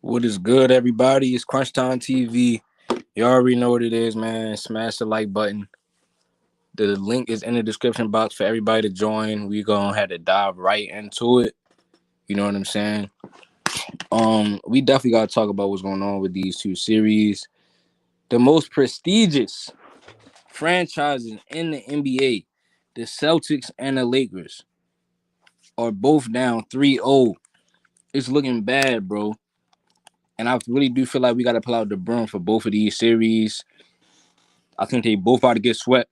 What is good, everybody? It's Crunch Time TV. You already know what it is, man. Smash the like button. The link is in the description box for everybody to join. We gonna have to dive right into it. You know what I'm saying? We definitely gotta talk about what's going on with these two series. The most prestigious franchises in the NBA, the Celtics and the Lakers, are both down 3-0. It's looking bad, bro. And I really do feel like we gotta pull out the broom for both of these series. I think they both about to get swept.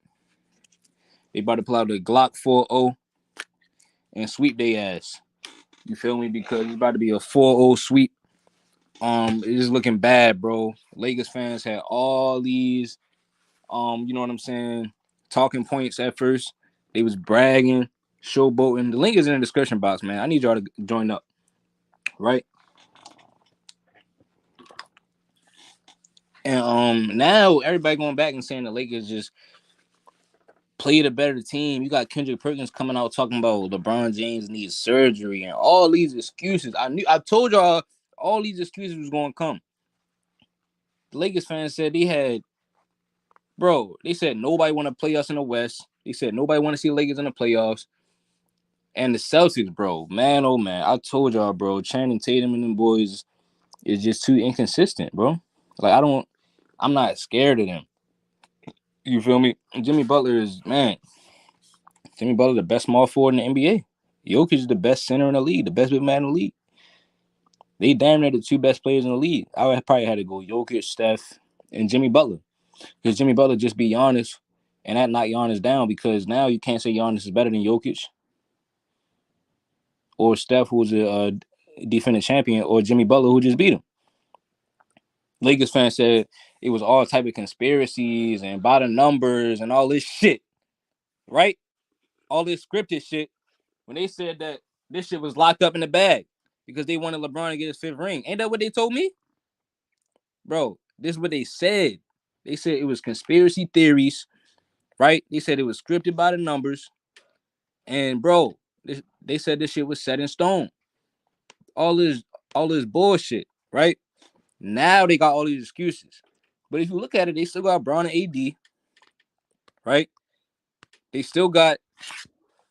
They about to pull out the Glock 4-0 and sweep their ass. You feel me? Because it's about to be a 4-0 sweep. It's looking bad, bro. Lakers fans had all these, you know what I'm saying, talking points at first. They was bragging, showboating. The link is in the description box, man. I need y'all to join up, right? And now everybody going back and saying the Lakers just played a better team. You got Kendrick Perkins coming out talking about LeBron James needs surgery and all these excuses. I told y'all all these excuses was gonna come. The Lakers fans said they said nobody wanna play us in the West. They said nobody wanna see the Lakers in the playoffs. And the Celtics, bro, man, oh man, I told y'all, bro, Channing Tatum and them boys is just too inconsistent, bro. Like I'm not scared of them. You feel me? Jimmy Butler is man. Jimmy Butler, the best small forward in the NBA. Jokic is the best center in the league, the best big man in the league. They damn near the two best players in the league. I would probably had to go Jokic, Steph, and Jimmy Butler. Because Jimmy Butler just be Giannis, and that knocked Giannis down because now you can't say Giannis is better than Jokic or Steph, who's a defending champion, or Jimmy Butler, who just beat him. Lakers fans said it was all type of conspiracies and by the numbers and all this shit, right? All this scripted shit. When they said that this shit was locked up in the bag because they wanted LeBron to get his fifth ring. Ain't that what they told me? Bro, this is what they said. They said it was conspiracy theories, right? They said it was scripted by the numbers. And bro, they said this shit was set in stone. All this, all this bullshit, right? Now they got all these excuses. But if you look at it, they still got Braun and AD, right? They still got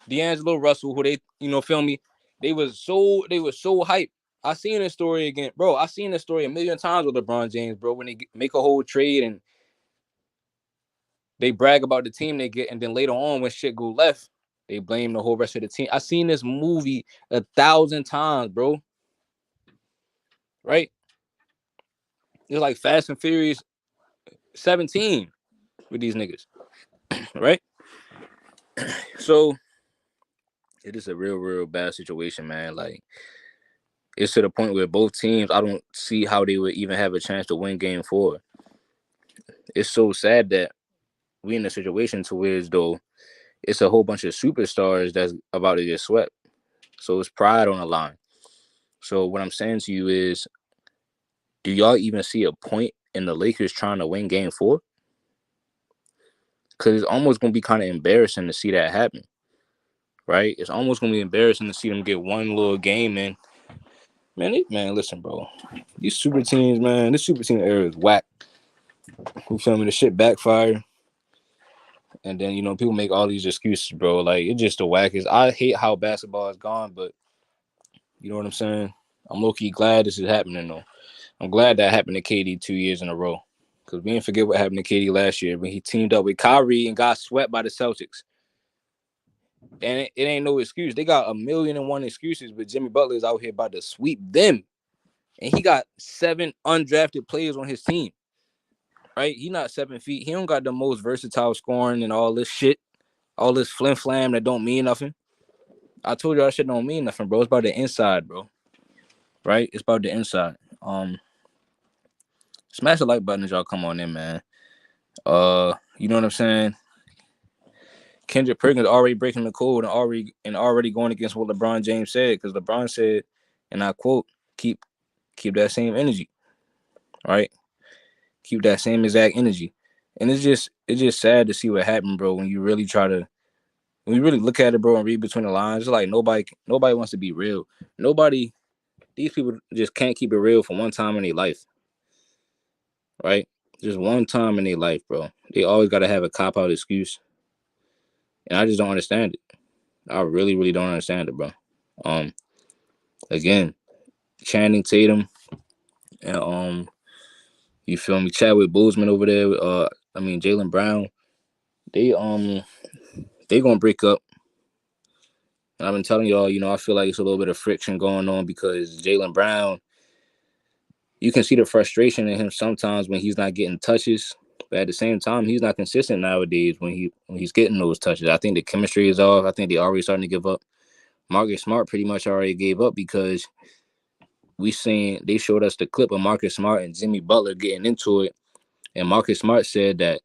D'Angelo Russell, who they, feel me? They was so hyped. I seen this story again, bro. I seen this story a million times with LeBron James, bro. When they make a whole trade and they brag about the team they get, and then later on when shit go left, they blame the whole rest of the team. I seen this movie 1,000 times, bro. Right? It's like Fast and Furious 17 with these niggas, right? So it is a real, real bad situation, man. Like it's to the point where both teams, I don't see how they would even have a chance to win Game 4. It's so sad that we in a situation to where as though it's a whole bunch of superstars that's about to get swept. So it's pride on the line. So what I'm saying to you is, do y'all even see a point in the Lakers trying to win Game 4? Because it's almost gonna be kind of embarrassing to see that happen, right? It's almost gonna be embarrassing to see them get one little game in. Man, listen, bro. These super teams, man. This super team era is whack. Who feel me? The shit backfire, and then people make all these excuses, bro. Like it's just the wackest. I hate how basketball is gone, but you know what I'm saying. I'm low key glad this is happening though. I'm glad that happened to KD 2 years in a row. Because we didn't forget what happened to KD last year when he teamed up with Kyrie and got swept by the Celtics. And it ain't no excuse. They got 1,000,001 excuses, but Jimmy Butler is out here about to sweep them. And he got 7 undrafted players on his team. Right? He not 7 feet. He don't got the most versatile scoring and all this shit. All this flim flam that don't mean nothing. I told you that shit don't mean nothing, bro. It's about the inside, bro. Right? It's about the inside. Smash the like button as y'all come on in, man. You know what I'm saying? Kendrick Perkins already breaking the code and already going against what LeBron James said, because LeBron said, and I quote, keep that same energy, right? Keep that same exact energy. And it's just sad to see what happened, bro, when you really look at it, bro, and read between the lines. It's like nobody wants to be real. Nobody These people just can't keep it real for one time in their life, right? Just one time in their life, bro. They always gotta have a cop out excuse, and I just don't understand it. I really, really don't understand it, bro. Um, again, Channing Tatum and you feel me, Chadwick Boseman over there. I mean Jalen Brown. They they gonna break up. And I've been telling y'all, I feel like it's a little bit of friction going on because Jalen Brown, you can see the frustration in him sometimes when he's not getting touches. But at the same time, he's not consistent nowadays when he's getting those touches. I think the chemistry is off. I think they already starting to give up. Marcus Smart pretty much already gave up because they showed us the clip of Marcus Smart and Jimmy Butler getting into it. And Marcus Smart said that,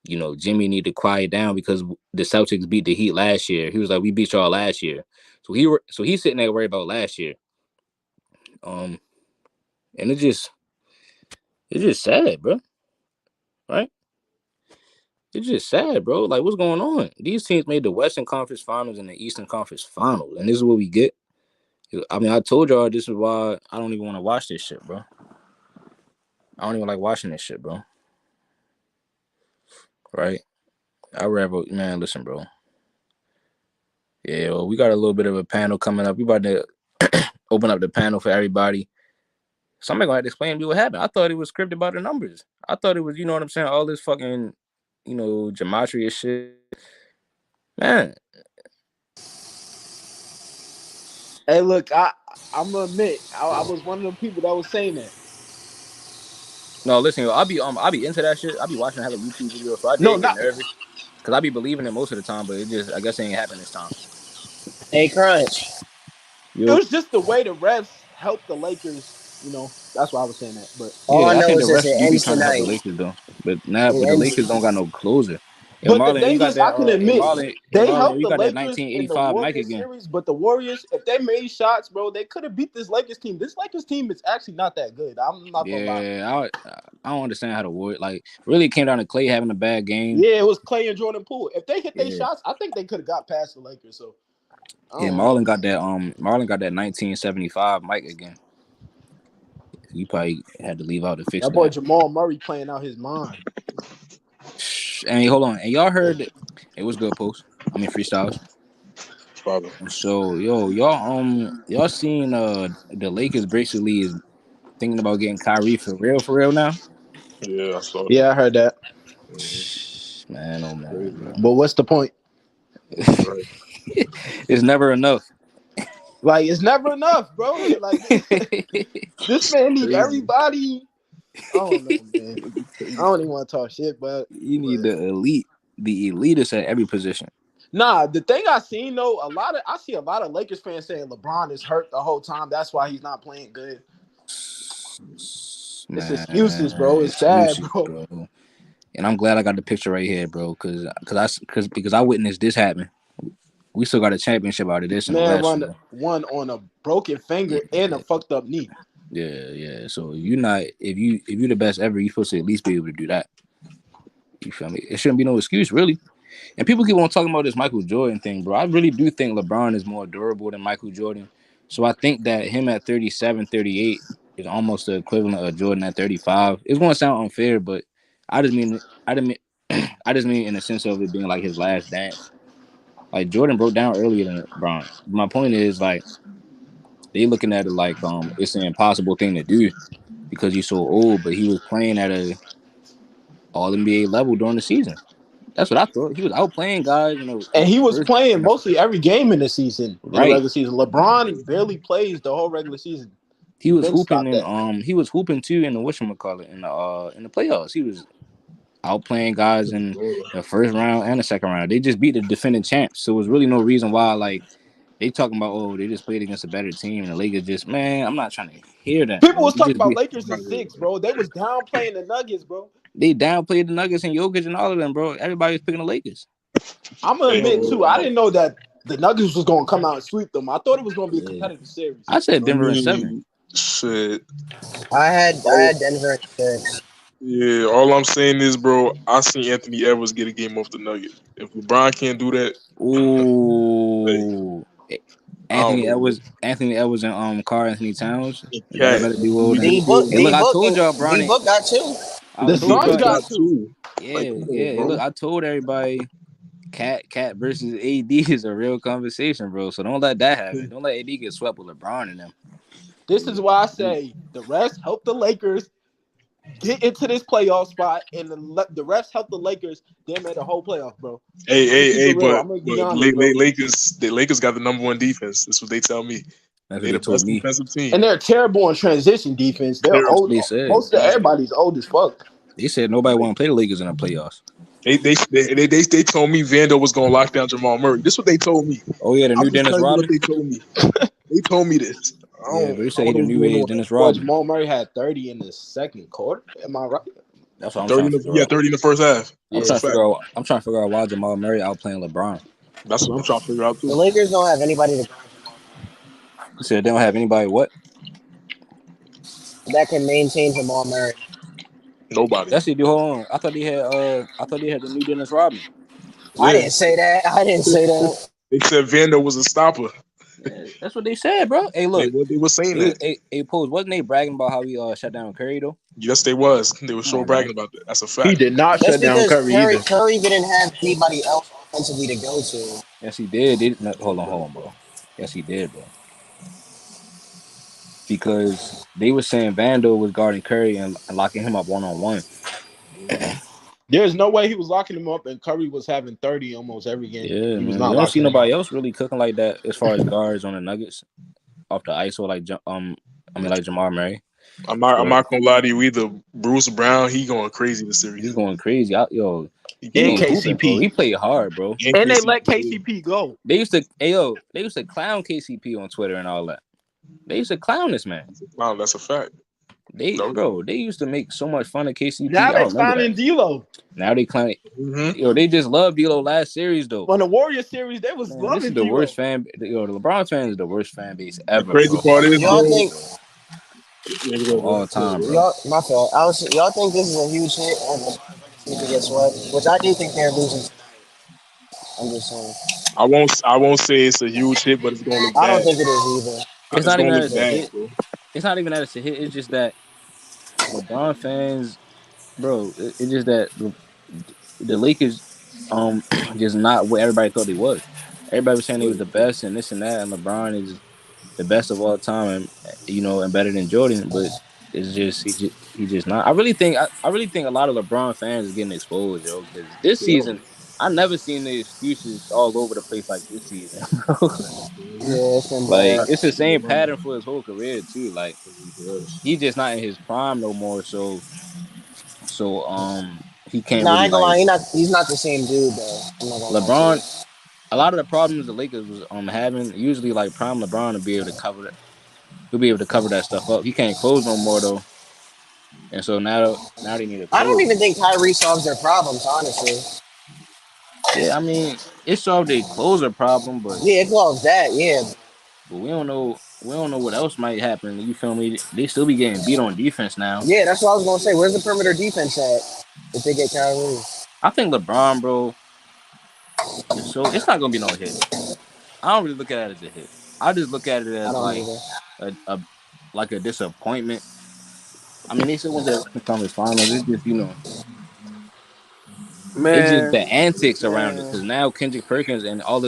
Jimmy need to quiet down because the Celtics beat the Heat last year. He was like, we beat y'all last year. So he's sitting there worried about last year. Um, and it's just sad, bro. Right? It's just sad, bro. Like, what's going on? These teams made the Western Conference Finals and the Eastern Conference Finals, and this is what we get. I mean, I told y'all this is why I don't even want to watch this shit, bro. I don't even like watching this shit, bro. Right? I rather, man, listen, bro. Yeah, well, we got a little bit of a panel coming up. We about to open up the panel for everybody. Somebody gonna have to explain to me what happened. I thought it was scripted by the numbers. I thought it was, you know what I'm saying, all this fucking, gematria and shit. Man. Hey, look, I'm gonna admit, I was one of the people that was saying that. No, listen, yo, I'll be into that shit. I'll be watching hella YouTube videos, so I No, did get not. nervous. Cause I be believing it most of the time, but I guess it ain't happened this time. Hey, Crunch. It Yo, was just the way the refs helped the Lakers. That's why I was saying that. But All I yeah, I know think the is this: refs it do be ends trying to help the tonight. Lakers though, It but the ends. Lakers don't got no closer. Yo, but the Marlon, you thing got is, I that? can admit they Marlon, helped you the got that Lakers in the 1985 mic Warriors again? series. But the Warriors, if they made shots, bro, they could have beat this Lakers team. This Lakers team is actually not that good. I'm not gonna lie. Yeah, I don't understand how the Warriors really came down to Clay having a bad game. Yeah, it was Clay and Jordan Poole. If they hit their Yeah, shots, I think they could have got past the Lakers. So I yeah, don't know. Marlon got that 1975 mic again. You probably had to leave out to fix That boy that. Jamal Murray playing out his mind. And hold on, and y'all heard it was good post. I mean freestyles. Probably. So y'all seen the Lakers basically is thinking about getting Kyrie for real now. Yeah, I saw that. Yeah, I heard that. Mm-hmm. Man, oh man, Crazy. bro. But what's the point? Right. It's never enough. Like it's never enough, bro. Like this man need Crazy. everybody. I don't know, man. It'd be I crazy. don't even want to talk shit, You but need the elitists at every position. nah. The thing I seen though, I see a lot of Lakers fans saying LeBron is hurt the whole time. That's why he's not playing good. It's excuses, Man, bro. It's sad, excuses, bro. bro. And I'm glad I got the picture right here, bro, because I witnessed this happen. We still got a championship out of this in the Man West. run So one on a broken finger and a fucked up knee. yeah. So if you the best ever, you supposed to at least be able to do that. You feel me? It shouldn't be no excuse, really. And people keep on talking about this Michael Jordan thing, bro. I really do think LeBron is more durable than Michael Jordan. So I think that him at 37, 38 is almost the equivalent of Jordan at 35. It's going to sound unfair, but I just mean I didn't mean I just mean in the sense of it being like his last dance. Like Jordan broke down earlier than LeBron. My point is like they looking at it like it's an impossible thing to do because he's so old, but he was playing at a all NBA level during the season. That's what I thought. He was out playing guys And he was first playing in the mostly every game in the season, in the right. regular season. LeBron barely plays the whole regular season. He was Been hooping stopped and that. he was hooping too in the whatchamacallit in the playoffs. He was outplaying guys in the first round and the second round. They just beat the defending champs. So it was really no reason why like they talking about they just played against a better team and the Lakers just man, I'm not trying to hear that, People bro. was We talking just about be Lakers in six, bro. They was downplaying the Nuggets, bro. they downplayed the Nuggets and Jokic and all of them, bro. Everybody was picking the Lakers. I'm gonna Hey, admit hold too, I on. didn't know that the Nuggets was gonna come out and sweep them. I thought it was gonna be a Yeah. competitive series. I said I Denver in 7. mean, shit. I All, had Denver in 6. yeah, all I'm saying is, bro, I seen Anthony Edwards get a game off the Nuggets. If LeBron can't do that, hey, Ooh. I don't know, bro. Anthony Edwards, and Carl Anthony Towns. And Is that a Cat, better duo than? D Book, Hey, look, D I Book, told and y'all, D Bronny. Book got two. I The told Suns y'all, got got two. two. Like, yeah, come on, yeah. Hey, look, bro. I told everybody, Cat versus AD is a real conversation, bro. So don't let that happen. Don't let AD get swept with LeBron and them. This is why I say the refs help the Lakers get into this playoff spot, and the refs help the Lakers. They made a whole playoff, bro. Hey, I'm gonna hey, keep it hey, real. but I'm gonna be but honest, bro. The Lakers got the number one defense. That's what they tell me. That's what They they the told best me. defensive team. And they're terrible in transition defense. They're That's Terrible. what old. they said. Most of everybody's old as fuck. They said nobody want to play the Lakers in the playoffs. They told me Vando was gonna lock down Jamal Murray. This is what they told me. Oh yeah, the I'm new just Dennis telling you what Rodman. they told me. They told me this. Yeah, but they I said he don't the know what's new going age on. Dennis Well, Rodman. Jamal Murray had 30 in the second quarter. Am I right? That's what I'm trying 30 to figure yeah, out. 30 in the first half. I'm That's Yeah. a trying to fact. figure out. I'm trying to figure out why Jamal Murray outplaying LeBron. That's what I'm trying to figure out The too. Lakers don't have anybody He said they don't have anybody. What? that can maintain Jamal Murray. Nobody. That's it. Dude, hold on. I thought they had. I thought they had the new Dennis Rodman. I Yeah. didn't say that. I didn't say that. They said Vando was a stopper. Yeah, that's what they said, bro. Hey, look. They were saying that. Hey, Pose. Wasn't they bragging about how we shut down Curry though? Yes, they was. They were Come sure on, man. bragging about that. That's a He fact. did not That's shut down because Curry Curry either. Curry didn't have anybody else offensively to go to. Yes, he did. No, hold on, bro. Yes, he did, bro. Because they were saying Vando was guarding Curry and locking him up 1-on-1. There's no way he was locking him up, and Curry was having 30 almost every game. Yeah, He was man. You not don't see locking him nobody up. else really cooking like that as far as guards on the Nuggets off the ISO like like Jamal Murray. I'm So not gonna lie to you either. Bruce Brown, he going crazy this he's series. going crazy. Yo, He he And be going hooping, bro. KCP. He played hard, bro. and And they KCP. let KCP go. They used to clown KCP on Twitter and all that. They used to clown this man. Wow, that's a fact. No. They used to make so much fun of KCP. Now I they remember that. clowning D'Lo. Now they clown. Mm-hmm. They just love D'Lo last series though. On the Warriors series, they was Man, this is loving the worst D'Lo. fan. The LeBron fans is the worst fan base The ever, crazy bro. part Like is, Y'all ever, bro. think bro. Yeah, Of go ahead, all time, bro. bro. y'all my fault. Y'all think this is a huge hit and LeBron's legacy could get swept, which I do think they're losing tonight. I'm just saying. I won't say it's a huge hit, but it's gonna look I don't bad. think it is either. It's It's not gonna even that look it's a bad, hit. bro. It's not even that it's a hit. It's just that LeBron fans, bro. It's just that the Lakers, just not what everybody thought they was. Everybody was saying they was the best and this and that, and LeBron is the best of all time, and and better than Jordan. But it's just he just not. I really think a lot of LeBron fans is getting exposed, yo. Because this Yeah. season, I never seen the excuses all over the place like this season, bro. Mm-hmm. Yeah, it's been Like bad. it's the same pattern for his whole career too. Like he's just not in his prime no more. So he can't Nah, I really ain't gonna lie, like he's not the same dude though. I'm not gonna lie to you. LeBron. A lot of the problems the Lakers was having usually like prime LeBron to be able to cover that. He'll be able to cover that stuff up. He can't close no more though, and so now they need a I don't closer. even think Kyrie solves their problems, honestly. Yeah, I mean it solved a closer problem, Yeah, it solves that, yeah. but we don't know what else might happen. You feel me? They still be getting beat on defense now. Yeah, that's what I was gonna say. Where's the perimeter defense at if they get Kyrie? I think LeBron, bro, it's not gonna be no hit. I don't really look at it as a hit. I just look at it I as don't like either. a like a disappointment. I mean, they still went to the Western Conference Finals. It's just it's just Man, the antics around it man, because now Kendrick Perkins and all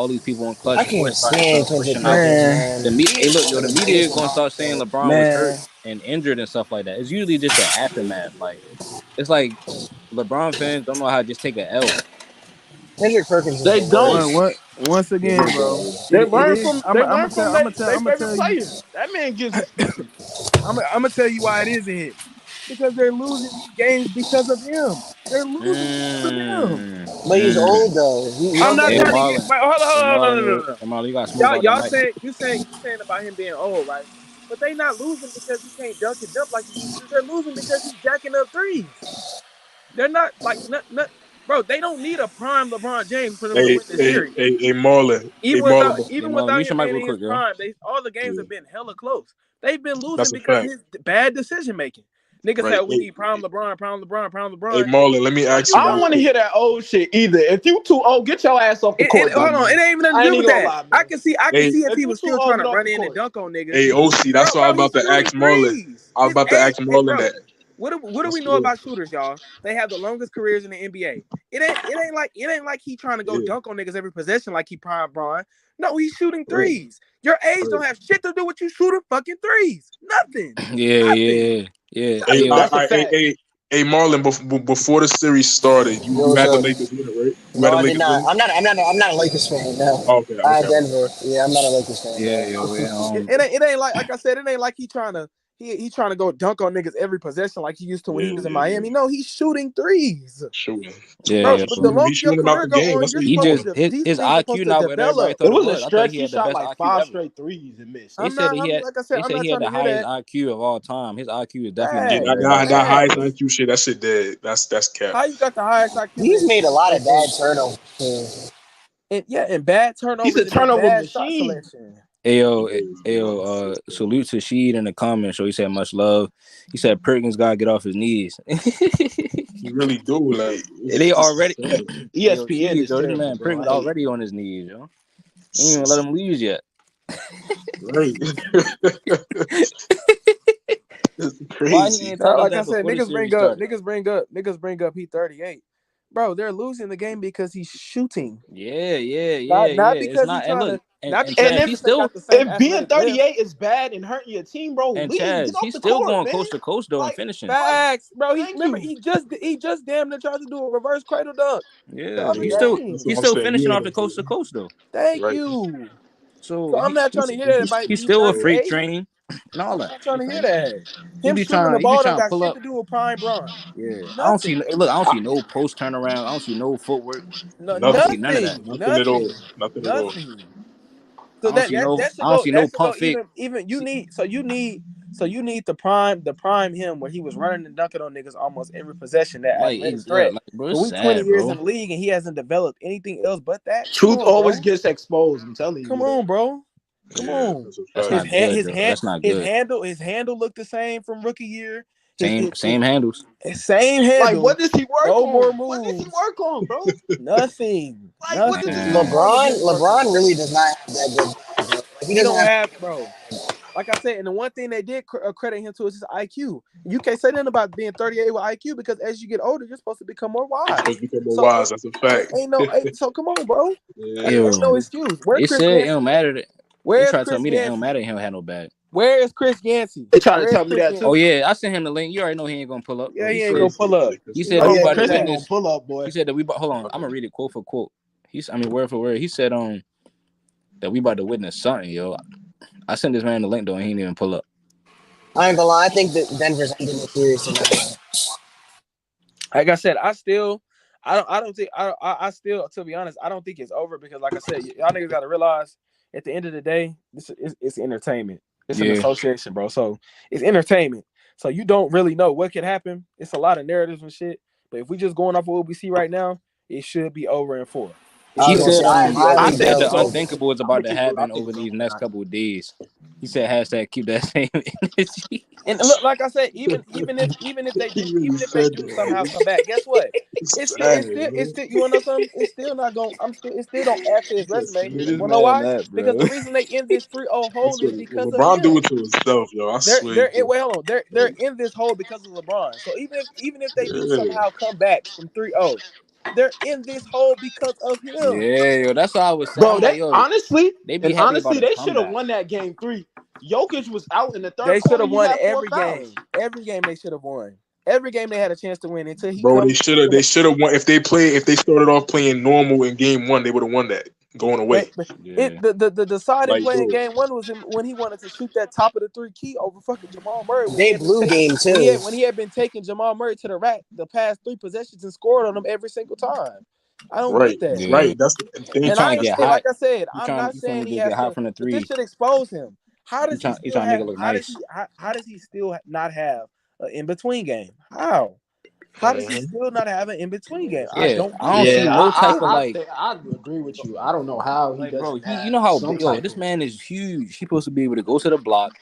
these people on I Clutch can't Sports about to stand start Kendrick pushing out Perkins, man, the man. media. Hey, look, yo, the Nigga's the media biggest is gonna start saying LeBron fan. LeBron was hurt man. and injured and stuff like that. It's usually just the aftermath. Like it's like LeBron fans don't know how to just take an L. Kendrick Perkins is They the don't. worst. What? Once again, bro. They It learn is. from they learn from I'm gonna they I'm gonna favorite tell you. players. That man gives excuses. I'm gonna tell you why it is a hit. Because they're losing these games because of him. They're losing because of him. Mm, But he's mm. old though. You I'm don't not think Hey trying to get. Marlon, Wait, hold on, hey hold on, no, Marlon, no, no, yo, no. hey Marlon, you gotta smooth out that Y'all mic. saying you saying about him being old, right? But they not losing because he can't dunk and jump like he used to. They're losing because he's jacking up threes. They're not like not bro. They don't need a prime LeBron James for them to win this series. Marlon. Hey, Marlon. Hey Even Marlon, without mute him your mic being real in his quick, yo. prime, they all the games Yeah, have been hella close. They've been losing that's a because of fact. his bad decision making. Niggas Right. said we need prime LeBron, prime LeBron, prime Hey, LeBron. Marlon, let me Fuck ask is you I one don't want to wrong? quick. hear that old shit either. If you too old, get your ass off the court, Hold dumb on, man. it ain't even nothing I to ain't do even with gonna that. lie, I man. can see Hey, if If he you was too still old, trying get to off run the in and court. dunk on niggas. hey, OC, that's what I was He's about to shooting ask Marlon. threes. I was His about to age, ask Marlon bro. that. What do What's we know good? about shooters, y'all? They have the longest careers in the NBA. It ain't like he trying to go Yeah, dunk on niggas every possession like he prime Braun. No, he's shooting right, threes. Your age right. don't have shit to do with you shooting fucking threes. Nothing. Yeah, Nothing. yeah, yeah. Hey, Ayo, That's a fact. Marlon. Before the series started, Yo, you what's had the up? Lakers winning, right? You had No, the I did Lakers not. winning. I'm not a Lakers fan. No, Oh, okay, I okay, had okay. Denver. Yeah, I'm not a Lakers fan. yeah, No. yo, yeah. It ain't like I said. It ain't like he trying to go dunk on niggas every possession like he used to when Yeah, he was in yeah, yeah. Miami. No, he's shooting threes. Shooting. Bro, Yeah, He's the yo. shooting. He's longer your shooting about career the go game. on, That's what you're he's He supposed doing. just to his these things are supposed IQ to not what everybody develop. It thought it was a was. I thought stretch. he He had the shot best like IQ 5 ever. straight threes and missed. They I'm said not. that he I'm had. like I said. They I'm said not he had trying to the hear highest that. IQ of all time. His IQ is definitely Yeah, not what Fag, everybody that thought it highest fag. was. IQ shit. That shit dead. That's cap. How you got the highest IQ He's made a lot of bad in turnovers. Too. and bad He's turnovers a and in turnover bad shot machine. selection. Ayo, He ayo, salute to Sheed in the comments. So he said much love. He said Perkins gotta get off his knees. really do. Like They it's already. sad. Ayo, ESPN Sheed, is yo, this terrible, man bro. I Perkins hate it. already on his knees, yo. He ain't even let him lose yet. Right. It's Why he crazy. ain't tell us Like I that said, before the series started? niggas bring up he 38. Bro, they're losing the game because he's shooting. Yeah, yeah, yeah, Not yeah. It's because he's not. And trying look, to not and because And Chaz, niggas he's ain't still got the same if being athletic lift. 38 is bad and hurting your team, bro, and leave. Get Chaz, off he's the still court, going man. coast to coast though and Like, finishing. like, Facts, bro. thank you. He just damn near tried to do a reverse cradle dunk the Yeah, other he's Yeah, still that's game. what he's I'm still saying. You finishing ain't off the gonna do coast to coast though. Thank right. you. So So I'm not trying to hear that he's he's still a freak 38. train and all I'm that. not trying You to feel hear me? that. Him shooting the He be ball don't trying to got pull shit up. to do with prime Bron. Yeah, I don't see. Nothing. Look, I don't see no post turnaround. I don't see no footwork. No, I don't Nothing. see none of that. Nothing at all. Nothing at all. nothing. I So don't see no. I don't see no that should pump go fake. even See, you need the prime him where he was running and dunking on niggas almost every possession, that athletic threat. like bro, But it's we 20 sad, years bro. in the league and he hasn't developed anything else but that. Come Truth on, always bro. gets exposed. I'm telling Come you that. on, bro. Come Yeah, on. that's a That's fact. His not hand, good, his though. hand, That's not good. his handle looked the same from rookie year. Same handles. His same Like, handle. what does he work No more on? What does he moves. work on, bro? Nothing. Like, what does Nothing. this young Man, Marlon LeBron, Gibbs work on? LeBron really does not have that good. Bro. Like, he He doesn't don't have. have, bro. Like I said, and the one thing they did credit him to is his IQ. You can't say nothing about being 38 with IQ because as you get older, you're supposed to become more Let's wise. become more So wise. That's a fact. so come on, bro. Yeah, Ain't that's ew. no true. excuse. They said it don't matter. They Where's try to tell Chris me that it don't Yancey? matter. He don't have no bag. Where is Chris Yancey? They try to Where's tell me Chris that Oh too. Yancey? yeah, I sent him the link. You already know he ain't gonna pull up, Yeah, bro. he He ain't said gonna Chris, pull up. he Chris is said Oh that we yeah, about to Motherfucker, Chris ain't fat. gonna witness. pull up, He boy. said that we hold on. I'm gonna read it quote for quote. I mean word for word. He said that we about to witness something, yo. I sent this man the link though, and he didn't even pull up. I ain't gonna lie. I think that Denver's ending the series tonight. Like I said, I don't think I still, to be honest, I don't think it's over because like I said, y'all niggas gotta realize at the end of the day, it's entertainment. It's an Yeah, association, bro. So it's entertainment. So you don't really know what could happen. It's a lot of narratives and shit. But if we just going off of what we see right now, it should be over in 4. It I he was gonna should say said I definitely be over I highly in he think said doubt. the it's 4. over. unthinkable is I'm about gonna to keep it real. I happen think over it's these over next tonight. couple of days. He said hashtag keep that same energy. And look, like I said, even if they he do really said somehow that. come back, guess what? It's It's sad, still man. you wanna know something? It's still not going. It still don't add to his That's resume. Where this Wanna know man why? at, Because bro? the reason they in this 3-0 I hole swear, is because when of LeBron do him. it to himself, yo, I swear he They're do. wait, hold on. They're in this hole because of LeBron. So even if they do Yeah, somehow come back from 3-0, they're in this hole because of him. Yeah, yo, that's what I was saying. Bro, I'm like, they yo, honestly they be and happy about honestly, a they should have comeback. won that game 3. Jokic was out in the third They should quarter. have He won had 4 every fouls. game. Every game they should have won. Every game they had a chance to win until he bro, come. they should have won. If they started off playing normal in game one, they would have won that going Man, away. Yeah, the deciding Like, play in bro, game one was him when he wanted to shoot that top of the three key over fucking Jamal Murray when he They had been blew taking game too. when he had been taking Jamal Murray to the rack the past 3 possessions and scored on him every single time. I don't right, get that. yeah. right. That's the He thing. And I trying to get understand, hot. like I said, He I'm trying, not you feel me? saying he Just get has hot to, from the but this three. should expose him. How does he He still trying to make have? it look How does nice. he? How does he still not have an in between game? How? How does he Mhm. still not have an in between game? I Yeah, don't I get don't it. see Yeah, no type of like. I agree with you. I don't know how he Like, bro, doesn't you have know how some yo, type this of. man is huge. He's supposed to be able to go to the block.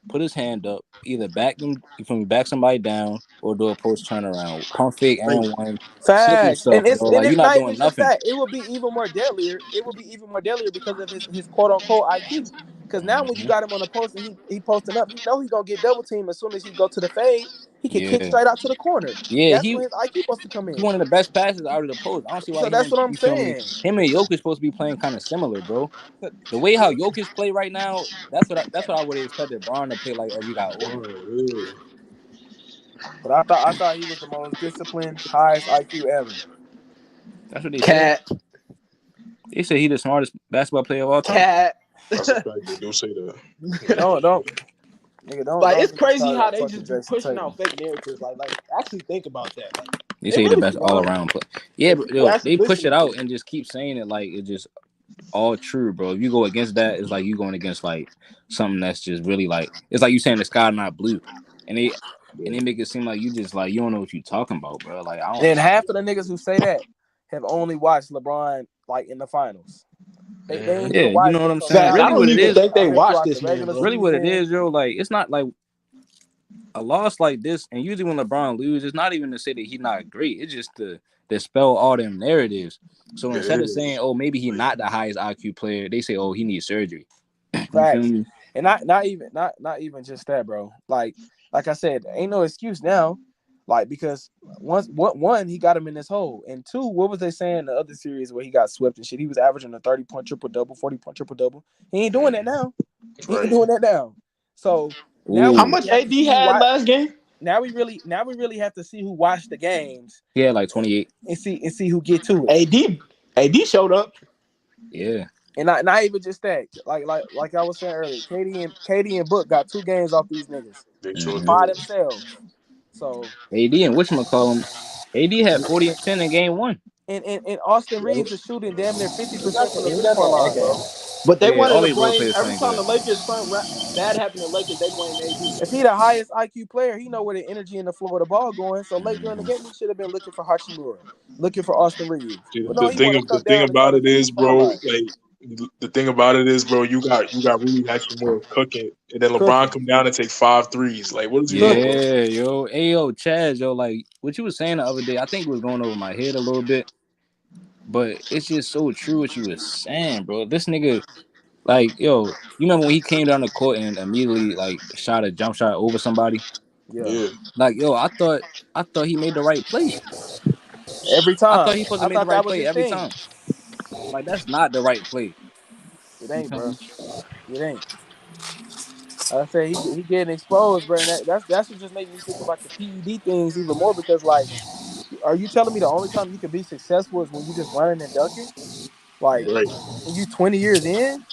put his hand up, either back them from back somebody down or do a post turnaround, pump fake Like, and one simple facts, stuff, bro. and Like you're it's not not doing even just nothing. that. It will be even more deadlier. It will be even more deadlier because of his quote unquote IQ. Because now when you Hmm. got him on the post and he posting up, he know he gonna get double team as soon as he go to the fade. He can kick Yeah, straight out to the corner. yeah. That's He when his IQ supposed to come he in. one of the best passes out of the post. I don't see why So he that's don't. what I'm You feel me? saying. Him and Jokic supposed to be playing kind of similar, bro. The way how Jokic play right now, that's what I would have expected Braun to play like as he got older. Oh, yeah. But I thought he was the most disciplined, highest IQ ever. That's what they say. Cat, They say he the smartest basketball player of all time. cat. That's a fact. They do say that. Don't nigga Like don't it's get me crazy started how on they fucking just be Jason pushing Tatum. out fake narratives. Like actually think about that. Like They they say he the really best be all lying. around player. Yeah, If but people yo, actually they push listen it to out it. and just keep saying it like it just all true, bro. If you go against that, it's like you going against like something that's just really like it's like you saying the sky not blue, and they make it seem like you just like you don't know what you talking about, bro. Like I don't. And half of the niggas who say that have only watched LeBron like in the finals. They ain't Mm-hmm. even Yeah, you know watched what him I'm from saying. Facts. I Really, now what don't it even is, think they watch throughout the this man, regular bro. really what it season. is, yo. Like it's not like a loss like this, and usually when LeBron loses, it's not even to say that he's not great. It's just to dispel all them narratives. So It instead of saying, is. "Oh, maybe he's not the highest IQ player," they say, "Oh, he needs surgery." You feel Facts. me? And not even just that, bro. Like I said, ain't no excuse now. Like because one he got him in this hole, and two, what was they saying the other series where he got swept and shit? He was averaging a 30-point triple double, 40-point triple double. He ain't doing that Mm-hmm. now. He ain't Right. doing that now. So now we How Ooh, really much have to AD see who had watch. last game? Now we really have to see who watched the games he had like 28. and see who get to it. AD showed up. Yeah. And not even just that. Like I was saying earlier, Katie and Book got 2 games off these niggas They sure Mm-hmm. by did. themselves. So AD and whatchamacallum, AD had 40 and 10 in game one. and Austin Yep. Reeves is shooting damn near Who got 50% from the who three got point that line, echo? bro. But they Yeah, all wanted to they role blame players every playing time the good. Lakers bad happened to Lakers, they blame AD. If he the highest IQ player, he know where the energy and the flow of the ball going. So later in the Mm-hmm. game, he should have been looking for Hachimura, looking for Austin Reeves. But no, The he thing want to of the come thing down and try about to it make is, himself a bro, lot. like the thing about it is, bro, you got Rui Hachimura cooking, and then LeBron Cooking, come down and take 5 threes. Like, what is he doing, cooking. bro? Yeah, yo, hey, yo, Chaz, yo, like what you was saying the other day, I think it was going over my head a little bit, but it's just so true what you was saying, bro. This nigga, like, yo, you remember when he came down the court and immediately like shot a jump shot over somebody? Yeah, Yeah, Like, yo, I thought he made the right play. every I thought time. he supposed to I make the thought that right was play his every thing. time. Like, that's not the right play. It You ain't, feel bro. me? It ain't. Like I said he getting exposed, bro. And that's what just made me think about the PED things even more because like, are you telling me the only time you can be successful is when you just running and dunking? Like, right. and you 20 years in?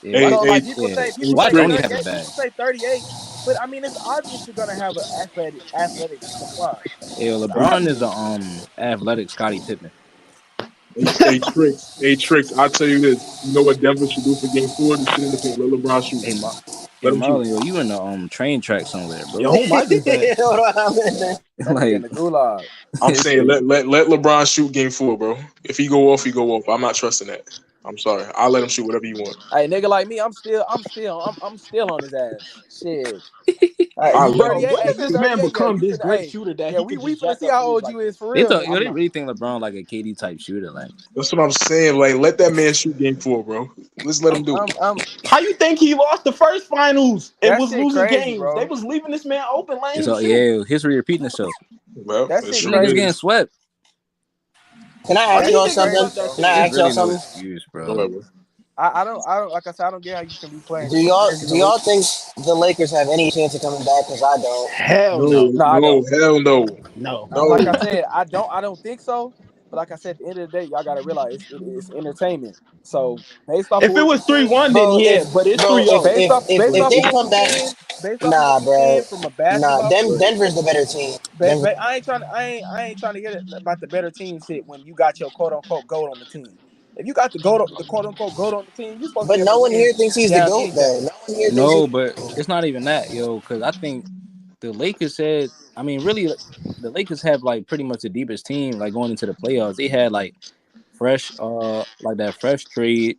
Yeah, Hey, watch, So hey, like people yeah, say hey, people watch say only Trick. have it 38, bad. people say 38, but I mean it's obvious you're gonna have an athletic supply. Yeah, It's Hey, LeBron is a obvious. athletic Scottie Pippen. hey, Trick. I'll tell you this. You know what Denver should do for Game 4? They sit in the paint. Let LeBron shoot. Hey, Let hey him shoot. Marlon, yo, you in the train track somewhere, Yo, bro? who mic is that? Hold on a minute. That nigga in Like, the gulag. I'm it's saying let LeBron shoot Game 4, bro. If he go off, he go off. I'm not trusting that. I'm sorry. I'll let him shoot whatever you want. Hey, nigga like me, I'm still on his ass. Shit. I You let Bro, him 38. when Hey, did shoot. you this man 38. Yeah, become you this finna. great Hey, shooter that yeah, he we could we just finna jack see up how threes old like you that? is for they real. thought yo, they really think LeBron like a KD type shooter, like That's what I'm saying. Like, let that man shoot Game 4, bro. Let's let him do it. I'm. How you think he lost the first finals and That was shit losing crazy, games? They bro. was leaving this man open, letting it's him all shoot. yeah, history repeating itself. Well, That it shit The sure niggas getting crazy. is. swept. Can I Are ask That these y'all shit niggas something? crazy, let that bro. Can shit I It's ask go? y'all really no something? excuse, Go bro. ahead, bro. I don't like I said I don't get how you can be playing Do 20 y'all years in do the league. y'all think the Lakers have any chance of coming back? Because I don't. Hell No, no. No, I no, don't. hell no. No. Like No. I said, I don't think so. But like I said, at the end of the day, y'all gotta realize it's entertainment. So based off of If it what we was seeing, 3-1, then Bro, yeah, if but it's bro, 3-0. based off based if off they of what come we back, seeing, based off of what nah, we seeing bro, from a nah. basketball Right. Denver's the better team. Denver. I ain't trying to get it about the better team shit when you got your quote unquote goat on the team. If you got the quote unquote goat on the team, you're supposed to But be able no to one win here thinks he's the down goat, any though. day. No one here thinks he's No, but the it's not even that, yo, because I think the Lakers said, I mean, really, the Lakers have like pretty much the deepest team, like going into the playoffs. They had like fresh, like that fresh trade.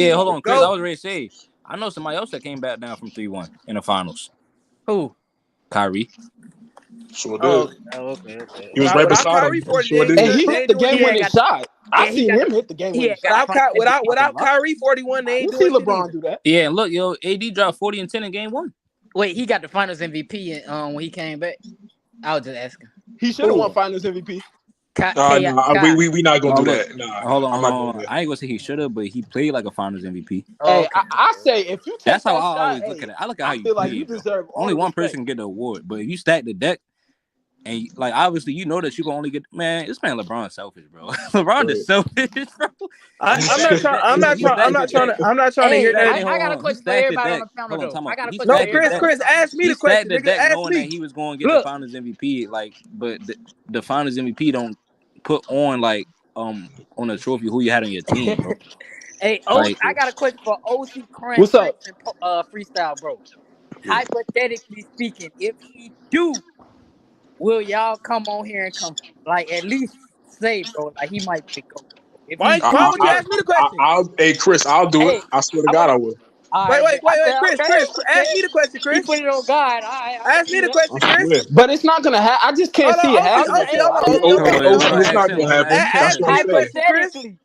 yeah. Hold on, Chris. I Go. was ready to say. I know somebody else that came back down from 3-1 in the finals. Who? Kyrie. Sure Oh, did. okay. He was right Without beside him. Kyrie He 40, sure they And did. he they hit ain't the doing game shit. winning shot. I Yeah, he seen got him hit the game winning shot. Without Kyrie 41, they ain't doing You see shit LeBron either. do that. Yeah, and look, yo, AD dropped 40 and 10 in game 1. Wait, he got the Finals MVP when he came back. I was just asking. He should have won Who? Finals MVP. Nah, we not gonna No, do look, that. Nah, hold on, I'm hold not on. doing that. I ain't gonna say he should have, but he played like a Finals MVP. Hey, Okay. I say if you That's take how that I shot, always look hey, at it. I look at how I you feel like you played, bro. deserve all Only the one respect. person can get the award, but if you stack the deck and like obviously you know that you can only get this man LeBron selfish, bro. LeBron is selfish, bro. You I'm stack not the trying. deck. I'm Listen, not you trying. I'm stack the not trying deck. to. I'm not trying to hear Hey, that. I got a Hold on. He question for stacked the everybody on deck. the panel Hold on, though. time I out. got a He question No, for stacked the everybody deck. on Chris, the panel. ask me He the stacked question, the nigga. deck Ask knowing that me. he was going to get the Look, Finals MVP. Like, but the Finals MVP don't put on like on a trophy who you had on your team, bro. Hey, Like, I got a question for OC Crunch what's up? and Freestyle, bro. Yeah. Hypothetically speaking, if he do, will y'all come on here and come like at least say, bro, like he might be the GOAT. If he Why do would you get, ask me the question? Hey, Chris, I'll do it. hey, I swear to I God, want. I will. all Wait, right, wait, bet. I wait, wait, said Chris, okay, Chris, okay. ask me the question, He Chris. put it on God. All right, I can Ask me see the that. question, I Chris. swear. But it's not gonna happen. I just can't see it I'm happening. just, So hey, hold on, hey, OC, hold hold on, on, hold OC, on, OC. it's ask not him, gonna hold on, happen. ask That's Ask Chris. me what the I'm saying. question, Chris. hypothetically,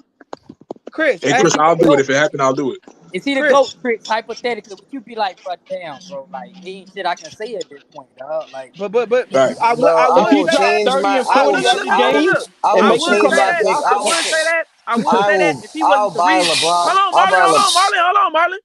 Chris, Hey, ask Chris, me. I'll do it. So, If it happen, I'll do it. is he the Chris, GOAT, Chris? Hypothetically, would you be like, bro, damn, bro, like ain't shit I can say at this point, dog. Like, but Right. I Bro, I if would he will say drop that. change 30 my. and I No, 40 will. look, look, every look, I look, look, will. game, look. I and will I make you would change come say my back that. and pick. drop I the would say that. I would I say that will. if he I'll wasn't the buy reason. LeBron. Hold on, I'll Marlon. buy Hold Le. on, Marlon. Hold on, Marlon.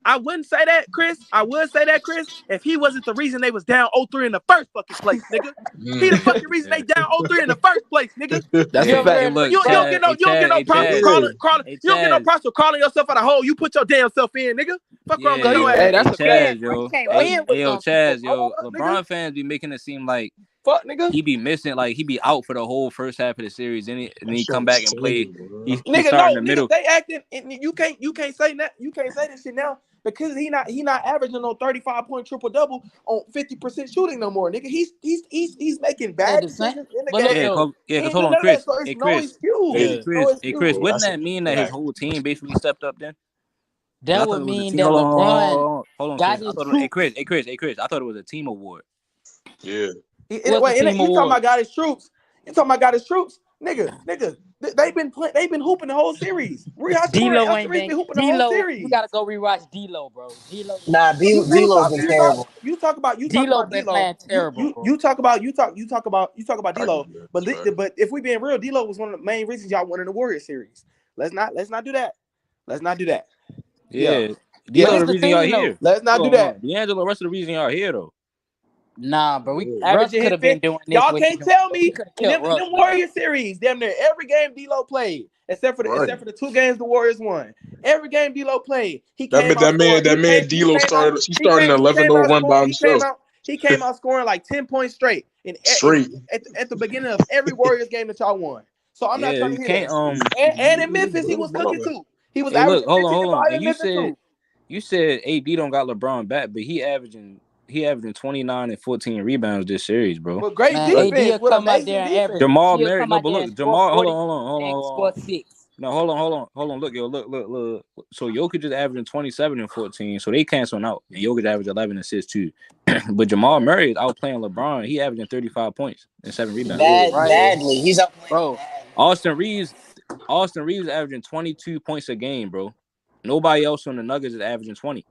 I wouldn't say that, Chris. I would say that, Chris, if he wasn't the reason they was down 0-3 in the first fucking place, nigga. He the Mm. fucking reason Yeah. they down 0-3 in the first place, nigga. That's You a Hey, ever fact. hey, heard of the look, You don't GOAT? get Chaz, no hey, Chaz, hey, props for Chaz, calling. Yeah. Calling. hey, You don't get no Chaz. props for calling yourself out of hole. You put your damn self in, nigga. Fuck wrong Yeah, with Cause your yo, Hey, ass. that's hey, a fact. Chaz, you yo, can't That's win hey, with yo, some people, Chaz, bro. yo, Fuck, nigga. LeBron fans be making it seem like Fuck, nigga. he be missing, like he be out for the whole first half of the series, and That he shit come back and play. insane, bro. He Nigga, start in no, the nigga, middle. they acting. And you can't say that. You can't say this shit now because he not averaging no 35-point triple double on 50% shooting no more, nigga. He's making At bad the same, decisions in the but look Yeah, game. though, He cause ain't hold doing on, none of that, Chris. so it's Hey, no Chris. excuse. yeah, No Hey, Chris. excuse. Wouldn't That's a that mean that his fact. whole team basically stepped up then? Because I that thought would it was a mean team. that LeBron Hold on, got Chris. I his thought. Hey, troops. Chris. I thought it was a team award. Yeah. What's the Wait, team you talking award? about got his troops? You talking about got his troops? Nigga. They've been hooping the whole series. Rui Hachimura and D'Lo Austin ain't Reeves been been hooping the whole D'Lo. You series. gotta go rewatch D'Lo, bro. D'Lo been Nah, playing terrible. D'Lo's been terrible. D'Lo been playing terrible, bro. You talk about I give D'Lo, you that. but That's right. but if we being real, D'Lo was one of the main reasons y'all won in the Warriors series. Let's not do that. Let's not do that. Yeah, Yeah, But D'Lo yeah. the this the reason y'all thing though. here. Let's not do Hold that. on. D'Angelo, rest of the reason y'all here though. Nah, bro. Yeah. Russ Averaging could his have been fifth. doing this Y'all what he can't doing, tell bro. We me could have in kept them, in Russ, them dog. Warriors series, damn near every game D'Lo played, except for Right. the 2 games the Warriors won. Every game D'Lo played, he That came man, out that man, scoring. that man, D'Lo started. He started an He 11-0 came out run by scoring. himself. He came out scoring like 10 points straight Straight. at the beginning of every Warriors game that y'all won. So I'm not Yeah, trying to you hear can't. that. And in He's a Memphis, he little was cooking baller. too. He was Hey, look, averaging hold 15 and on. 5 And in Memphis too. you said AD don't got LeBron back, but he averaging 29 and 14 rebounds this series, bro. With great Man, Right. AD defense, will with come out amazing there and average. defense. Jamal He'll Murray, come no, out but there look, and score Jamal, 40 and hold score on. 6. No, hold on. Look, yo, look. So Jokic is averaging 27 and 14, so they canceling out. And Jokic averaged 11 assists too. But Jamal Murray is outplaying LeBron. He averaging 35 points and 7 rebounds. Yeah. Right, Badly. He's up playing bro. badly. Austin Reeves averaging 22 points a game, bro. Nobody else on the Nuggets is averaging 20.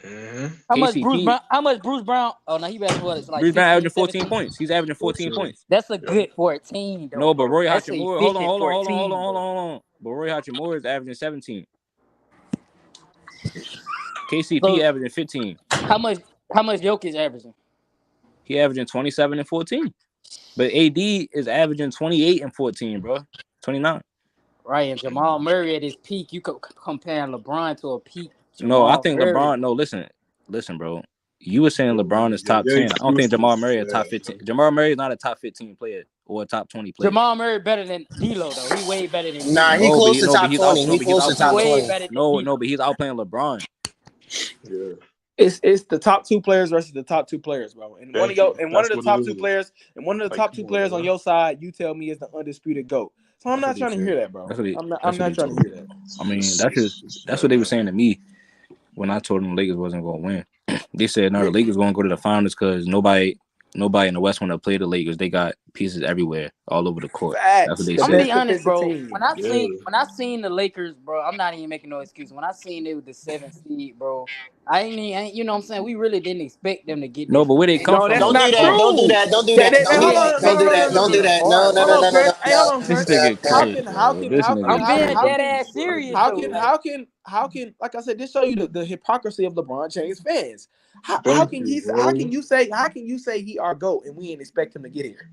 Mm-hmm. KCP, How much Bruce Brown? Oh no, he averaging what? It's like Reeves not 15, averaging 14 17. points. He's averaging 14 14. points. That's a Yeah. good 14 though, No, but bro. Roy That's Hachimura, hold efficient on. 14, bro. But Roy Hachimura is averaging 17. KCP So averaging 15. how much Jokic averaging? He averaging 27 and 14. But AD is averaging 28 and 14, bro. 29. Right, and Jamal Murray at his peak, you could compare LeBron to a peak No, I Jamal think Murray. LeBron. No, listen, bro. You were saying LeBron is top Your 10. I don't think Jamal excuses. Murray a top Yeah. 15. Jamal Murray is not a top 15 player or a top 20 player. Jamal Murray better than D'Lo though. He way better than Nah, D'Lo. he No, but close to top 20. He he's close to He top outplaying way 20. better than D'Lo. but he's outplaying LeBron. Yeah. It's the top 2 players versus the top 2 players, bro. And one of Thank you. That's the what top it 2 is. players, and one of the Like, top come 2 on, players on bro. your side, you tell me is the undisputed GOAT. So I'm That's what not they trying to said. hear that, bro. I'm That's what not they trying told to me. hear that. I mean, It's that's what fair, they were man. saying to me when I told them the Lakers wasn't gonna win. They said no, the Lakers gonna go to the finals because nobody Nobody in the West want to play the Lakers. They got pieces everywhere, all over the court. That's what Facts. they The I'm gonna said. be best honest, defensive bro. team. Yeah. When I seen the Lakers, bro, I'm not even making no excuse. When I seen they was the 7th seed, bro, you know what I'm saying? We really didn't expect them to get No, this but far. where they come No, from that's Don't though? do not that. Don't do true. that. Don't do that. Don't We do Hold that. ain't on, no, Don't no, do no, expecting no, that. them to no, Don't no, do get no. that. far, No, no, Hold no, bro. on, no, no, Chris. no. Hey, hold on, This Chris. nigga How Chris, can bro. This nigga I'm being Chris. dead ass serious how though. can Like, like I said, this show you the hypocrisy of LeBron James fans. Thank you, How bro. can you say he our GOAT and we ain't expect him to get here?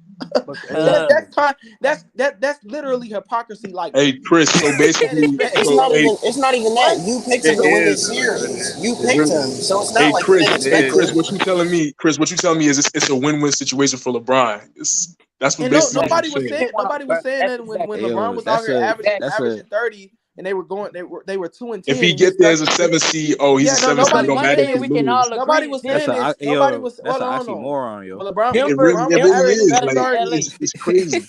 because That's literally hypocrisy. Like Hey, Chris. So at its basically, It's best. so not hey, even. It's not even that. What? You picked him it to win is, this bro. series. You It picked really him, is. so it's not Hey, like you didn't It expect Chris, him. is. what you telling me? Chris, what you telling me is it's a win-win situation for LeBron. That's what And no, basically what exactly. you're nobody was saying. saying Pick one up, nobody bro. was saying That's that when exactly Hey, it. LeBron yo, was out here Exactly. that's a averaging 30 and they were 2 and If 10 he in get his there as 30 a 7 seed, oh, he's a Yeah, no, 7 seed. It But nobody don't was one matter if thing they saying we can lose. all nobody agree was is that's saying a this. Nobody yo, was that's hold an on, hold on. oxymoron, yo. When LeBron It Denver. really, LeBron it was Denver really is averaging is. his better Like than 30, LA. it's crazy.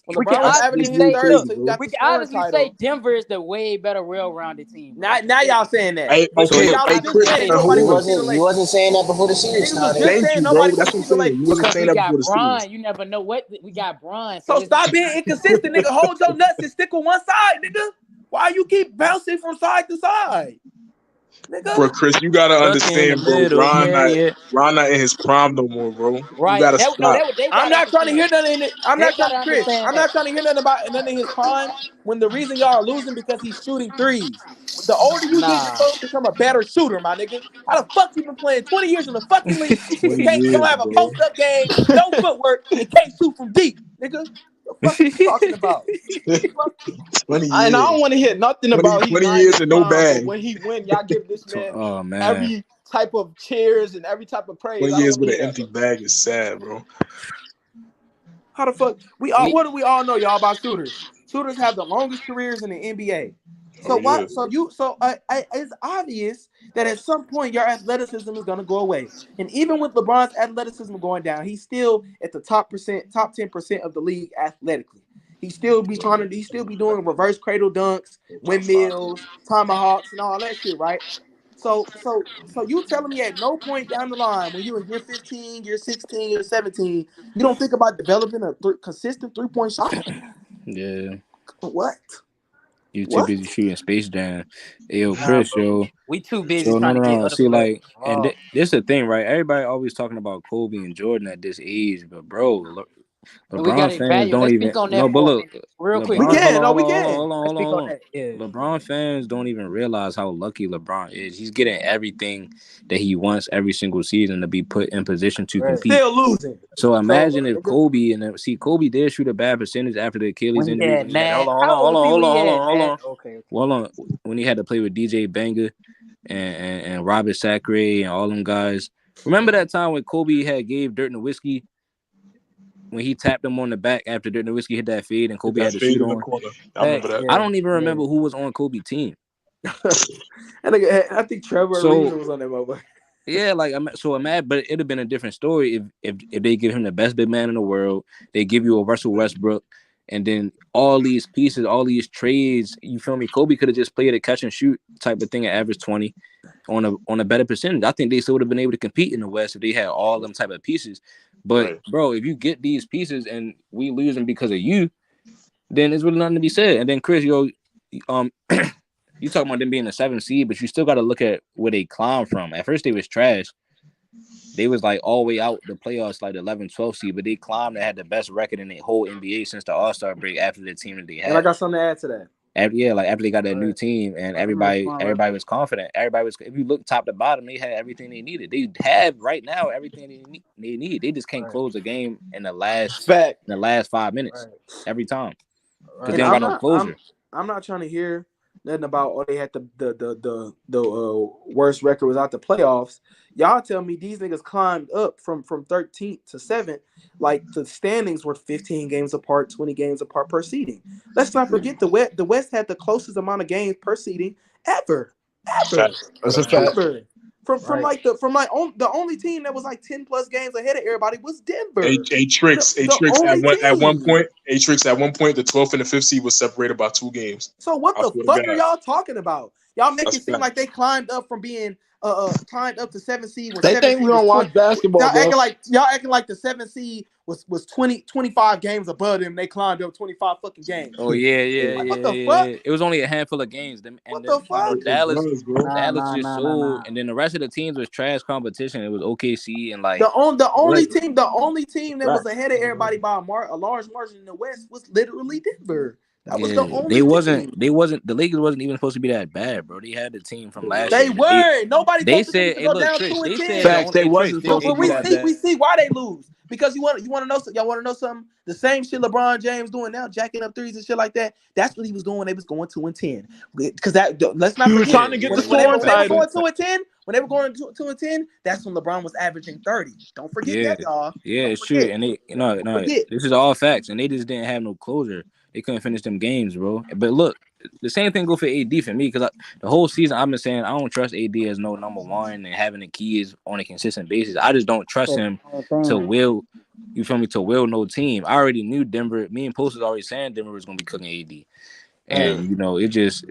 when We can LeBron was That's honestly averaging it's his really say, 30 look, crazy, until he bro. got we the can scoring honestly say title. Denver is the way better, well-rounded team, bro. We can Now say y'all that. saying that. Hey, But We you okay, can y'all was hey, just honestly Chris, saying say and that. nobody You hold wanted on. to see the wasn't. You Lakers. wasn't saying that before the series Niggas was started. just Thank saying you, bro. nobody That's wanted to what I'm see the saying. You Lakers. wasn't Because saying we that before got the series. Bron. You never know what we got Bron. So So it's like stop being inconsistent, nigga. Hold your nuts and stick with one side, nigga. Why you keep bouncing from side to side, nigga? Bro, Chris, you gotta Stuck in the understand, bro. middle, yeah, yeah. Ron not in his prime no more, bro. You right. gotta That no, stop. they I'm gotta not trying to understand. hear nothing. I'm They not trying gotta to, Chris. understand I'm that. not trying to hear nothing about none of his prime. When the reason y'all are losing because he's shooting threes. The older you get, you're Nah. supposed to become a better shooter, my nigga. How the fuck you been playing 20 years in the fucking league and 20 don't years, have a bro. post up game, no footwork, and can't shoot from deep, nigga? The fuck are you talking about? Fuck. 20 And I years. don't want to hear nothing 20, about he's 20 not in years his and no prime, but bag. when he win, y'all give this man Oh man. every type of cheers and every type of praise. 20 I don't years want to with hear an that, empty bro. bag is sad, bro. How the fuck We what do we all know, y'all, about shooters? Shooters have the longest careers in the NBA. Oh So yeah. what? It's obvious that at some point your athleticism is gonna go away. And even with LeBron's athleticism going down, he's still at the top 10% of the league athletically. He still be doing reverse cradle dunks, windmills, tomahawks, and all that shit, right? So you telling me at no point down the line when you in year 15, year 16, year 17, you don't think about developing a consistent 3-point shot? Yeah. What? You too What? busy shooting Space Jam. Hey, yo, nah, Chris, bro. yo. We too busy So no, trying to no, get no. other See, players like, and involved. this the thing, right? Everybody always talking about Kobe and Jordan at this age, but bro, And we got LeBron to fans evaluate. don't Let's even speak on no. that But for a look, minute, real quick, We LeBron, real hold can. quick. on, No, hold we on, hold on, can. hold on, Let's hold on, speak on hold on. that. Yeah. LeBron fans don't even realize how lucky LeBron is. He's getting everything that he wants every single season to be put in position to Right. compete. Still losing. So So imagine if nigga, Kobe Kobe did shoot a bad percentage after the Achilles When he injury had when he had hold Nash, on, hold on, how hold old was on, he hold when he on, hold had on, hold Nash? on. Okay, okay. Well, on when he had to play with DJ Banger and Robert Sacre and all them guys. Remember that time when Kobe had gave Dirt Nowitzki when he tapped him on the back after Dirt Nowitzki hit that fade and Hit Kobe that had to shoot fade in the on? corner. I remember Facts, that. I yeah, don't even yeah. remember who was on Kobe's team. and nigga, I think Trevor So Ariza was on that motherfucker. yeah, like so imagine, but it'd have been a different story if they give him the best big man in the world. They give you a Russell Westbrook, and then all these pieces, all these trades. You feel me? Kobe could have just played a catch and shoot type of thing at average 20 on a better percentage. I think they still would have been able to compete in the West if they had all them type of pieces. But Right. bro, if you get these pieces and we lose them because of you, then there's really nothing to be said. And then Chris, um, you talking about them being a 7 seed, but you still got to look at where they climbed from. At first, they was trash. They was like all the way out the playoffs, like the 11, 12 seed, but they climbed and had the best record in the whole NBA since the All-Star break after the team that they And I had. got something to add to that. After they got that new Right. team and That's a real everybody smart everybody record. was confident. Everybody was if you look top to bottom, they had everything they needed. They have right now everything they need. They just can't Right, close the game Fact. in the last 5 minutes right, every time because they And right. don't got no closer. I'm not trying to hear nothing about they had the worst record was out the playoffs. Y'all tell me these niggas climbed up from 13th to 7th, like the standings were 15 games apart, 20 games apart per seeding. Let's not forget the West had the closest amount of games per seeding ever, ever, Facts. ever. That's a That's true. fact. Right. The only team that was like 10 plus games ahead of everybody was Denver. A tricks, a The tricks only at one team. point, a tricks at one point, the 12th and the 5th seed was separated by 2 games. So what I the swear to fuck are God. y'all talking about? Y'all make That's it seem fact. like they climbed up from being climbed up to 7 seed when They 7 think we seed was don't 20. watch basketball, Y'all bro. acting like the 7 seed was 25 games above them. They climbed up 25 fucking games. Oh yeah, Like, what the yeah. fuck? It was only a handful of games. Them What and the then fuck? It Dallas, was, bro. Just sold, and then the rest of the teams was trash competition. It was OKC and like The only Lakers. team that was ahead of everybody by a large margin in the West was literally Denver. That was the Yeah, only team. they wasn't the Lakers wasn't even supposed to be that bad, bro. They had the team from last They year. were. Nobody They told the niggas said, to hey, go look, down Trish. 2 and They 10. said the Facts, only they hey, wasn't Trish. supposed to But be that bad. we see why they lose. Because you want to know y'all want to know something? The same shit LeBron James doing now, jacking up threes and shit like that. That's what he was doing when they was going 2 and 10. Because let's not He was forget trying to get the when they scoring were title. going 2 and 10. When they were going 2 and 10, that's when LeBron was averaging 30. Don't forget Yeah, that, y'all. yeah, Don't it's true. forget. And they, Don't forget. this is all facts. And they just didn't have no closure. They couldn't finish them games, bro. But look, the same thing go for AD for me because the whole season I've been saying I don't trust AD as no number one and having the keys on a consistent basis. I just don't trust him to will. You feel me? To will no team. I already knew Denver. Me and Post was already saying Denver was gonna be cooking AD. And you know, it just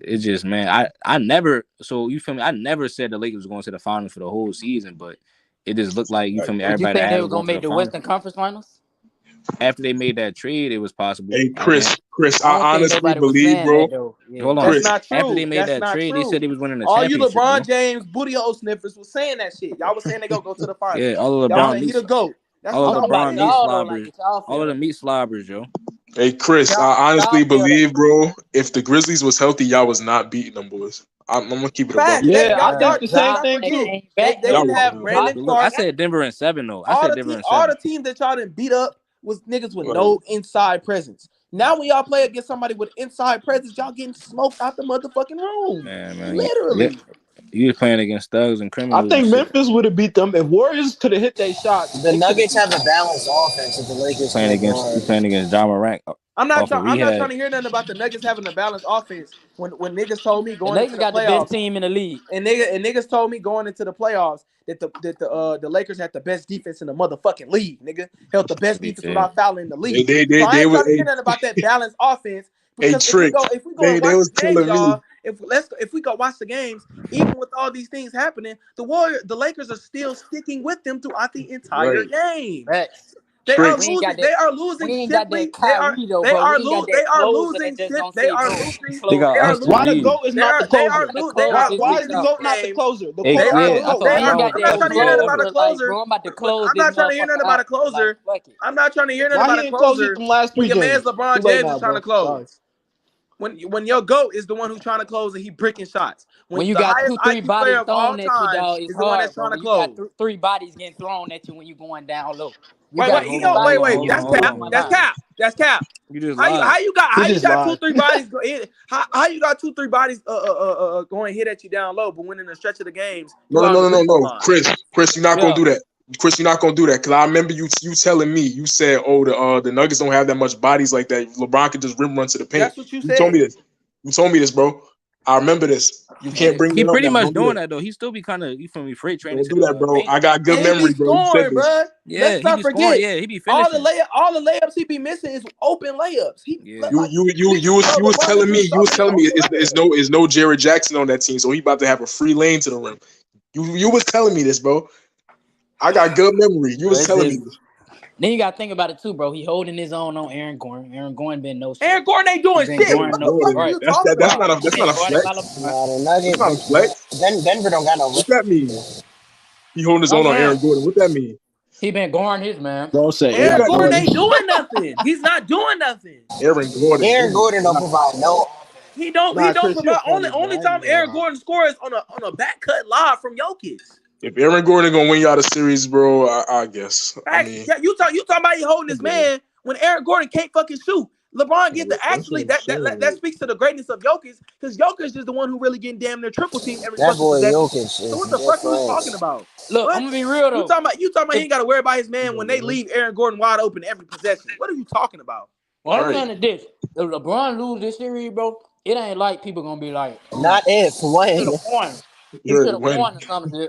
man, I never so you feel me, I never said the Lakers was going to the finals for the whole season, but it just looked like you feel me, Would you everybody think had they them were going gonna to the make the finals. Western Conference Finals? After they made that trade, it was possible. Hey, I guess. Chris, I don't I think honestly nobody was believe, saying bro. that though. Yeah. Hold on. That's Chris, not After they true. made That's that not trade, they true. said they was winning the All you championship, bro. LeBron James booty hole sniffers was saying that shit. Y'all was saying they go to the finals. Yeah, all of Y'all was LeBron saying he meat, the GOAT. That's all what I of don't y'all know was about LeBron saying. meat y'all though. Like, slobbers, did y'all all feel of the that? meat slobbers, yo. hey, Chris, I Y'all honestly feel that? believe, bro. If the Grizzlies was healthy, y'all was not beating them boys. I'm gonna keep it a buck. Facts. They, Yeah, I y'all, think y'all, the let's same not Ja thing forget too. ain't they, back they though. Y'all didn't was have not. Brandon But look, I Clark. said Denver in 7 though. I All said the Denver team, in all 7. the teams that y'all didn't beat up was niggas with Right. no inside presence. Now when y'all play against somebody with inside presence, y'all getting smoked out the motherfucking room. Man, yeah, Literally. you was playing against thugs and I criminals and think shit. Memphis would have beat them if Warriors could have hit their shots. The They could have Nuggets beat have them. a balanced offense if the Lakers can You guard. playing against John Morant I'm not off of trying. I'm not trying rehab. to hear nothing about the Nuggets having a balanced offense. When niggas told me The going into Lakers the got the best playoffs, team in the league. and niggas told me going into the playoffs that the Lakers had the best defense in the motherfucking league. Nigga held the best They defense did. without fouling in the They league. they So they, I they ain't were trying to hear nothing about that balanced offense a because trick. if we go and They watch was the games, telling me. y'all, if we go watch the games, even with all these things happening, the Lakers are still sticking with them throughout the entire Right. game. Facts. They are Tricks. We ain't got losing. that. They are We losing ain't got that simply. They are. Kyrie though, They bro. are. We ain't got They that are closer losing. that just gonna They say, are "Bro, losing. They close got They this are Austin Why the losing. Reeves. GOAT is They not the are. They closer? are. to They close are this Why is bitch the losing out." GOAT these not the games. closer? The Hey, They closer are. is the yeah, I GOAT. thought They We are. ain't Lamar. got I'm that not trying to hear nothing about a closer. Like, closer. bro, I'm about to But close I'm this not trying to hear nothing motherfucker about a out, bro. Like, closer. fuck it. I'm not trying to hear nothing Why about he a ain't close it closer them last when 3 your man's games? LeBron Too late James now, is trying to bro. Sorry. close. When your GOAT is the one who's trying to close and he bricking shots. When When you the got highest two, three IQ player bodies of all thrown at you, time dog, it's is the one that's hard, bro. trying to When you got close. three bodies getting thrown at you when you going down low, you Wait, got wait, to he get don't. somebody Wait, on wait. you. That's You cap. on my That's line. cap. That's cap. You just How lied. He you just got two lied. three bodies how you got two three bodies going hit at you down low, but winning the stretch of the games, you out on the free throw No. line. Chris, you're not gonna Yeah, do that. Chris, you're not gonna do that because I remember you telling me you said, "Oh, the Nuggets don't have that much bodies like that. LeBron could just rim run to the paint." That's what you You told said. me this. You told me this, bro. I remember this. You can't bring He that up pretty now. much Don't do doing that. that though. He still be kind of you feel me freight training Don't to do that, the bro. paint. I got good And he memory, be bro. You said scoring, this. bro. Yeah, Let's he not be scoring. forget Yeah, he be all finishing. the layups he be missing is open layups. He Yeah, You like you you niggas, you was bro, you was LeBron is telling me missing so many open layups. it's no Jared Jackson on that team, so he about to have a free lane to the rim. You was telling me this, bro. I got good memory. You bro, was it's telling me just. this. Then you got to think about it too, bro. He holding his own on Aaron Gordon. Aaron Gordon been no shit. Aaron Gordon ain't He doing been shit. going What no the fuck are Gordon. right. you talking That's about? not a He been guarded flex. by LeBron. Nah, the That's not a Nuggets. flex. Denver don't got no What's rim. that mean? He holding his I'm own on saying Aaron Gordon. What that mean? he been guarding his man. Don't say What's Aaron Aaron that Gordon mean? Gordon. ain't doing nothing. He's not doing nothing. Aaron Gordon. Aaron Gordon don't provide no. He Nah, don't Chris, you're provide funny, bro. only I ain't time gonna Aaron lie. Gordon scores on a back cut live from Jokic. If Aaron Gordon gonna win y'all the series, bro, I guess. I Facts. mean, Yeah, you talking about he holding his man when Aaron Gordon can't fucking shoot. LeBron get to that's what actually I'm saying. that speaks to the greatness of Jokic because Jokic is the one who really getting damn near triple team every That fucking boy possession. Jokic So is what the fuck are we different. talking about? Look, I'm What? gonna be real though. You talking about he If ain't got to worry about his man when they leave Aaron Gordon wide open every possession. What are you talking about? what I'm Right. saying is this: if LeBron lose this series, bro, it ain't like people gonna be like, Not if should when. have won. He Right. should have When won or something.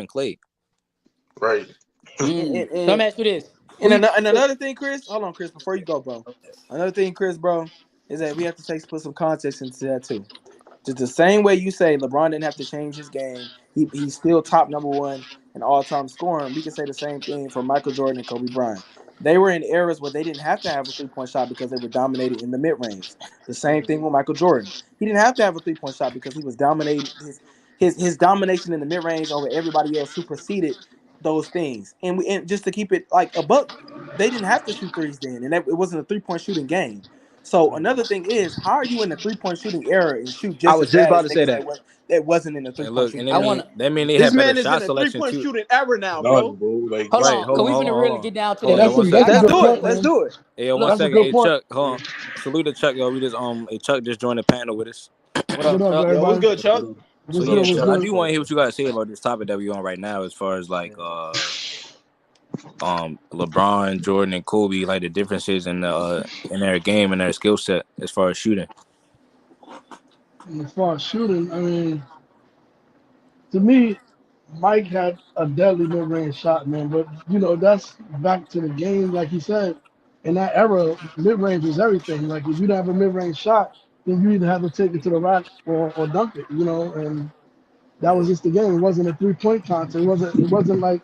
and Clay. Right. So I'm ask you this: And, Who you and think another thing, Chris, hold on, Chris, before you go, bro. Another thing, Chris, bro, is that we have to put some context into that too. Just the same way you say LeBron didn't have to change his game He's still top number one in all time scoring. We can say the same thing for Michael Jordan and Kobe Bryant. They were in eras where they didn't have to have a 3 point shot because they were dominating in the mid range. The same thing with Michael Jordan. He didn't have to have a 3 point shot because he was dominating his domination in the mid range over everybody else superseded those things. And just to keep it like a buck, they didn't have to shoot threes then, and it wasn't a 3 point shooting game. So another thing is, how are you in the 3 point shooting era and shoot I just was as just bad about as to say niggas that. that wasn't in the three And point look, and shooting they I era? mean want that mean they This had better man is in shot a three selection point too. shooting era now, None, bro. bro. Like, hold Right, on, hold cause on, we hold on, finna hold really on. get down to Hold the on, Let's y'all. One NBA. second. let's I do got it. one. Let's do it. Hey, yo, one Look, That's a second. good Hey, point. Chuck, hold on. Salute to Chuck, yo. We just Hey, Chuck just joined the panel with us. What What up, up, Chuck? Yo, what's everybody? good, Chuck? So What's yeah, good? What's Chuck, I good? do want to hear what you got to say about this topic that we on right now, as far as like LeBron, Jordan, and Kobe, like the differences in their game and their skill set as far as shooting. As far as shooting, I mean, to me, Mike had a deadly mid-range shot, man. But that's back to the game, like he said. In that era, mid-range was everything. Like if you didn't have a mid-range shot, then you either have to take it to the rack or dunk it. And that was just the game. It wasn't a three-point contest. It wasn't like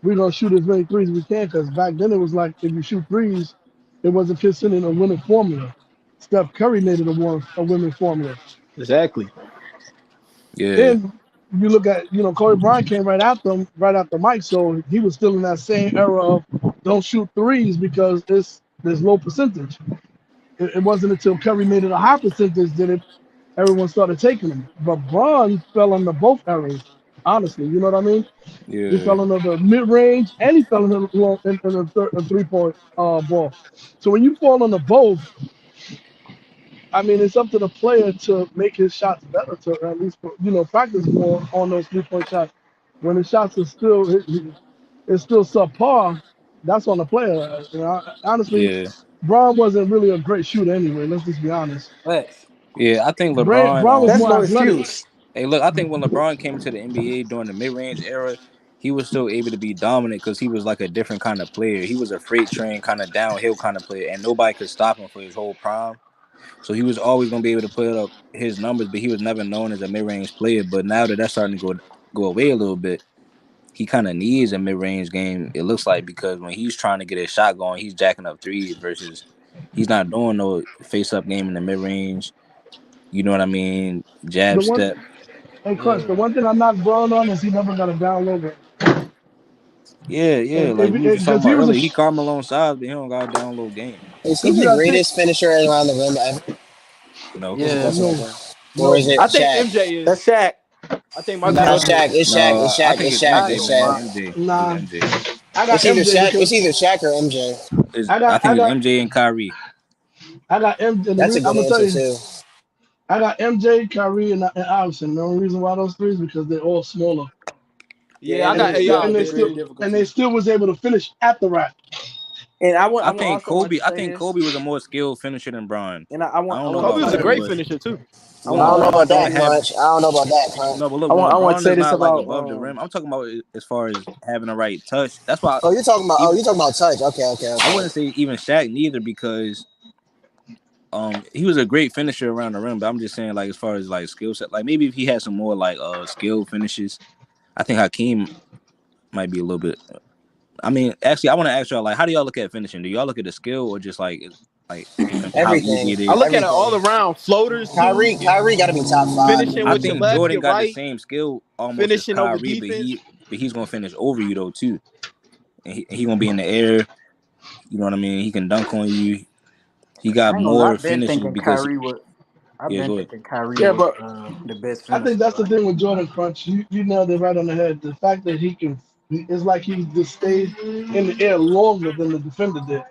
we're gonna shoot as many threes as we can. Because back then it was like if you shoot threes, it wasn't considered a winning formula. Steph Curry made it a winning formula. Exactly. Yeah, Then you look at, Kobe Bryant came right after Mike, so he was still in that same era of don't shoot threes because there's low percentage. It wasn't until Curry made it a high percentage that everyone started taking them. But Bron fell under both eras, honestly. You know what I mean? He yeah, fell under the mid range and he fell into the 3 point ball. So when you fall under both, I mean, it's up to the player to make his shots better, to at least practice more on those 3 point shots. When the shots are it's still subpar, that's on the player. Honestly, yeah, Braun wasn't really a great shooter anyway. Let's just be honest. Facts. yeah. I think Braun, LeBron. Braun was That's more no athletic. excuse. Hey, look, I think when LeBron came into the NBA during the mid-range era, he was still able to be dominant because he was like a different kind of player. He was a freight train kind of downhill kind of player, and nobody could stop him for his whole prime. So he was always going to be able to put up his numbers, but he was never known as a mid-range player. But now that that's starting to go away a little bit, he kind of needs a mid-range game. It looks like, because when he's trying to get his shot going, he's jacking up threes versus he's not doing no face-up game in the mid-range. You know what I mean? The Jab one, step. hey Crunch, the Yeah. one thing I'm not Braun on is he never got a down low game. Yeah, yeah. And Like we were just talking because he about was earlier, he Carmelo size, but he don't got a down low game. Is he because you the got to think, greatest finisher around the rim ever, No, Yes, Yeah. definitely. no, Man. or is no, it I think Shaq? MJ That's is. Shaq. I think Michael Nah, nah, it's Jordan Shaq. is. It's Shaq. no. It's I Shaq. think It's it's Shaq. I MJ, ain't It's gonna man. Shaq. lie. MJ. It's nah. MJ. I got It's either MJ Shaq. It's because either Shaq or MJ. I think I it's got MJ and Kyrie. I got MJ. That's a I'm good gonna tell answer you. too. I got MJ, Kyrie, and Allison. The only reason why those three is because they're all smaller, Yeah, Yeah, I and got they AI still and out they there still degree of too. and they difficulty. still was able to finish at the rack. And I I think also want Kobe. to I say think this, Kobe was a more skilled finisher than Bron. and I don't I know want to Kobe about was a say Bron, great but this. finisher too. look, I don't know I want about to say that, this. Crunch. I don't know about that, Crunch. no, but look, when I want LeBron to say is this not like about above the rim, I'm talking about as far as having the right touch. That's why Oh, you're talking about. Oh, even you're talking about touch. Okay, okay, I okay. wouldn't say even Shaq neither, because he was a great finisher around the rim, but I'm just saying, like, as far as like skill set, like maybe if he had some more like skill finishes, I think Hakeem might be a little bit. I mean, actually, I want to ask y'all, like, how do y'all look at finishing? Do y'all look at the skill or just like how easy Everything. it I is? look at it all Everything. around floaters too. Kyrie got to be top five, Finishing I man. with your think left, Jordan your got the right, same skill almost as finishing over Kyrie, defense. but he's gonna finish over you though too, and he gonna be in the air. You know what I mean? He can dunk on you. He got I ain't gonna lie. more finishes because I've yeah, been go ahead. thinking Kyrie Yeah, was but the best I think finisher. that's the Like, thing with Jordan Crunch. You nailed it right on the head. The fact that it's like he just stayed in the air longer than the defender did.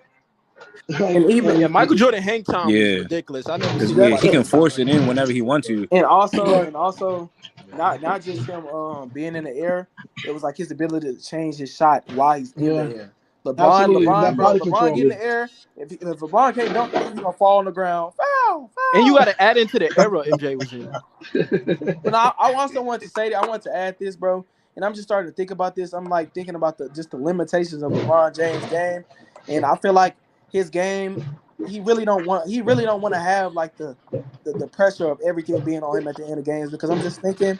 Like, and even Yeah, and Michael Jordan hang time was Yeah, ridiculous. I never because seen yeah, that nobody he can hang time force like it that. in whenever he wants to. right. and also not just him being in the air. It was like his ability to change his shot while he's in the Yeah, air. absolutely. LeBron, That bro, body LeBron get control. in the air. If LeBron can't dunk on you, he gonna fall on the ground. Foul, And you got foul. to add into the era MJ was in. But I also want to say that I want to add this, bro. And I'm just starting to think about this. I'm like thinking about the limitations of LeBron James' game, and I feel like his game, he really don't want to have like the pressure of everything being on him at the end of games, because I'm just thinking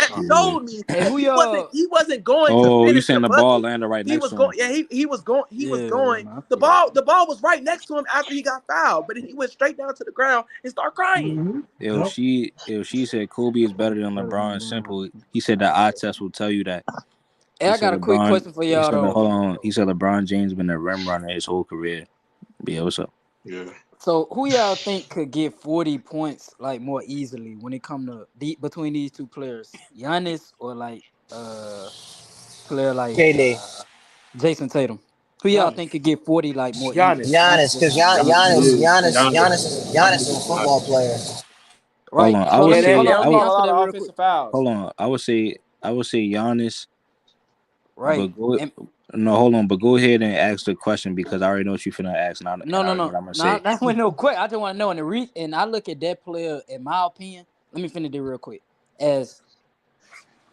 that showed me Hey, that who he wasn't going to Oh, you finish the saying the ball bucket. landed right He next was to him? going. Yeah, he was going. He was going. I The feel that. ball was right next to him after he got fouled, but he went straight down to the ground and started crying. Mm-hmm. Yep. If she said Kobe is better than LeBron, simple. He said that eye test will tell you that. Hey, I got a quick question for He y'all said, though. hold on. He said LeBron James been a rim runner his whole career. But yeah, what's up? Yeah. So who y'all think could get 40 points like more easily when it come to between these two players, Giannis or like player like KD. Jason Tatum? Who y'all think Giannis. could get 40 like more easily? Giannis. Giannis, because Yeah. Giannis is a football player. Hold Right. on. I So would Yeah, say they let don't I me would call a answer lot that of real quick. offensive fouls. hold on. I would say Giannis, but Right. go And no, hold on, but go ahead and ask the question because I already know what you finna ask and no, I no, already know no. what I'm gonna Nah, say. that was no quick. I just want to know. And I look at that player, in my opinion, let me finish it real quick. As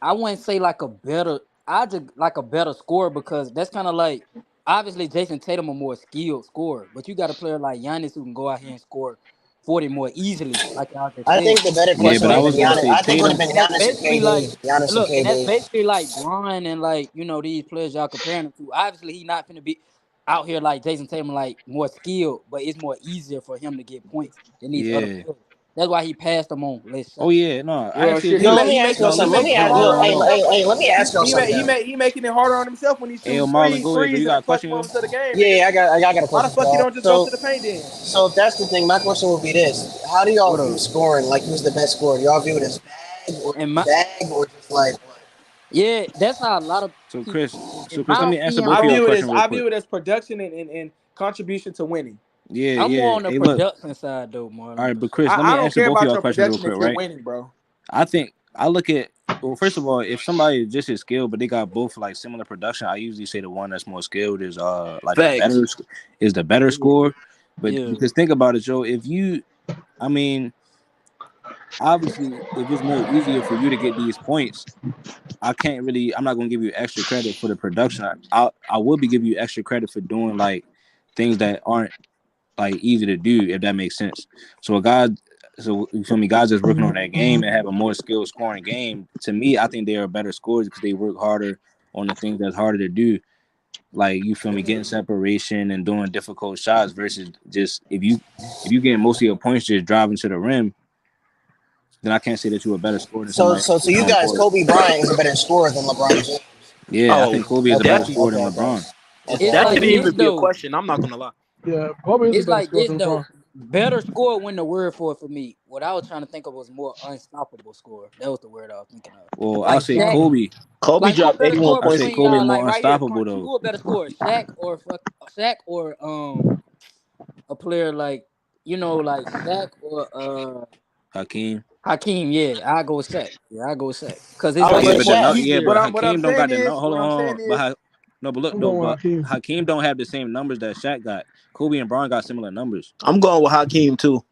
I wouldn't say like a better, I just like a better scorer because that's kind of like obviously Jason Tatum a more skilled scorer, but you got a player like Giannis who can go out here and score 40 more easily, like y'all just I said. think the better Yeah, question but would I have been was gonna Giannis. say I think it would have Tatum. been And that's Giannis and basically like KD. Giannis and look, and that's KD. basically like Bron and like these players y'all comparing them to. Obviously, he not gonna be out here like Jason Tatum, like more skilled, but it's more easier for him to get points than these other Yeah. players. That's why he passed them on less Oh shots. yeah, no, I Well, actually shit, No, agree. let me ask y'all No, he something. Let listen, me making it ask. hold harder Look, on hey, on. himself hey, when hey, let me ask y'all something though. he making it harder on himself when he's Hey, shooting Marlon, go ahead. Do threes you in got the a clutch question? moments of the game, Yeah, nigga. yeah, I got a Why the question for fuck you y'all. don't just go to the paint then? So if that's the thing, my question would be this: how do y'all What view up? scoring? Like, who's the best scorer? Do y'all view it as And my bag, or just like what? yeah, that's how a lot of So people. Chris, In so Chris, my let me answer opinion, both of your question real I quick. view it as production and contribution to winning. Yeah, I'm more yeah. on the Hey, look. production side though, All Marlon. right, but Chris, let I me don't answer care both of about your your questions real production quick, if you're right? winning, bro. I look at well, first of all, if somebody is just as skilled, but they got both like similar production, I usually say the one that's more skilled is like Facts. the better Yeah. scorer. But Yeah. because think about it, Joe, I mean, obviously, if it's more easier for you to get these points, I'm not gonna give you extra credit for the production. I will be giving you extra credit for doing like things that aren't like easy to do if that makes sense. So a guy, so you feel me? Guys that's working on that game and have a more skilled scoring game. To me, I think they are better scorers because they work harder on the things that's harder to do. Like you feel me, getting separation and doing difficult shots versus just if you getting most of your points just driving to the rim, then I can't say that you're a better scorer than So, somebody so else to that's you going guys, for it. Kobe Bryant is a better scorer than LeBron James. Yeah, I Oh, think Kobe is a better definitely. scorer than Okay, LeBron. okay, It's That like shouldn't okay. this even be a though. question. I'm not gonna lie. Yeah, Kobe is a It's better like scorer this than though. LeBron. Better score when the word for it for me. What I was trying to think of was more unstoppable score. That was the word I was thinking of. Well, I'll Like say Shaq. Kobe. Kobe Like who a dropped better 81 score I points. say between Kobe y'all? more Like right here, unstoppable though. who a better score? Shaq or a player like like Shaq or Hakeem. Hakeem. Yeah, I go with Shaq. Yeah, I go with Shaq because it's I would like Yeah, say it's but more Shaq. easier. but What I'm Hakeem don't saying got the no. is Hold what on, I'm hold saying on. But is no, but look I'm though, going with but Hakeem. Hakeem don't have the same numbers that Shaq got. Kobe and Braun got similar numbers. I'm going with Hakeem too.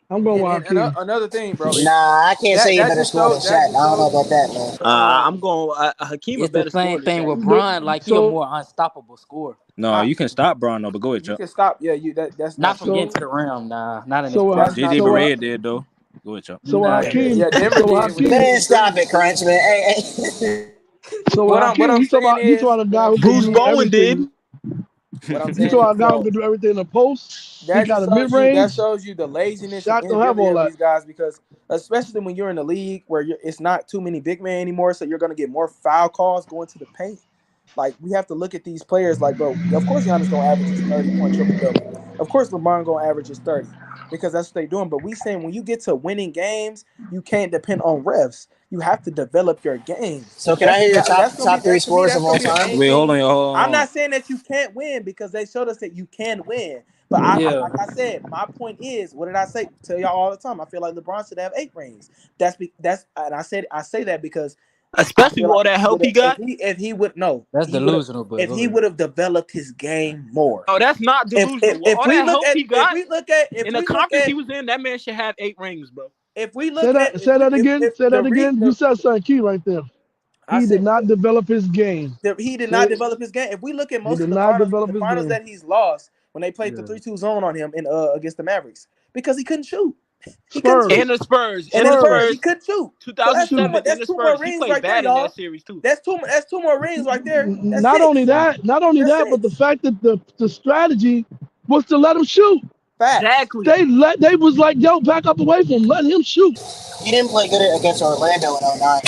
I'm going with and Hakeem. another thing, bro, is Nah, I can't say that he's a better scorer than that Shaq. just I don't know shows about you. that, man. I'm going. Hakeem a It's the better same scorer than thing Shaq. with Bron. Like he a So, more unstoppable scorer. No, I you can stop Braun though, but go ahead, You Chuck. can stop. Yeah, that's Not not from true. getting so, to the rim. Nah, not in his so, That's prime. not JJ so, true. Barea did though. Go ahead, Chuck. Nah, Yeah, he Hakeem, yeah. didn't. Denver so did when he Hakeem, was Man, shooting stop threes it, and shit. Crunch, man. Hey, so What Hakeem, I'm you talking saying about you is talking about a what guy I'm who can saying Bruce do is Bowen did. everything. what I'm You saying talking is, about a guy who bro. can do everything in the post. He That got just a mid shows you range. the laziness and Shaq don't have inability all of that. these guys because especially when you're in the league where it's not too many big men anymore, so you're gonna get more foul calls going to the paint. Like we have to look at these players like, bro, of course Giannis gonna average his 30-point triple double. Of course LeBron gonna average his 30 because that's what they doing. But we saying when you get to winning games, you can't depend on refs. You have to develop your game. so can I hear your That's gonna be top three that's to me scorers that's of gonna all be the time? main Wait, hold on, thing. y'all, hold I'm on. not saying that you can't win because they showed us that you can win. But Yeah. like I said, my point is, what did I say? Tell y'all all the time. I feel like LeBron should have 8 rings. That's and I say that because I Especially feel with like all that help he got. if he would no That's he would have delusional, but if go he ahead. would have developed his game more. Oh, that's not delusional. With If all we that look help at he got if in the we look conference at he was in, that man should have 8 rings, bro. if we Say look at that. Say that again. if Say the that re again. You said something key right there. I He did said not develop his game. he did not Say develop his game. If we look at he most of did not develop the his finals game. that he's lost when they played the Yeah. 3-2 zone on him in against the Mavericks because he couldn't shoot. He couldn't And shoot. Spurs. the Spurs, And in the the Spurs, Spurs. he Spurs, couldn't shoot. So Shoot. 2007 in that's the two more Spurs, he rings played right there, bad in that y'all. series too. That's two more rings right there. That's Not only six. that, not only That's that, but the six. fact that the strategy was to let him shoot. Facts. Exactly. They was like, yo, back up away from him, let him shoot. He didn't play good against Orlando in '09.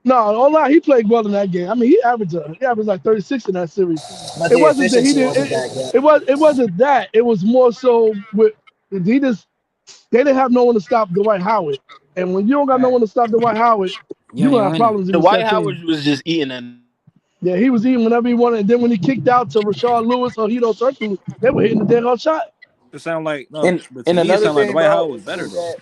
No, all lie, he played well in that game. I mean, he averaged like 36 in that series. But It the wasn't that he efficiency didn't. wasn't that good. It wasn't that. It was more so with he just they didn't have no one to stop Dwight Howard. And when you don't got no Right. one to stop Dwight Howard, You you're ain't gonna have winning. problems The against White that Howard team. was just eating that up. Yeah, he was eating whenever he wanted. And then when he kicked out to Rashard Lewis or Hito Turkoglu, they were hitting the dead hard shot. It sound like no, but to And me it another sound like thing, Dwight bro, Howard was better is though. that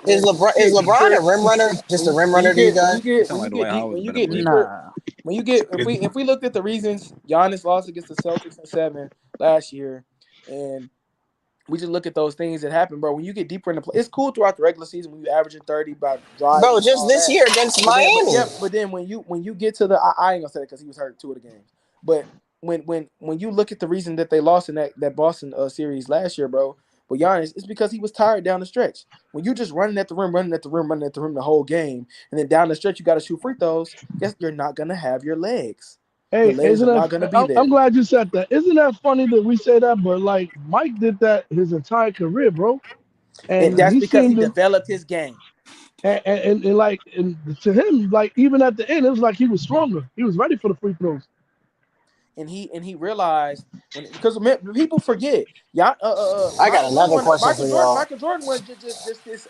Is when LeBron you is get LeBron a deeper, rim runner? Just a rim when runner to you guys? It sound like Dwight Howard was a when you better get player. deeper, Nah. when you get if we looked at the reasons Giannis lost against the Celtics in 7 last year, and we just look at those things that happen, bro. When you get deeper in the play, it's cool throughout the regular season when you averaging 30 by driving Bro, and just all this that. year against But Miami. yeah, but then when you get to the I ain't gonna say that because he was hurt 2 of the games. But when you look at the reason that they lost in that Boston series last year, bro, with Giannis, it's because he was tired down the stretch. When you just running at the rim, running at the rim, running at the rim the whole game, and then down the stretch you got to shoot free throws. Guess you're not gonna have your legs. Your Hey, legs isn't are not gonna that? be I'm there. glad you said that. Isn't that funny that we say that? But like Mike did that his entire career, bro, And and that's he because he seemed to. developed his game. And like and to him, like even at the end, it was like he was stronger. He was ready for the free throws. And he realized when because people forget, yeah, I got another question for y'all. Michael Jordan was just this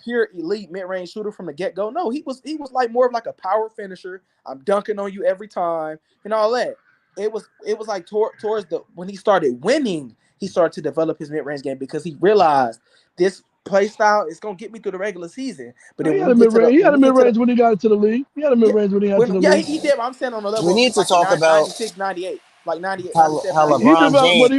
pure elite mid range shooter from the get go. No, he was like more of like a power finisher. I'm dunking on you every time and all that. It was like towards the when he started winning, he started to develop his mid range game because he realized this play style is gonna get me through the regular season. But No, then he had a mid range. He had a mid range when he got into the league. He had a mid yeah, range when he got to the yeah, league. he did. But I'm saying on the We level of need to like talk about 96, 98, like 98, how 97, how 98. He LeBron developed James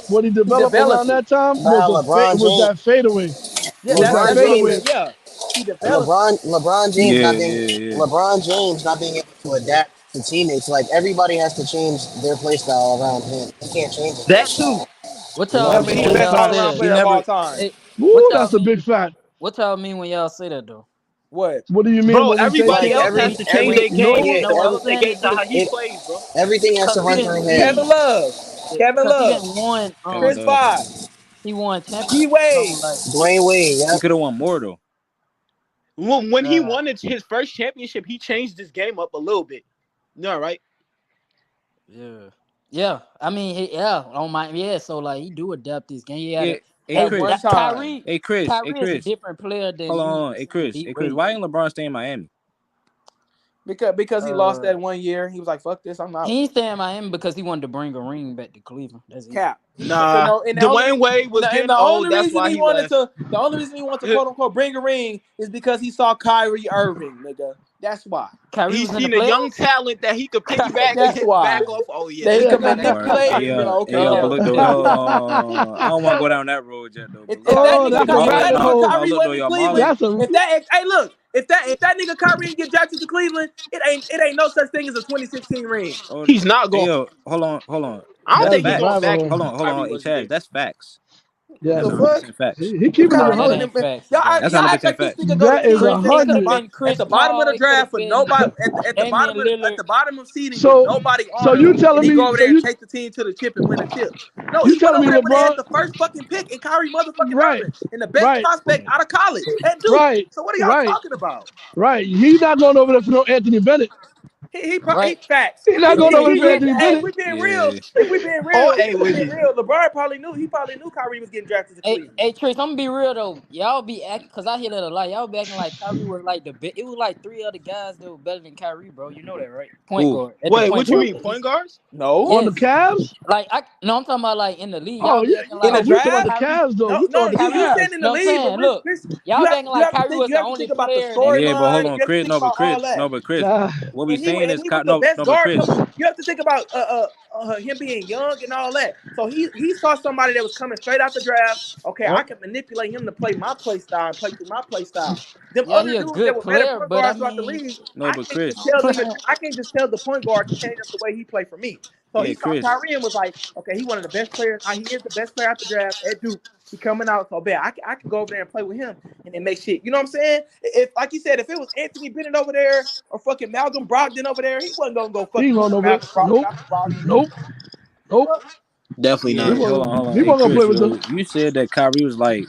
what he He developed around developed it. that time but how LeBron was James that fadeaway. It Yeah, was that's that LeBron that's what I'm saying. fadeaway. James Yeah, he developed it. LeBron James Yeah, not being yeah, yeah. LeBron James not being able to adapt to teammates. Like everybody has to change their play style around him. He can't change his play That too. style. What You know y'all what I I'm mean, mean he the when saying? best y'all all say around that? He player of all never. time. Hey, what Woo, y'all that's a big mean? fact. What y'all mean when y'all say that though? What? What do you mean Bro, when we say everybody Like that? else has to change When their game No, so yeah, the no, I'm ball saying take it to this how he it plays, bro. everything has because to run through him. Kevin Love, Kevin because he Love, didn't won Kevin Chris Love. Bosh, he won D championships. So Wade. like Dwayne Wade, He yep. could have won more though. When he nah, won his first championship, he changed his game up a little bit. No, right? yeah. Yeah, I mean, yeah, on my yeah. So like, he do adapt this game. He had Yeah. a Hey At hey, one Chris. time. Kyrie. Hey Chris. Hey Kyrie is a Chris. different player than Hold on, you hold even on. Hey saying Chris. D Hey Chris. Wade. Why ain't LeBron stay in Miami? Because he lost Uh, that 1 year, he was like, "Fuck this, I'm out." he ain't staying in Miami because he wanted to bring a ring back to Cleveland. That's it. Cap. Nah. And the only Dwayne reason, Wade was and getting the old. only That's reason why he he wanted left. to, the only reason he wanted to quote unquote bring a ring is because he saw Kyrie Irving, nigga. That's why. Kyrie He was in the seen a young playoffs. talent that he could piggyback That's why. back off. Oh yeah, That he this could guy that All can right. cook. manipulate. Hey You yo. know, Hey okay, yo. yeah. But look though. I don't want to go down that road yet though. But look. If oh, that Look, nigga, that's a y'all. if rabbit that nigga No. hole. No. Kyrie Look though. went to Y'all. Cleveland, Marlon. That's a if that, hey, look, if that nigga Kyrie didn't get drafted to Cleveland, it ain't no such thing as a 2016 ring. Oh. He's not Hey going. yo. Hold on. Hold on. I don't That's that's think a he's going facts. rabbit back hole. if Hold on. Hold Kyrie on. Hey wasn't Chaz. there. That's facts. Yeah, That's The hundred fuck? percent facts. he If keeping it Nah, a Kyrie that wasn't hundred. ain't in, facts, y'all, That's gang. y'all hundred act percent like this facts. nigga go to That is Chris, a Cleveland it at the could have hundred. bottom been at Chris the bottom of the Paul. It could draft have for been nobody at the Damian bottom Lillard. at the bottom of seeding with So, nobody so on him, you and telling he go me? over So there and take the team to the chip and win a chip. No, you he went telling over me there when they had LeBron? the first fucking pick and Kyrie motherfucking Right, Irving and the best right, prospect out of college at Duke. right, So what are y'all right, talking about? right. He's not going over there for no Anthony Bennett. He Right. facts. He's not going over there for Anthony Hey, Bennett. Yeah. Oh, if hey, we being wait. real, LeBron probably knew. He probably knew Kyrie was getting drafted to Hey, Cleveland. hey, Trish, I'm gonna be real though. Y'all be acting because I hear that a lot. Y'all be acting like Kyrie was like it was like three other guys that were better than Kyrie, bro. You know that, right? Point Who? guard at the Wait, point what you guard Who mean? Point position. guards? No, on the Yes. Cavs? Like I'm talking about like in the league. Oh Y'all be yeah, acting in the oh like we talking about the draft. Kyrie. Cavs though. No, We no, talking about the Kyrie. you saying Cavs. in the No, I'm league, but saying, look, You y'all be have acting you like have to Kyrie think was you the have to only think about the player that Yeah, but hold storyline. on, You have to Chris. think No, but about Chris. all that. No, but Chris. Nah, What we And he saying and is, he was the no, best no, but guard Chris. coming. You have to think about him being young and all that. So he saw somebody that was coming straight out the draft. Okay, I Yep. can manipulate him to play my play style and play through my play style. Them Yeah, other he a dudes that good were better player, point but I guards throughout the mean, league, No, but Chris. I can't just tell the point guard to change up the way he play for me. So Yeah, he saw Chris. Kyrie and was like, okay, he one of the best players. He is the best player out the draft at Duke. He coming out, so bad. I can go over there and play with him and then make shit. You know what I'm saying? If like you said, if it was Anthony Bennett over there or fucking Malcolm Brogdon over there, he wasn't gonna go he fucking ain't play going with over there. Nope, Malcolm Brogdon. nope, nope. Definitely He Yeah, not. hold wasn't. on, hold on. He Hey, wasn't gonna play Chris, with them. yo, you said that Kyrie was like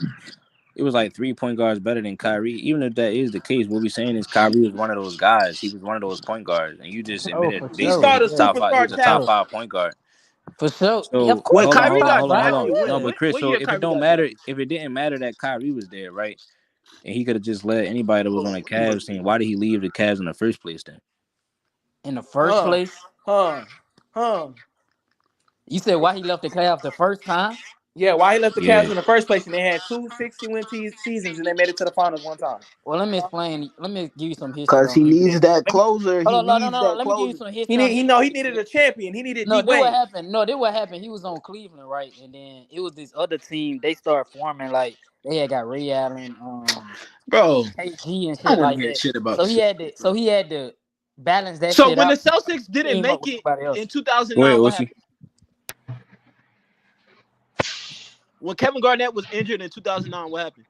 it was like 3 point guards better than Kyrie. Even if that is the case, what we saying is Kyrie was one of those guys. He was one of those point guards, and you just Oh, admitted for He basically sure. started he was Yeah, top five. He superstar was a for top talent. sure. five point guard. For sure. Yeah, of So When course. hold on, Top Kyrie hold on, five got hold on, hold guard. on. drafted, No, Yeah. but Chris, what so year if it Kyrie don't got matter, drafted? if it didn't matter that Kyrie was there, right, and he could have just let anybody that was on the Cavs team, why did he leave the Cavs in the first place then? In the first Huh, place, huh, huh. you said why he left the Cavs the first time? Yeah, why he left the Cavs Yeah. in the first place, and they had two 60-win seasons, and they made it to the finals one time. Well, let me explain. Let me give you some history Cause on he this. needs that Let me, closer. Hold He on, no, no, needs no, no. that Let me give you closer. some history on he this know real he needed quick. a champion. He needed D No, this what Wade. happened. No, this what happened. He was on Cleveland, right? And then it was this other team. They started forming like they had got Ray Allen, Bro, KG and I shit want to like hear that. shit about So the he shit. had to. So he had to balance that So shit when the out. Celtics didn't Team up make with it everybody else. in Go ahead, 2009, what what's he? happened? When Kevin Garnett was injured in 2009, what happened?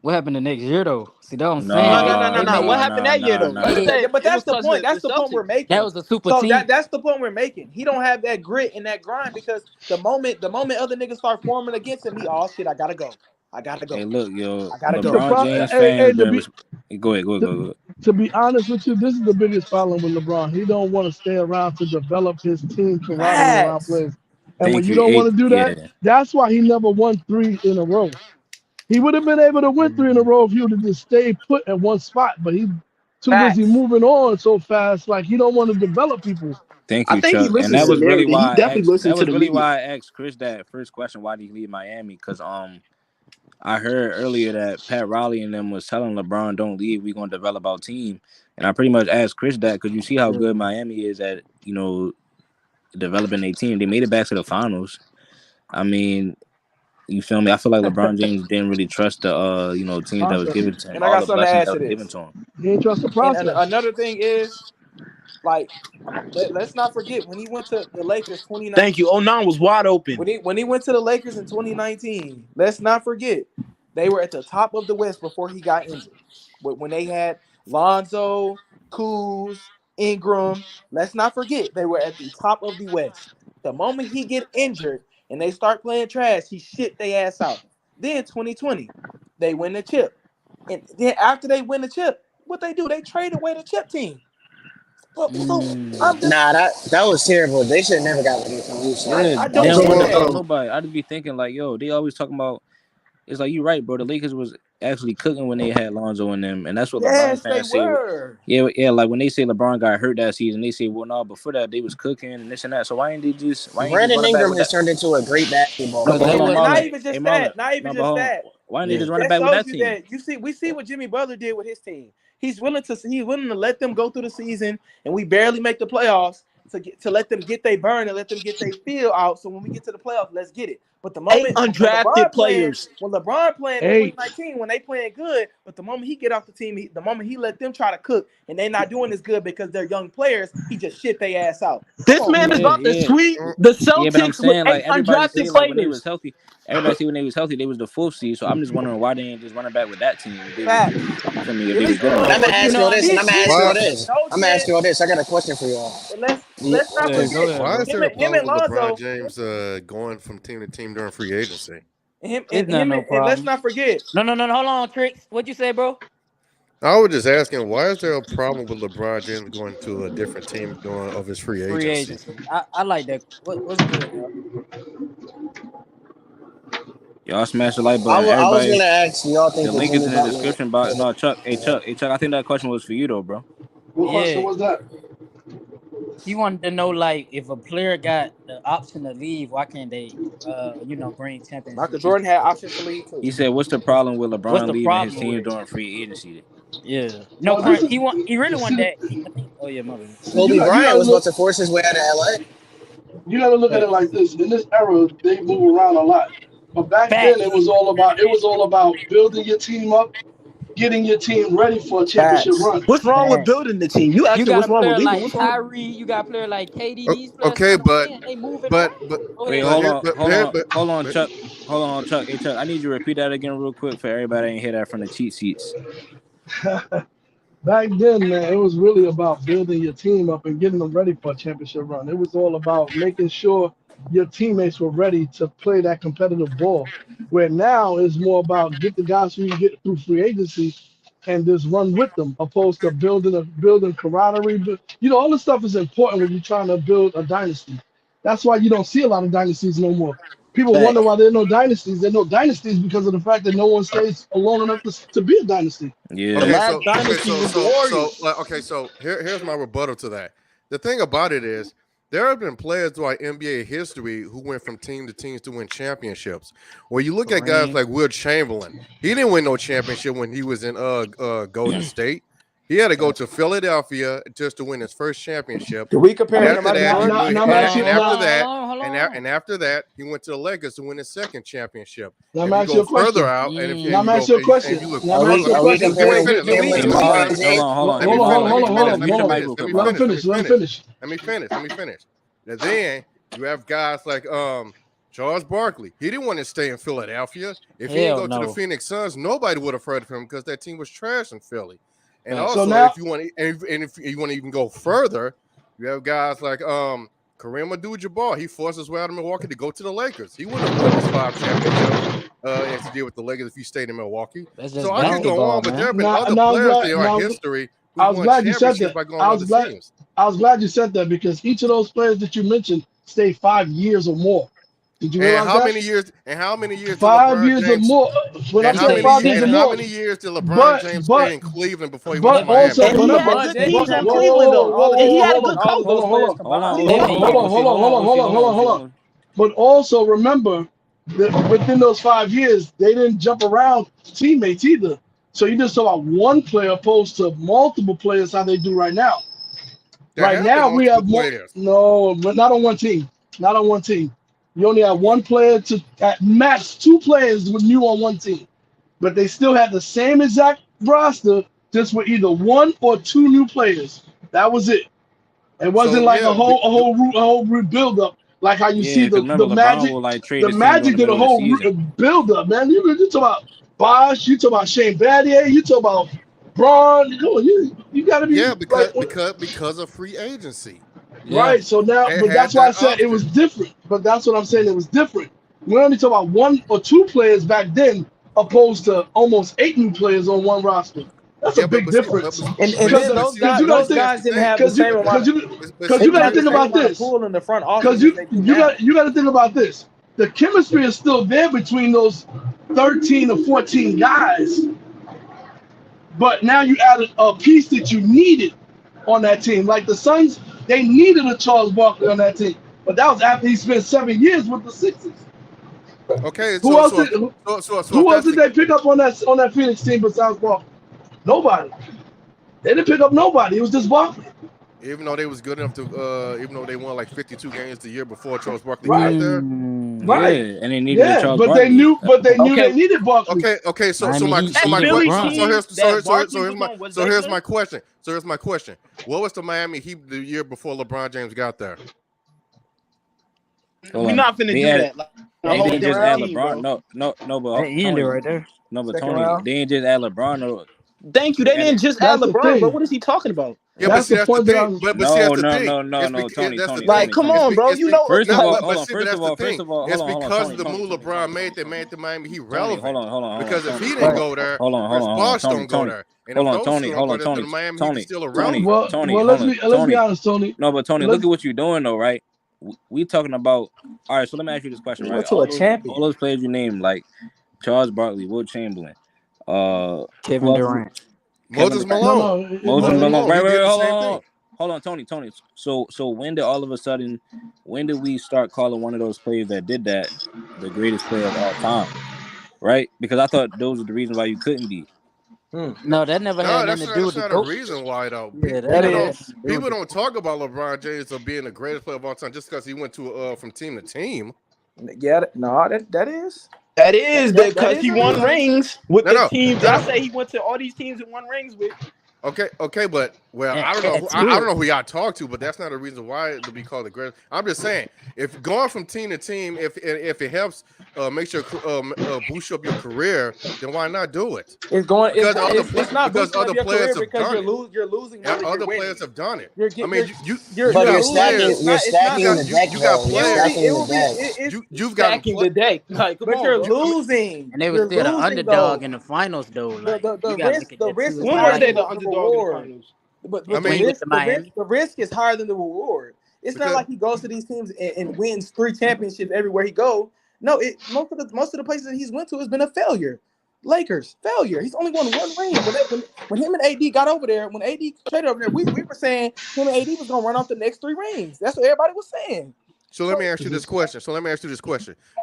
What happened the next year though? See that what I'm saying? No, no, They no, no, Nah, they no. What made nah, happened nah, that year nah, though? You nah. yeah. said But it was that's the because of point. the That's the point we're Celtics. That making. was a super So team. that's the point we're making. He don't have that grit and that grind because the moment other niggas start forming against him, he shit. I gotta go. I gotta Hey, go. look, yo, I gotta The go. LeBron pro- James hey, fans hey, been. Go ahead, to, go ahead. to be honest with you, this is the biggest problem with LeBron. He don't want to stay around to develop his team to rally around Facts. players. And when Thank you you. don't want to do that, Yeah. that's why he never won 3 in a row. He would have been able to win 3 in a row if he would have just stayed put at one spot, but he too busy Facts. moving on so fast, like he don't want to develop people. Thank I you, think he Chuck. And listens that to was really narrative. He why I definitely asked. That listens to was the really media. why I asked Chris that first question. Why did he leave Miami? Because I heard earlier that Pat Riley and them was telling LeBron, "Don't leave. We gonna develop our team." And I pretty much asked Chris that because you see how good Miami is at developing a team. They made it back to the finals. I mean, you feel me? I feel like LeBron James didn't really trust the teams that was Process. given to him, And I all got the something to blessings add that to was given this. to him. He ain't trust the And process. another thing is, like, let's not forget when he went to the Lakers Thank 2019. you. Oh nine was wide open. When he went to the Lakers in 2019, let's not forget they were at the top of the West before he got injured. But when they had Lonzo, Kuz, Ingram, let's not forget they were at the top of the West. The moment he get injured and they start playing trash, he shit their ass out. Then 2020, they win the chip. And then after they win the chip, what they do? They trade away the chip team. So I'm just Nah, that was terrible. They should have never got rid of Caruso. Yeah, I they don't don't get want to that. develop nobody. I just be thinking like, yo, they always talking about. It's like you right, bro. The Lakers was actually cooking when they had Lonzo in them, and that's what LeBron Yes, they fans say. were. Yeah, yeah. Like when they say LeBron got hurt that season, they say, well, no, before that they was cooking and this and that. So why ain't they just Brandon running back Ingram with has that? turned into a great basketball No, Cause but they hold player. on, And not Marlon. wasn't. even Hey, just Marlon. that. Not even No, but just hold on. that. Why ain't they Yeah. just running That back with shows that you team? that we see what Jimmy Butler did with his team. He's willing to let them go through the season, and we barely make the playoffs to let them get they burn and let them get they feel out. So when we get to the playoffs, let's get it. But the Eight moment when undrafted players. LeBron playing in 8. 2019, when they playing good, but the moment he get off the team, the moment he let them try to cook and they not doing as good because they're young players, he just shit their ass out. Come This on, man bro. is Yeah, about to yeah. sweep Mm, the Yeah, but I'm Celtics with saying like eight everybody undrafted say like when they was players. healthy, everybody say when they was healthy they was the fourth seed. So I'm just wondering why they ain't just running back with that team if they was Facts. just you feel me if At they was least good And enough. I'm gonna You ask know you all what I this, mean? and I'm gonna ask you Why all These this. those I'm gonna ask men. you all this. I got a question for you all. And let's Yeah, let's not Go ahead. Go forget ahead, why bro. is there a him problem and with LeBron Lonzo. James going from team to team during free agency? Him It's and not him no and let's problem. not forget. No, no, no, no. Hold on, Tricks. What you say, bro? I was just asking, why is there a problem with LeBron James going to a different team during of his free Free agency? agency. I like that. What's good, y'all? Y'all smash the like button. I was Everybody, gonna ask. Do y'all think the that link is Jimmy in the Butler? description box. No, Chuck. Hey, Chuck. Hey, Chuck. I think that question was for you though, bro. What question Yeah. was that? He wanted to know like if a player got the option to leave, why can't they bring Michael championship Jordan pieces? had options to leave too. He said, "What's the problem with What's LeBron the leaving his problem team with it? during free agency?" Yeah. No Well, this current is he really want see, that. I think oh yeah, my bad. see Kobe you got Bryant to was about look. to force his way out of LA. You got to look at it Facts. like this. In this era, they move around a lot. But back then, it Facts. was all about building your team up, getting your team ready for a championship Facts. run. What's wrong with Facts. building the team? You You asking got what's a wrong with player leaving? like What's wrong? Kyrie, you got a player like KD, O- these players Okay, trying to but win, they moving but around. but Go Wait, ahead, but hold bro. here on, but hold here on, but, hold on, but Chuck. Hold on, Chuck. Hey, Chuck. I need you to repeat that again real quick for everybody that ain't hear that from the cheat sheets. Back then, man, it was really about building your team up and getting them ready for a championship run. It was all about making sure your teammates were ready to play that competitive ball. Where now it's more about get the guys who you can get through free agency and just run with them, opposed to building camaraderie. But all this stuff is important when you're trying to build a dynasty. That's why you don't see a lot of dynasties no more. People wonder Facts. why there are no dynasties. There are no dynasties because of the fact that no one stays long enough to be a dynasty. The Yeah. Okay, last so dynasty was the Warriors. here's my rebuttal to that. The thing about it is there have been players throughout NBA history who went from team to teams to win championships. When you look at guys Kareem. like Will Chamberlain, he didn't win no championship when he was in Golden State. He had to go to Philadelphia just to win his first championship. Did we And compare him to after Michael that, Jordan? Now I'm asking and after now, that, Hold on. and after that, he went to the Lakers to win his second championship. now I'm If you asking go you a question. further out, and if you, Now and I'm you go asking you a and question. you look Now I'm Are further, we asking you a are we question. let me comparing finish. him Let and me LeBron finish. James? Hold on. Let me Hold on, finish. hold on, Let me hold on, hold finish. on, Let me hold on. finish. Let me Let him finish. finish. Let him finish. Let me finish. Let me finish. And then you have guys like Charles Barkley. He didn't want to stay in Philadelphia. If he didn't Hell go to the no. Phoenix Suns, nobody would have heard of him because that team was trash in Philly. And Facts. So also, now, if you want, and if you want to even go further, you have guys like Kareem Abdul-Jabbar. He forced his way out of Milwaukee to go to the Lakers. He wouldn't have won his 5 championships as he did with the Lakers if he stayed in Milwaukee. That's So just I could go basketball, on, but there man. have been now, other now I'm players glad. in our history who I was won glad you said championships that. by going to other teams. I was glad you said that because each of those players that you mentioned stayed 5 years or more. Did you And realize how that? many years? And how many years did 5 years or LeBron James? more. When I And He how said stayed many? 5 years or And 7. how more, many years did LeBron but James stay but in Cleveland before he went to but 7. also Miami? And he remember. had LeBron good James But teams had in whoa, more Cleveland than though. all of And he those had a hold good on, all of hold those on, hold players on. Hold on. combined. Hold on. 7 Hold Hold on, on. years. Wait. hold on, Hold hold on. on, Wait. hold on, Hold hold on, on. hold on. But also remember that within those 5 years, they didn't jump around teammates either. So you just saw about one player opposed to multiple players how they do right now. There Right have been now we multiple have more. players. No, but not on one team. Not on one team. You only have one player to at max 2 players with you on one team. But they still had the same exact roster, just with either one or 2 new players. That was it. It wasn't So like yeah, a whole rebuild up like how you see Yeah, because the remember LeBron Magic. will like trade The his team during Magic the did a middle of the whole season. build up, man. You talk about Bosh, you talk about Shane Battier, you talk about Braun. Come on, you got to be yeah, like because of free agency, Yeah. right. So now, they but had that's why I that said it was option. different. But that's what I'm saying. It was different. We only talk about 1 or 2 players back then, opposed to almost 8 new players on one roster. That's a Yeah, big difference. And but Because then but those see, guys you got to but those see, think that's guys the didn't thing. have the same amount of But they you see, didn't got to have here's the think the same about thing. amount of this. pull in the front Because office as they do now. you got to think about this. The chemistry is still there between those 13 or 14 guys, but now you added a piece that you needed on that team. Like the Suns, they needed a Charles Barkley on that team, but that was after he spent 7 years with the Sixers. Okay, Who else did so if who else that's did the they pick up on that Phoenix team besides Barkley? Nobody. They didn't pick up nobody. It was just Barkley. even though they was good enough to even though they won like 52 games the year before Charles Barkley got Right. there. Right. Yeah. And they needed a Yeah. Charles But they Barkley knew at the point. they Okay, needed Barkley. Okay. So Miami Heat that needed Philly LeBron. team that Barkley was on, was so they here's good? my question. So here's my question. What was the Miami Heat the year before LeBron James got there? Hold We on. not finna They do had that. Like a they whole didn't just different add team, LeBron. bro. No, but That ended Tony. right there. No, but Second Tony, round. they didn't just add LeBron. No, Thank you. they They added. didn't just add That's the LeBron, bro. thing. What is he talking about? Yeah, but That's see the that's the point that I thing. was. But see that's No, the no, thing. no, no, It's no, because Tony, that's the Tony, thing. Like, Tony, come Tony. on, bro. You know First of like all, But hold on. see, but First that's of the all, first thing. of all, It's hold on, because the Tony, move Tony, LeBron made that made the Miami Heat Tony, hold relevant. on, hold on, hold on, Because if Tony, he hold didn't on, go there, hold on, hold Chris on, hold on, Bosh Tony, don't go Tony, there. And hold if on, those two Tony, don't hold go on, there, then Tony, the Miami Heat is Tony, still Tony, irrelevant. Well, Tony, well, hold on, let's be Tony. honest, Tony. No, but Tony, look Let's at what you're doing though, right? We talking about. All right, so let me ask you this question, he right? went to a All champion. those players you named, like Charles Barkley, Will Chamberlain, who Kevin else? Durant. Kevin Moses Durant, no, Malone. no, Moses Moses Malone. Malone. Right, He right, did right. the Hold same on, thing. hold on, Tony. So when did all of a sudden, when did we start calling one of those players that did that the greatest player of all time? Right? Because I thought those are the reasons why you couldn't be. No, that never had No, nothing to do with that's the not a GOAT. reason why though. Yeah, that That never had is. nothing to do with People the don't talk about LeBron James or being the greatest player of all time just because he went to from team to team. Yeah, no, that is. That is That because is he a won reason. rings with No, the no, teams. no, I no. say he went to all these teams and won rings with. Okay, but I don't know. I don't know who y'all talk to, but that's not a reason why to be called the greatest. I'm just saying, if going from team to team, if it helps make sure boost up your career, then why not do it? It's going. It's not Because boosting other up your players career have because done it. you're losing more than Other you're winning. players have done it. You're I get, mean, you But got you're players. stacking. You're It's stacking not. the You deck, you got though. You're players. stacking the It deck. will be. You've gotten Stacking the deck. Like, come But on, you're bro. losing. And they were You're still the losing underdog though. in the finals, though. Like you The gotta look risk at the that risk too. is It's When not were higher they like than the the underdog in the reward. finals? But I when he went to Miami. the risk is higher than the reward. It's not because like he goes to these teams and wins 3 championships everywhere he go. No, most of the places that he's went to has been a failure. Lakers failure. He's only won 1 ring. When him and AD got over there, when AD traded over there, we were saying him and AD was gonna run off the next 3 rings. That's what everybody was saying. So let me ask you this question.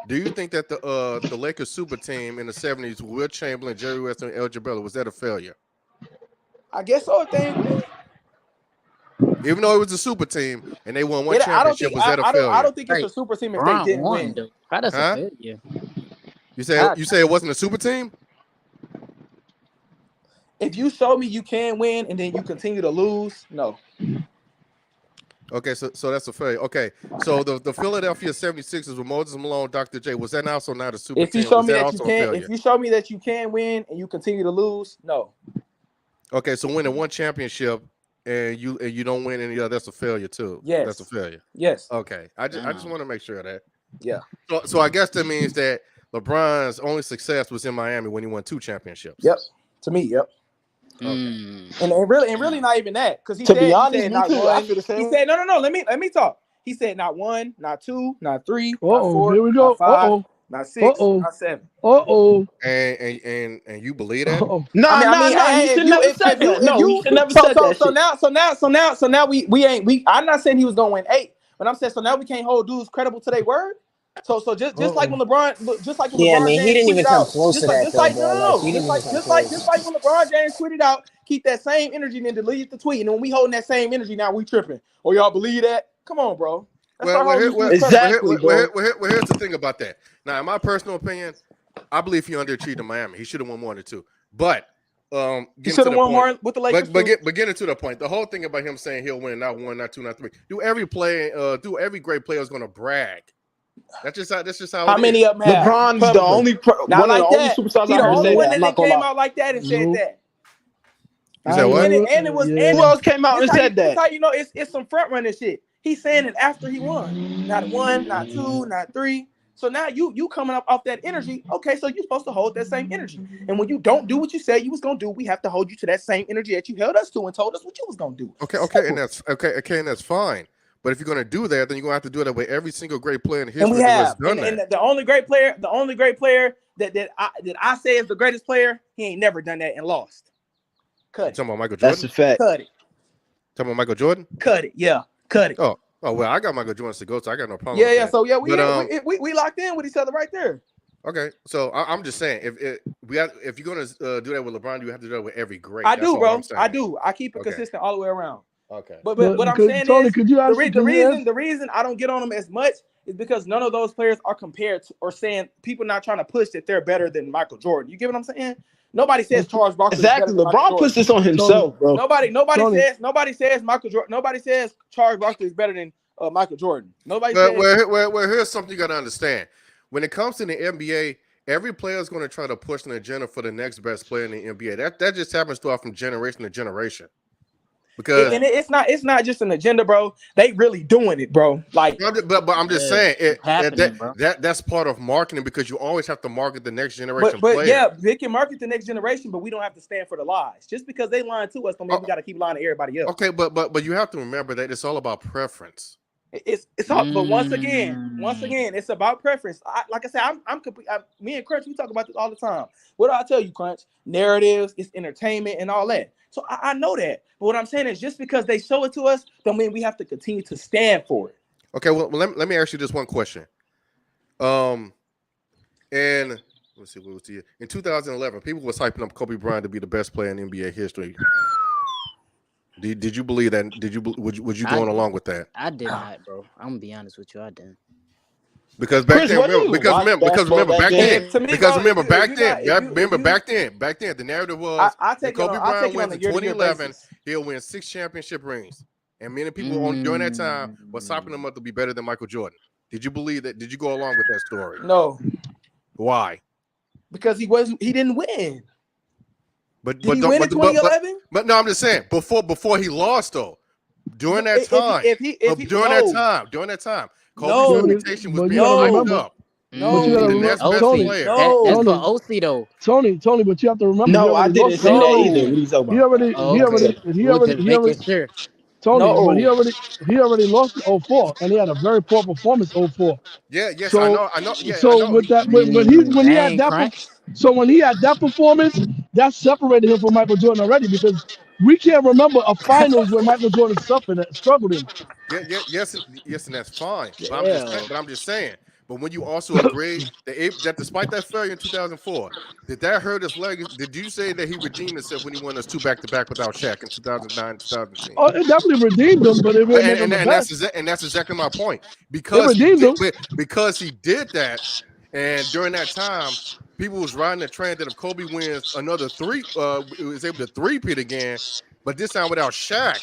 Do you think that the Lakers super team in the 70s, Will Chamberlain, Jerry West, and El Jabbar, was that a failure? I guess so if they ain't win. Even though it was a super team and they won 1 I don't championship, think was that a I failure? don't think it's a Right. super team if they Bron didn't won win. though. How that's a Huh? failure? You say it wasn't a super team? If you show me you can win and then you continue to lose, no. Okay, so that's a failure. Okay, so the Philadelphia 76ers with Moses Malone, Dr. J, was that also not a super If you team? show Was me that that you also a can't, failure? if you show me that you can win and you continue to lose, no. Okay, so winning 1 championship and you don't win any other, that's a failure too. Yes. That's a failure. Yes. Okay, I just want to make sure of that. Yeah. So I guess that means that LeBron's only success was in Miami when he won 2 championships. Yep. To me, yep. Okay. And really not even that, because he To be said honest, me not too. I one. feel the same He way. said no. Let me talk. He said not 1, not 2, not 3, not Uh-oh, 4, here we not go. 5, not 6, Uh-oh. not 7. Uh-oh. And you believe that? Uh-oh. Nah, nah. He should never said that. No, he should never said that shit. So now we I'm not saying he was gonna win 8, but I'm saying so now we can't hold dudes credible to their word. So just like when Yeah, LeBron man, he James didn't tweeted even come out, close to that, though, bro. Like, he didn't even come close. just like when LeBron James tweeted out, keep that same energy and then delete the tweet. And when we holding that same energy, now we tripping. Oh, y'all believe that? Come on, bro. Let's start holding these dudes credible. Exactly, bro. Here's the thing about that. Now, in my personal opinion, I believe he underachieved in Miami. He should have won 1 or 2. But He should have won more with the Lakers. But getting to the point, the whole thing about him saying he'll win not 1, not 2, not 3. Every great player is going to brag. That's just how. How it many is. of them have? LeBron's the only Not one of like the only that. superstars He I the heard only say one that. I'm that not gonna came lie. out like that and said that. You said what? Who else came out and said This that? how you know it's some front running shit. He's saying it after he won. Not 1, not 2, not 3. So now you coming up off that energy. Okay, so you're supposed to hold that same energy. And when you don't do what you said you was gonna do, we have to hold you to that same energy that you held us to and told us what you was gonna do. Okay, and that's fine. But if you're gonna do that, then you're gonna have to do that with every single great player in history. And we have. Done And that. the only great player that I say is the greatest player, he ain't never done that and lost. Cut it. Talking about Michael Jordan. That's a fact. Cut it. Talking about Michael Jordan. Cut it. Yeah. Cut it. Oh well, I got Michael Jordan to go, so I got no problem. Yeah, with yeah. that. So yeah, we locked in with each other right there. Okay, so I'm just saying, if you're gonna do that with LeBron, you have to do that with every great. I That's do, all bro. I'm saying. I do. I keep it Okay. consistent all the way around. Okay. But what I'm saying Tony, is could you answer, the reason I don't get on them as much is because none of those players are compared to or saying people not trying to push that they're better than Michael Jordan. You get what I'm saying? Nobody says Charles Barkley. Exactly. LeBron puts this on himself, bro. Nobody says Michael Jordan. Nobody says Charles Barkley is better than Michael Jordan. Nobody says. Well, here's something you got to understand. When it comes to the NBA, every player is going to try to push an agenda for the next best player in the NBA. That just happens throughout from generation to generation. Because it's not just an agenda, bro. They really doing it, bro. Like, but I'm just saying bro. that's part of marketing because you always have to market the next generation. But player. yeah, they can market the next generation, but we don't have to stand for the lies. Just because they lying to us, don't mean we got to keep lying to everybody else. Okay, but you have to remember that it's all about preference. It's all, but once again, it's about preference. Like I said, I'm complete. Me and Crunch, we talk about this all the time. What do I tell you, Crunch? Narratives, it's entertainment, and all that. So I know that. But what I'm saying is, just because they show it to us, don't mean we have to continue to stand for it. Okay, well, let me ask you this one question. And let's see, what was the year? In 2011, people was hyping up Kobe Bryant to be the best player in NBA history. Did you believe that? Would you going along with that? I did not, bro. I'm gonna be honest with you. I didn't. Because back Chris then, wasn't remember, even watching basketball back then. And to me, because bro, remember if back you're then, not, if you, if you, back then, the narrative was I if take it on, Kobe I Bryant take it on wins a in year-to-year 2011, basis. he'll win 6 championship rings, and many people during that time were sopping him up to be better than Michael Jordan. Did you believe that? Did you go along with that story? No, Why? because he didn't win. But Did he win in 2011? but no, I'm just saying before he lost though. During that If time, during that time, Kobe's Yeah, no, reputation was but you being gotta hyped remember. up. But you no, He's gotta the remember, next best Tony. player. That's for no, Tony, OC though. Tony. But you have to remember, he No, I already didn't lost. say that either. no, What are you talking He about? already, Oh, okay. We were just he already. making sure. Tony, but no. he already lost in '04, and he had a very poor performance '04. Yeah, yes, I So, know, Yeah, I so know. with that, when he had Dang, that, Crunch. so when he had that performance, that separated him from Michael Jordan already because we can't remember a finals where Michael Jordan struggled in. Yes, and that's fine. But Yeah. I'm just saying. But when you also agree that despite that failure in 2004, did that hurt his legacy? Did you say that he redeemed himself when he won us 2 back-to-back without Shaq in 2009, 2010? Oh, it definitely redeemed him, but it didn't make him the best. And that's exactly my point. It redeemed him. Because he did that, and during that time, people was riding the trend that if Kobe wins another 3, was able to three-peat again, but this time without Shaq,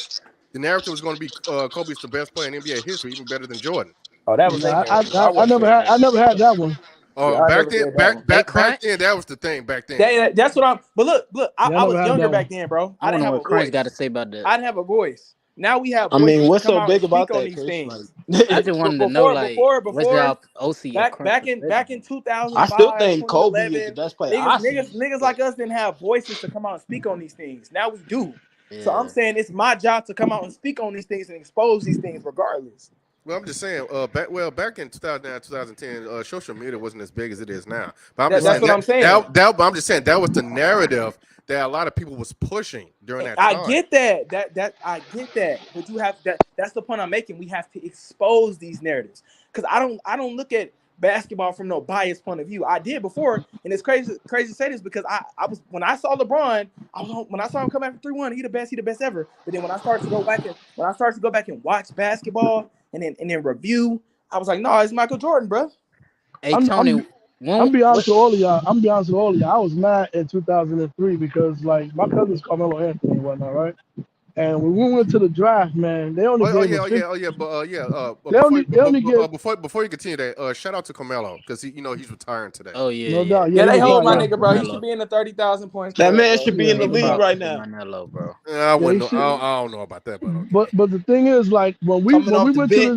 the narrative was going to be Kobe's the best player in NBA history, even better than Jordan. Oh, that was their Nah, narrative. I wasn't saying that. I never had that one. Yeah, I never said that one. Hey, Back Crunch. then, that was the thing. Back then, That's what I'm. But look. Yeah, I I was never had younger that back one. then, bro. I I didn't wonder have a what Crunch got to voice. say about that. I didn't have a voice. Now we have I mean, voices to what's come so out and big speak about on that, these Chris? Like, things. I just wanted to know, like, what's Before y'all OC and Crunch back perspective? in I still 2005, think Kobe is the 2011, best player I seen. niggas But like us didn't have voices to come out and speak on these things. Now we do. So I'm Yeah. saying it's my job to come out and speak on these things and expose these things regardless. well, I'm just saying, back in 2009, 2010, social media wasn't as big as it is now. But I'm just That's saying what I'm saying. but I'm just saying that was the narrative that a lot of people was pushing during that I time. get that. I get that. But you have that's the point I'm making. We have to expose these narratives. Because I don't look at basketball from no biased point of view. I did before, and it's crazy to say this because I was when I saw LeBron, when I saw him come back from 3-1, he the best ever. But then when I started to go back and watch basketball and then review, I was like, no, it's Michael Jordan, bro. Hey, I'm Tony, I'm be what? honest with all of y'all. I'm be honest with all of y'all. I was mad in 2003 because like my cousin's Carmelo Anthony and whatnot, right? And when we went to the draft, man, they only gave us 50. But They only get before you continue that, shout out to Carmelo because he's retiring today. Oh, yeah, no yeah. doubt. Yeah, Yeah, he they was hold right my Big now. up nigga, for bro. He should Melo. be in the 30,000 points that club, man bro. should be Yeah, in the Big no league doubt. props right to now. Manelo, bro. I Yeah, he wouldn't know. should. I don't know about that, but okay. But the thing is, like Coming when we off the went to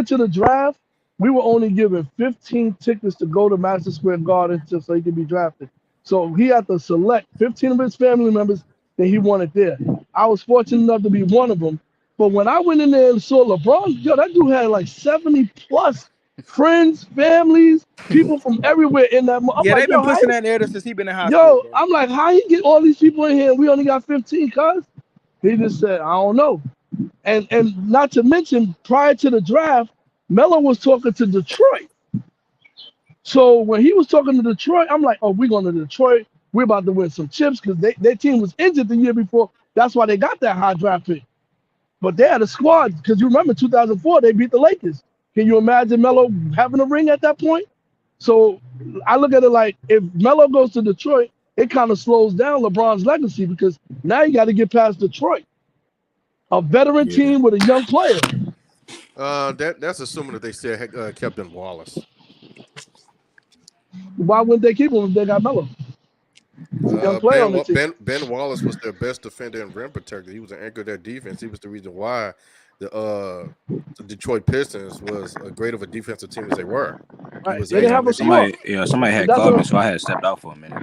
bench. the draft, we were only given 15 tickets to go to Madison Square Garden just so he could be drafted. So he had to select 15 of his family members that he wanted there. I was fortunate enough to be one of them. But when I went in there and saw LeBron, yo, that dude had like 70 plus friends, families, people from everywhere in that. I'm Yeah, like, they've been yo, pushing that narrative since he been in high school, yo, bro. I'm like, how he get all these people in here and we only got 15, cuz? He just said, I don't know. And not to mention, prior to the draft, Melo was talking to Detroit. So when he was talking to Detroit, I'm like, oh, we're going to Detroit. We're about to win some chips because their team was injured the year before. That's why they got that high draft pick. But they had a squad because you remember 2004, they beat the Lakers. Can you imagine Melo having a ring at that point? So I look at it like if Melo goes to Detroit, it kind of slows down LeBron's legacy because now you got to get past Detroit, a veteran Yeah. team with a young player. That's assuming that they still kept Ben Wallace. Why wouldn't they keep him if they got Melo? It's a young player on the team. Ben Wallace was their best defender and rim protector. He was an anchor of their defense. He was the reason why the Detroit Pistons was as great of a defensive team as they were. Right. Was They didn't anchoring have a their score. Somebody But had that's called me, what, so I had stepped out for a minute.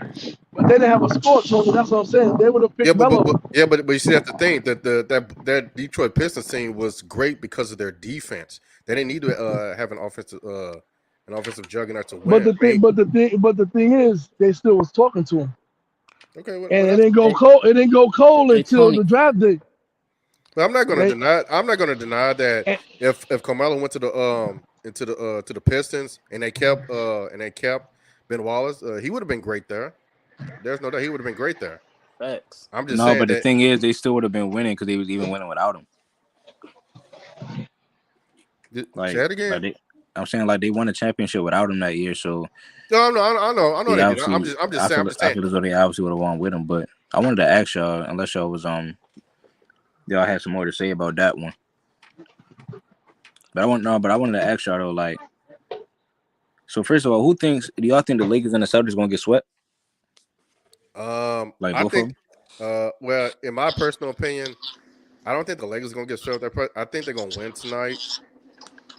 but they didn't have a score, so that's what I'm saying. They would have picked Melo. but you see that's the thing that Detroit Pistons team was great because of their defense. They didn't need to have an offensive juggernaut to But win. the thing is, they still was talking to him, Okay, well, and it that's didn't go Hey, cold. It didn't go cold hey, until Tony. the draft day. But I'm not going to They, deny. I'm not going to deny that and, if Carmelo went to the to the Pistons and they kept Ben Wallace, he would have been great there. There's no doubt he would have been great there. Facts. I'm just No, saying but the that. thing is, they still would have been winning because they was even winning without him. Say it Like again. I'm saying like they won a championship without him that year, so No, I know they they did. obviously. I'm just I saying. feel I feel as though they obviously would have won with him, but I wanted to ask y'all, unless y'all was y'all had some more to say about that one. But I wanted to ask y'all though, like, so first of all, do y'all think the Lakers and the Celtics gonna get swept? Like I both of think, them? well, in my personal opinion, I don't think the Lakers are gonna get swept. I think they're gonna win tonight.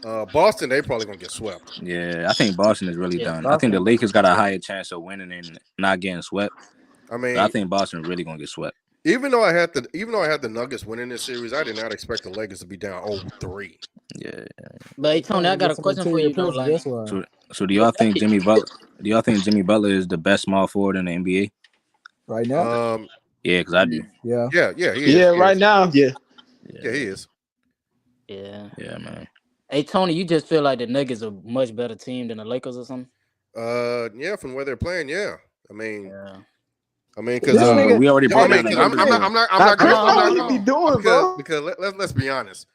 Boston, they probably gonna get swept. Yeah, I think Boston is really Yeah, done. I think the Boston. Lakers got a higher chance of winning and not getting swept. I But I mean, think Boston really gonna get swept. even though I had the Nuggets winning this series, I did not expect the Lakers to be down 0-3. Yeah. But hey, Tony, I got Get a some question for interior you though. pressure. Like, That's why. So do y'all think Jimmy Butler? Do y'all think Jimmy Butler is the best small forward in the NBA? Right now. Yeah, because I do. Yeah. Yeah, he Yeah, is. right now. Yeah. Yeah, he is. yeah. Yeah, man. Hey, Tony, you just feel like the Nuggets are a much better team than the Lakers or something? Yeah, from where they're playing, yeah. I mean, because This nigga, we already hey, broke this down the nigga numbers Chris, though. I'm not Chris gonna, know I'm not what he gonna, be doing, bro. because let's be honest.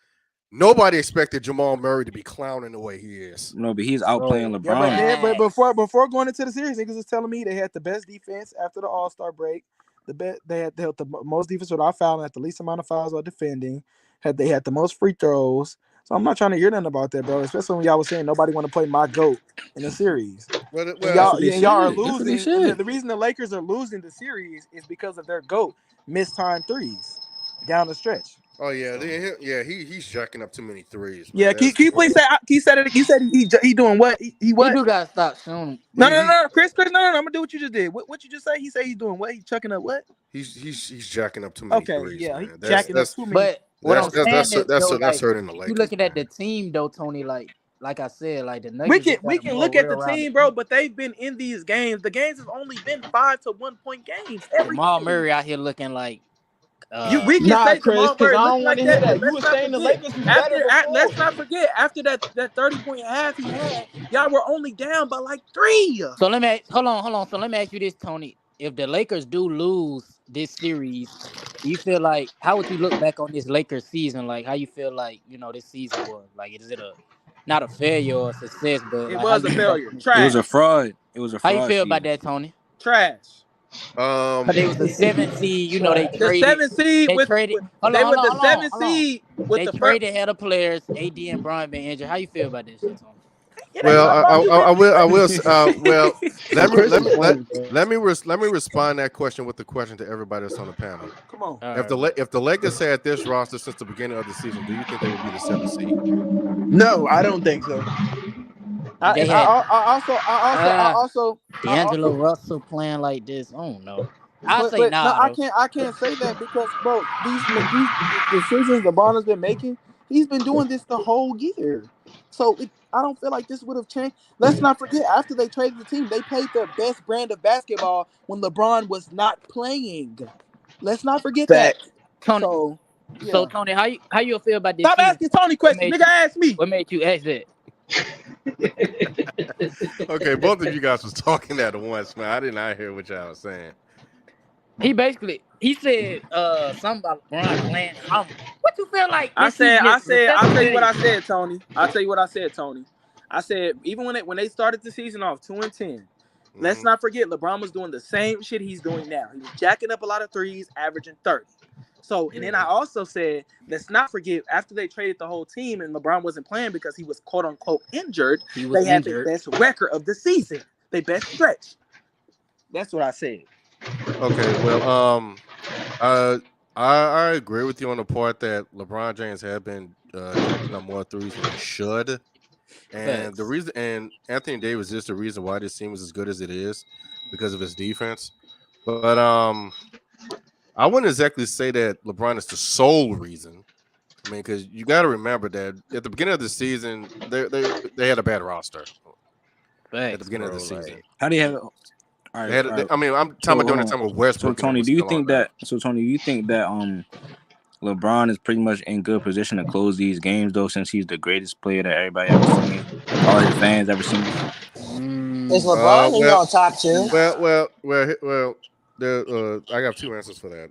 Nobody expected Jamal Murray to be clowning the way he is. No, but he's outplaying yeah, but LeBron. then, but before going into the series, niggas was telling me they had the best defense after the All-Star break. They had the most defense without fouling, had the least amount of fouls while defending. They had the most free throws. So I'm not trying to hear nothing about that, bro. Especially when y'all was saying nobody want to play my GOAT in the series. Well, And That's what they y'all are should. That's what they losing. And should. the reason the Lakers are losing the series is because of their GOAT missed time threes down the stretch. oh yeah, he's jacking up too many threes, man. Yeah, can you please say? He said it. You said he doing what? He He what? do gotta stop shooting. No, Chris, no. I'm gonna do what you just did. What you just say? He said he's doing what? He's chucking up what? He's jacking up too many Okay, threes, yeah, he's man. jacking up too many. But what I'm saying is though, That's like hurting the you Lakers. looking at the team though, Tony, like I said, like the We Nuggets can just we got a can more look at the well-rounded team, bro, team. but they've been in these games. The games have only been 5 to 1 point games every Jamal game. Murray out here looking like We can Nah, say Chris, Jamal because Murray I looking don't want like to hear that, but that. You let's were not saying the forget Lakers was better let's before. not forget after that 30-point half he had, y'all were only down by like 3. So hold on. So let me ask you this, Tony. If the Lakers do lose this series, do you feel like how would you look back on this Lakers season? Like how you feel like, this season was? Like is it a not a failure or a success, but It like how was you a look back failure. on this It was season? a Trash. fraud. It was a How you fraud feel about season. that, Tony? Trash. Cause they was the 7th seed, they Trash. The traded 7 seed with hold they on, were the hold on, 7 hold on. seed with They the first. traded head of players, AD and Brian been injured. How you feel about this shit, Tony? It ain't Well, my fault you been I will. injured. Well, Bro, Chris is funny, bro. let me respond that question with the question to everybody that's on the panel. Come on. All right. If the Lakers had this roster since the beginning of the season, do you think they would be the 7th seed? No, I don't think so. If they had I also D'Angelo Russell playing like this, I don't know. I say but no, nah though. I can't say that because bro, these decisions LeBron has been making, he's been doing this the whole year. So I don't feel like this would have changed. Let's not forget after they traded the team, they played their best brand of basketball when LeBron was not playing. Let's not forget that. Fact. Tony, So so yeah. Tony, how you feel about this Stop season? asking Tony questions. Nigga, ask me. What made you ask that? Okay, both of you guys was talking at once, man. I did not hear what y'all was saying. He said something about LeBron playing something. What you feel like I this season is the I'll 7th tell you what failure? I said, Tony. I'll tell you what I said, Tony. I said even when they started the season off 2-10, let's not forget LeBron was doing the same shit he's doing now. He was jacking up a lot of threes, averaging 30. So, and then I also said, let's not forget after they traded the whole team and LeBron wasn't playing because he was quote unquote injured, they had the best record of the season, their best stretch. That's what I said. Okay, well, I agree with you on the part that LeBron James had been jacking up more threes than he should, and the reason, and Anthony Davis is the reason why this team is as good as it is because of his defense. But I wouldn't exactly say that LeBron is the sole reason. I mean, because you got to remember that at the beginning of the season, they had a bad roster. At the beginning of the season, How do you have? All right. I mean, I'm talking about during the time of Westbrook. So Tony, do you think that? So Tony, do you think that LeBron is pretty much in good position to close these games though, since he's the greatest player that everybody ever seen, all his fans ever seen? Is LeBron in your top 2? Well. I got 2 answers for that.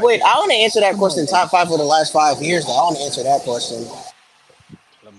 Wait, I want to answer that Come on, question. baby. Top five for the last 5 years, though. I want to answer that question.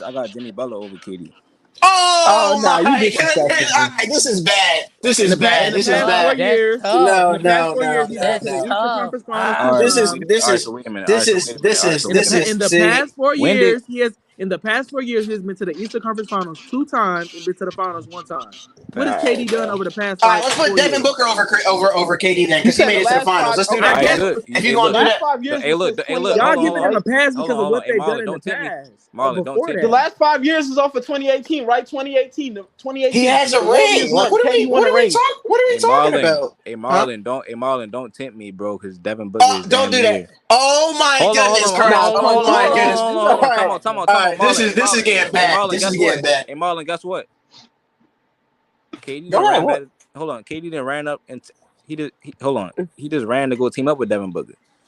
years, I got Jimmy Butler over KD. Oh nah, you my disrespectful, goodness! All man. right, this is bad. This In is the past, bad. in the This is past Nah, four bad. that's years, tough. in No, the past no, 4 years, no, he's no, been to That's the no. Eastern tough. Conference Finals two All right, so times. we, This all right, is so wait a minute. All right, this so is wait a minute. this All right, is so In the wait a this minute. in is the see. past four When did years, in the past 4 years, he has been to the Eastern Conference Finals two times and been to the Finals one time. What All has right, KD done bro. over the past All right, let's put 4 Devin years? Booker over KD then, You because he said made the it to the last finals. five. Let's do Okay, all that Okay, right, guess then. so good. If you're Hey, the gonna look, do last that, 5 years hey, was look, since hey, look. Hold y'all on, hold 2018, giving him on, a right? pass hold because on, of hold on. what Hey, they've done Marlon, in the don't tempt me. past Marlon, don't before tempt The me. that. last 5 years is off of 2018, right? 2018, the he 2018, has a the Warriors ring. Like, won. KD won a ring. what are we Hey, talking Marlon, about? hey, Huh? Marlon, don't tempt me, bro, because Devin Booker is Don't damn do that. near. Oh my goodness, Nah, Curtis. come Oh on, my hold goodness. on. Hold All on. Time right, out, time out, all time out. right. This Marlon, is hey, this is Marlon, getting hey, bad. Marlon, This guess is what? getting bad. Hey, Marlon, guess what? KD Go done on. ran What? back. Hold on, KD done ran up and hold on. He just ran to go team up with Devin Booker.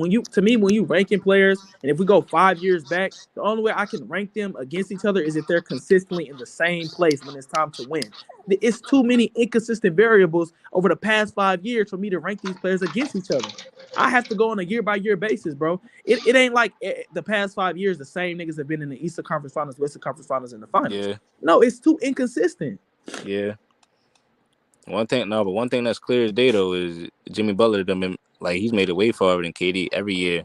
when you ranking players, and if we go 5 years back, the only way I can rank them against each other is if they're consistently in the same place when it's time to win. It's too many inconsistent variables over the past 5 years for me to rank these players against each other. I have to go on a year by year basis, bro. It ain't like the past 5 years the same niggas have been in the Eastern Conference Finals, Western Conference Finals, and the finals. Yeah. No, it's too inconsistent. Yeah. But one thing that's clear as day though is Jimmy Butler done been like he's made it way farther than KD every year,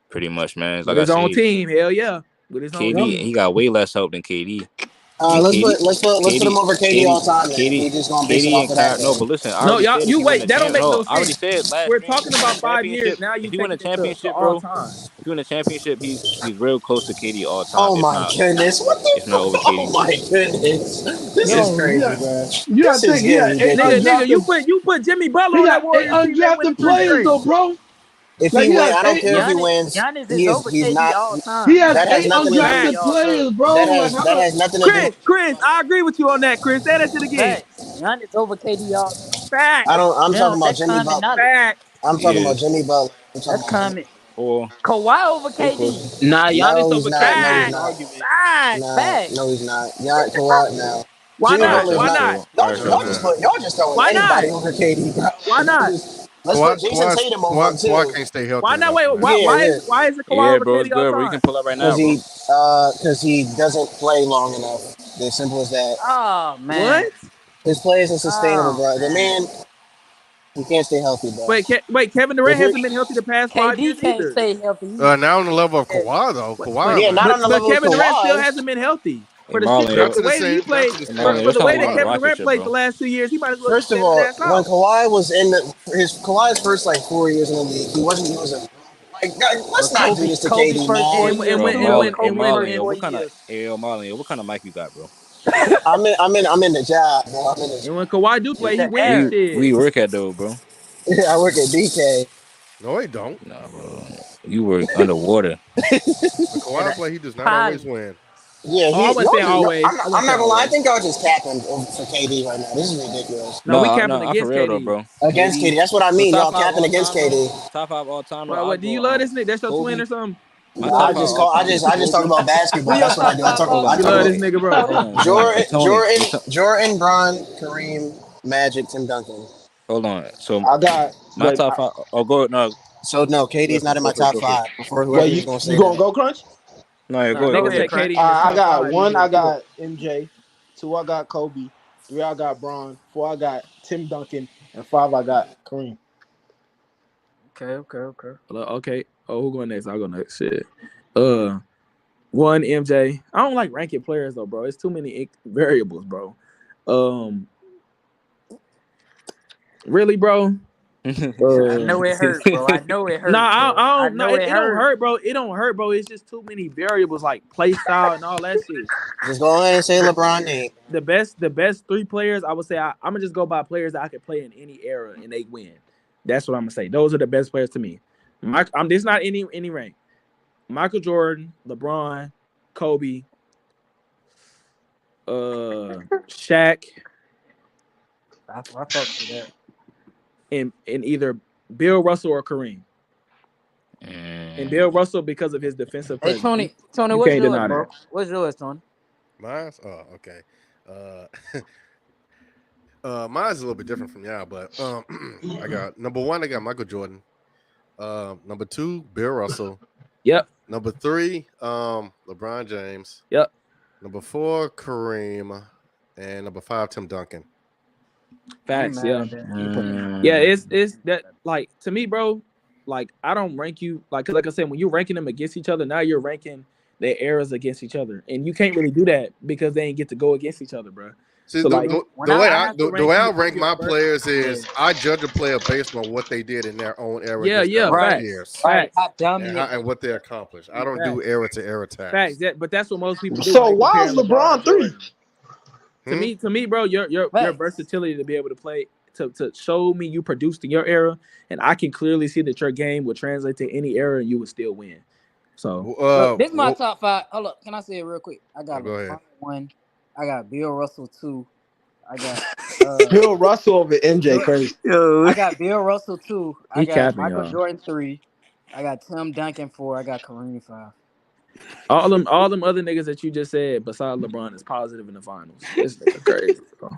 pretty much, man. With Like I his own say, team, hell yeah. With his own Yep. KD team. he got way less help than KD. Let's put him over KD all time. Then. We just gonna base it KD off and of that. Kyrie. No, Then. but listen, I No, already y'all, said if you he win wait. the That don't champ. make No, no I already sense. said last We're stream. If talking he win the about 5 years. championship, Now you if he win the taking it to championship, all bro, time. if he win the championship, he's real close to KD all time. Oh my goodness! What If the? not over Oh KD. my goodness! This is Yo, crazy, bro. you gotta This is think he getting had eight Nigga, ridiculous. nigga, undrafted. you put Jimmy Butler He on that got eight Warriors team. They winning undrafted 3 players straight. though, bro. If Like he he win, has I don't eight. care if he wins. Giannis is over He's KD not. all He time. has That has eight nothing to do. undrafted Facts. players, bro. Like That how? has nothing to do. Chris, I agree with you on that. Chris, say that shit again. Facts. Giannis over KD all time. Facts. I don't. I'm Now talking about that's Jimmy common Butler. knowledge. Facts. I'm talking Yeah. about Jimmy Butler. I'm talking That's about Jimmy. common. Or Kawhi over they close. KD. Nah, Giannis No, he's over not. KD No, he's ain't ain't an not. argument. Facts. Nah, Facts. no, he's not. Yeah, Kawhi now. Why Jimmy All right, not? Butler is so Why not. not? so all right, so Y'all just throwing Why not? anybody over KD, bro. Why not? Let's put Jason Tatum over him Kawhi too, can't stay healthy Why not? enough, Wait, man. why Yeah, why yeah. is why is it Kawhi yeah, over bro, it's KD all good, bro. You can time? pull up right now, bro. Because he doesn't play long enough. As simple as that. Oh man. What? His play isn't sustainable, Oh bro. The man. man, he can't stay healthy, bro. Wait, Kevin Durant If you're, hasn't been healthy the past 5 years KD can't either. stay healthy either. Now on the level of Yeah. Kawhi though, But yeah, Kawhi, not man, on the but level of Kevin Durant still Kawhi. hasn't been healthy Hey for the Marlon, shit. not yo. to The the way that he same, not to played, the Hey same Marlon, for what's the level up of way with that this Kawhi. Kevin rocket Durant ship, played the bro? last 2 years, he might as well First just of stay his all, ass when out. Kawhi was in his Kawhi's first like 4 years in the league, he wasn't. He was a like. Let's But not do Kobe, this to Kobe KD, first man. 4 years. Bro, We know what Hey Kobe Marlon, first yo, 4 years. Marlon, yo, what kind of mic you got, bro? I'm in the job, bro. I'm in the And when Kawhi do It's play, he the wins air. We shit. work at though, bro. I work at DK. No, he don't. Nah, bro. You work underwater. When Yeah, Kawhi the play, he does not always positive. win. Yeah, Oh, I wouldn't say no, always. I I'm wouldn't say not gonna lie. I always. think y'all just capping for KD right now. This is ridiculous. No, we No, capping no, I'm for against real though, KD. bro. Against KD. KD, that's what I So mean. top Y'all five capping all against time, bro. KD. Top five all time, bro. Well, I'll what do you go love this nigga? That's your twin Kobe. or something? My No, top I five just all call. time is I just talk Kobe. about Who basketball. your That's what I top do. I five talk all about. I You talk love time? about this nigga, bro. Hold on. Hey Tony, Jordan, Bron, Kareem, Magic, Tim Duncan. hold on. So I got my wait. top five. Oh, go no. So no, KD's not in Go my first. top Go first. five. Before Wait, whoever was gonna you say gonna that. go crunch? No, yeah, Nah, go ahead. Go nigga Go ahead. ahead, said Crunch. KD in his I top got five. You one. I getting cooked. got MJ. Two, I got Kobe. Three, I got Braun. Four, I got Tim Duncan, and five, I got Kareem. Okay. Okay. Oh, who going next? I'll go next. Shit. One MJ. I don't like ranking players though, bro. It's too many variables, bro. Really, bro. I know it hurt, bro. I know it hurt, Nah, bro. I I don't. No, know it it don't hurt. hurt, bro. It don't hurt, bro. It's just too many variables like play style and all that shit. Just go ahead and say LeBron name. The best 3 players, I would say. I'm gonna just go by players that I can play in any era and they win. That's what I'm gonna say. Those are the best players to me. This not any rank. Michael Jordan, LeBron, Kobe, Shaq, I fuck with that. and either Bill Russell or Kareem. And Bill Russell because of his defensive Hey, presence. Tony, You what's can't yours, deny bro? that. What's yours, Tony? Mine's okay. Mine's a little bit different from y'all, but I got number one. I got Michael Jordan. Number two, Bill Russell. Yep. Number three, LeBron James. Yep. Number four, Kareem, and number five, Tim Duncan. Facts. Yeah. Mm. Yeah. It's that like to me, bro. Like I don't rank you like I said when you're ranking them against each other. Now you're ranking their eras against each other, and you can't really do that because they ain't get to go against each other, bro. See, So like the way I rank my players is I judge a player based on what they did in their own era. Yeah, right. Years. Right. Facts. And what they accomplished. I don't do era to era tags. Facts. But that's what most people do. So why is LeBron 3? To me, bro, your versatility to be able to play to show me you produced in your era, and I can clearly see that your game would translate to any era and you would still win. So look, this is my top five. Hold up, can I say it real quick? I got LeBron 1. I got Bill Russell 2. I got Bill Russell over MJ crazy. I got Bill Russell 2. I got capping, Michael y'all. Jordan 3. I got Tim Duncan 4. I got Kareem 5. all them other niggas that you just said besides LeBron is positive in the finals. This nigga crazy, bro.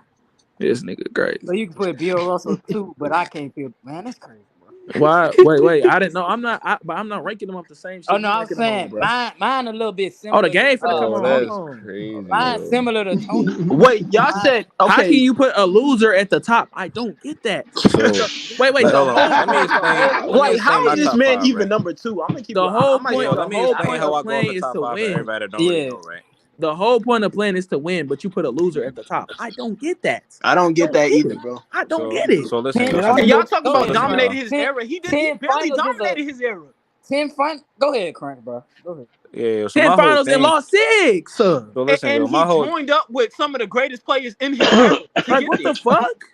This nigga crazy. So you can put Bill Russell 2, but I can't feel. Man, that's crazy, bro. Why? Wait. I didn't know. I'm not ranking them off the same shit. Oh no, I'm saying mine a little bit similar. Oh, the game finna come on. That's Hold on. crazy. Mine's similar to Tony. Wait, y'all said How can okay. you put a loser at the top? I don't get that. So Wait. hold on. Let me explain. Like, how my is this top man five, even right? number 2? I'm gonna keep The it. whole I might point. go The Let me whole explain point how of I go off playing the is top to five for win. everybody that don't already know, right? The whole point of playing is to win, but you put a loser at the top. I don't get that. I don't get that either, it. bro. I don't So get it. so listen, 10 y'all. Man, I So, And y'all think finals. talk Go so about ahead, listen, Crunch. dominating y'all. his 10, era. He 10 barely finals is a dominated his era. 10 fin. Go ahead, Crunch, bro. Go ahead. Yeah. So 10 my whole finals and thing. lost 6. So listen, And yo. he My whole. joined up with some of the greatest players in his era to Like, get what there. the fuck?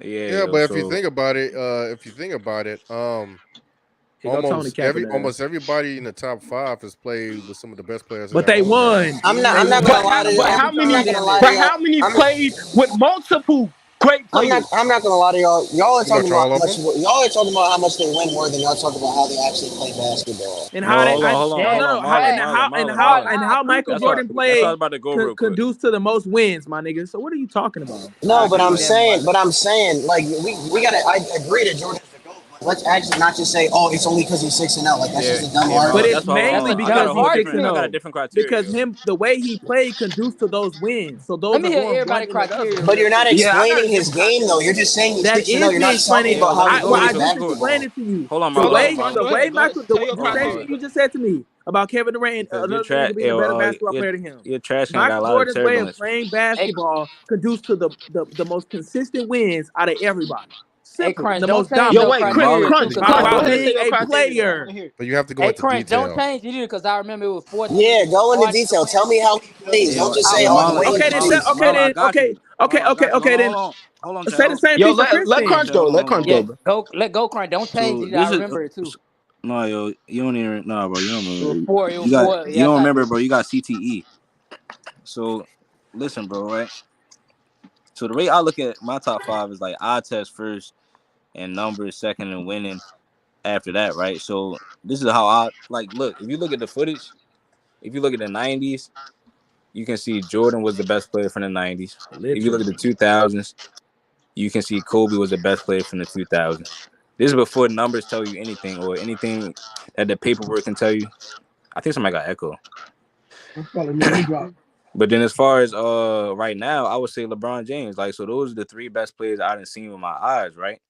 Yeah, Yeah, yo. but if you So think about it, Here go Tony capping that. almost everybody in the top 5 has played with some of the best players in But their they own era. won. I'm not. They I'm not won gonna at lie to at y'all. how I'm many? not gonna lie to But y'all. how many I'm played with multiple great I'm not. players? I'm not gonna lie to y'all. Y'all are Pretty much talking about all how of much. them. Y'all are talking about how much they win more than y'all talk about how they actually play basketball. And no, how they? hold on, I hold on, no hold no on, no. How Marlon, and Marlon, how and Marlon, how Marlon. and I how Michael appreciate Jordan That's what I played was about to go real quick. conduced to the most wins, my nigga. So what are you talking about? I No, but agree I'm with that, saying. Marlon. But I'm saying. Like we gotta. I agree that Jordan's the goat. But let's actually not just say, oh, it's only because he's 6-0. Like that's Yeah, just a dumb yeah, But Marlon. argument. it's That's why. Hold That's mainly a on. I got dumb because a whole he's 6 and different. I argument. got a 0. different criteria. Because Yo. him, the way he played conduced to those wins. So Let those me are hear going everybody one in another. criteria But real you're not quick. Yeah, I got explaining a his different game though. You're criteria. just saying he's That 6-0. is You're me not talking explaining. Yeah, about hold how on. he So I plays so just go ahead. basketball. explained it to you. Hold on, The Marlon. way, Hold on, the Marlon. way Michael, Hold the on, same thing Marlon. you just said to me about Kevin Durant, Because another nigga being a better basketball player than him. your trash can got a Michael lot of Jordan's way of turbulence. playing Hey, basketball conduced to the most consistent wins out of everybody. hey, Simple, and Crunch, the don't most change dominant your ones. criteria too, While, cause I while But remember. being a player. you have to go Hey, into Crunch, don't detail. change it either, cause I remember it was 4 Yeah, teams. go into Harden didn't detail. win Tell me how he plays. Yeah, Don't just say, yeah, oh, the Marlon. way he Okay, then. Marlon, plays. Okay, Marlon, I then. got you. Marlon, I Okay. got you. Okay, then. Hold on, Chad. Say the same thing for Chris Let then. Crunch go. Let Crunch Yeah, go, bro. let go, Crunch. Don't change So it. I this is remember it too. no, yo, you don't even bro. You don't It was remember. 4. It was You got 4. you Yeah, I don't got remember, that. bro. You got CTE. So listen, bro. Right. So the way I look at my top 5 is like eye test first and numbers second and winning after that, right? So this is how I like look. If you look at the footage, if you look at the '90s, you can see Jordan was the best player from the '90s. If you look at the Literally. 2000s, you can see Kobe was the best player from the 2000s. This is before numbers tell you anything or anything that the paperwork can tell you. I think somebody got echo. That's probably me. I'm dropped. But then as far as right now, I would say LeBron James. Like so those are the 3 best players I didn't see with my eyes, right?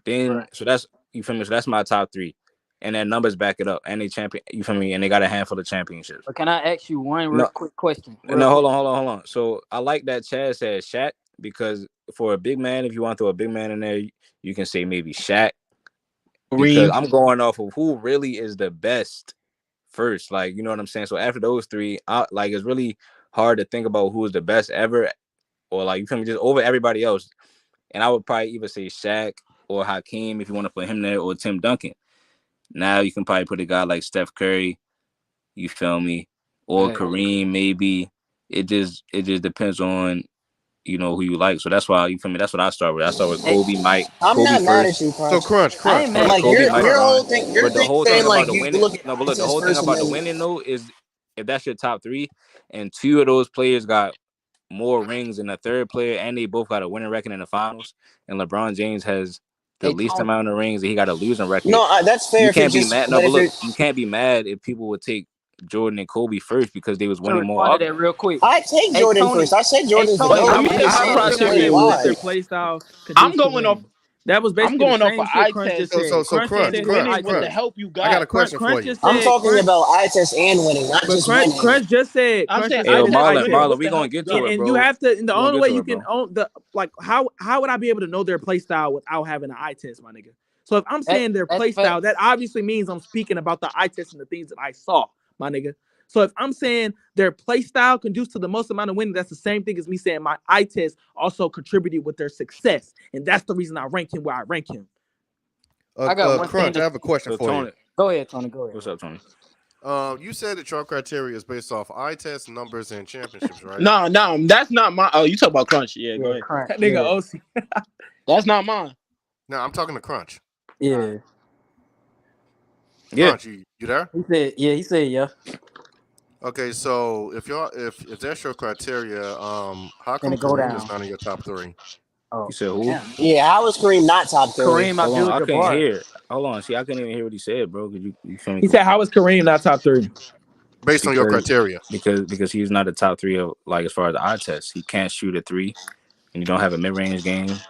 Then Right. so that's you feel me? So that's my top 3. And then numbers back it up. And they champion you feel me? And they got a handful of championships. But can I ask you one real No, quick question? Real no, hold quick. on, hold on. So I like that Chad said Shaq because for a big man, if you want to throw a big man in there, you can say maybe Shaq because Kareem. I'm going off of who really is the best first. Like, you know what I'm saying? So after those 3, like it's really hard to think about who is the best ever or like you feel me just over everybody else. And I would probably either say Shaq or Hakeem if you want to put him there or Tim Duncan. Now you can probably put a guy like Steph Curry, you feel me? Or Hey, Kareem maybe. It just depends on who you like. So that's why you feel me. That's what I start with. I start with hey, Kobe, Mike, I'm Kobe not mad first. at you, So Crunch. I ain't Yeah, mad Like at you, Kobe, your Mike, bro. your Bron. whole thing, your But the thing whole saying thing like about the you winning, look at no, but look, the assets whole thing first and about the then winning though is if that's your top 3, and 2 of those players got more rings than the third player, and they both got a winning record in the finals, and LeBron James has the Hey, least Tony. amount of rings, and he got a losing record. no, that's fair You if you're can't be just mad. No, but but if you're look, you can't be mad if people would take Jordan and Kobe first because they was To winning more respond to often. that real quick. I take Hey, Jordan Tony. first. I said Hey, Jordan's the Tony. Wait, GOAT. let I'm me I'm finna tell you just how I'm saying finna explain criteria give. with why. their play style I'm conduce to going off. winning. That was I'm basically the going off same of shit eye Crunch just test said. so Crunch just Crunch, and said Crunch, winning eye with the Crunch. test. help you I got a got. question for Crunch you. just I'm said talking Crunch, about eye test and winning, not but just Crunch winning. Crunch just said I'm Crunch saying just Hey, eye said yo, it's test eye and Marlon, winning. test. Marlon, What's we the gonna help you get to got? it, And you bro. have to. And the We gonna only get way to you it, can bro. own the like how would I be able to know their play style without having an eye test, my nigga? So if I'm saying their That's play style, that facts. obviously means I'm speaking about the eye test and the things that I saw, my nigga. So if I'm saying their play style conducive to the most amount of winning, that's the same thing as me saying my eye test also contributed with their success, and that's the reason I rank him where I rank him. I got one thing Crunch, I to have a question So for you. Tony, go ahead, Tony. Go ahead, what's bro. up, Tony? You said that your criteria is based off eye test numbers and championships, right? No, that's not my. Oh, you talk about crunch. Yeah, go Yeah, ahead. Crunch. That nigga Yeah, OC. That's not mine. No, I'm talking to Crunch. All right. yeah. Yeah. Crunch, you there? He said, yeah. He said, yeah. Okay, so if that's your criteria, how Then come it go Kareem is down. not in your top 3? You Oh, said who? damn. Yeah, how was Kareem not top 3? Kareem Hold on, I couldn't Abdul-Jabbar. hear. Hold on, see, I couldn't even hear what he said, bro. Cause you feel me? He said, "How is Kareem not top 3?" Based on your Because criteria. because he's not a top 3 of like as far as the eye test. He can't shoot a 3, and you don't have a mid range game.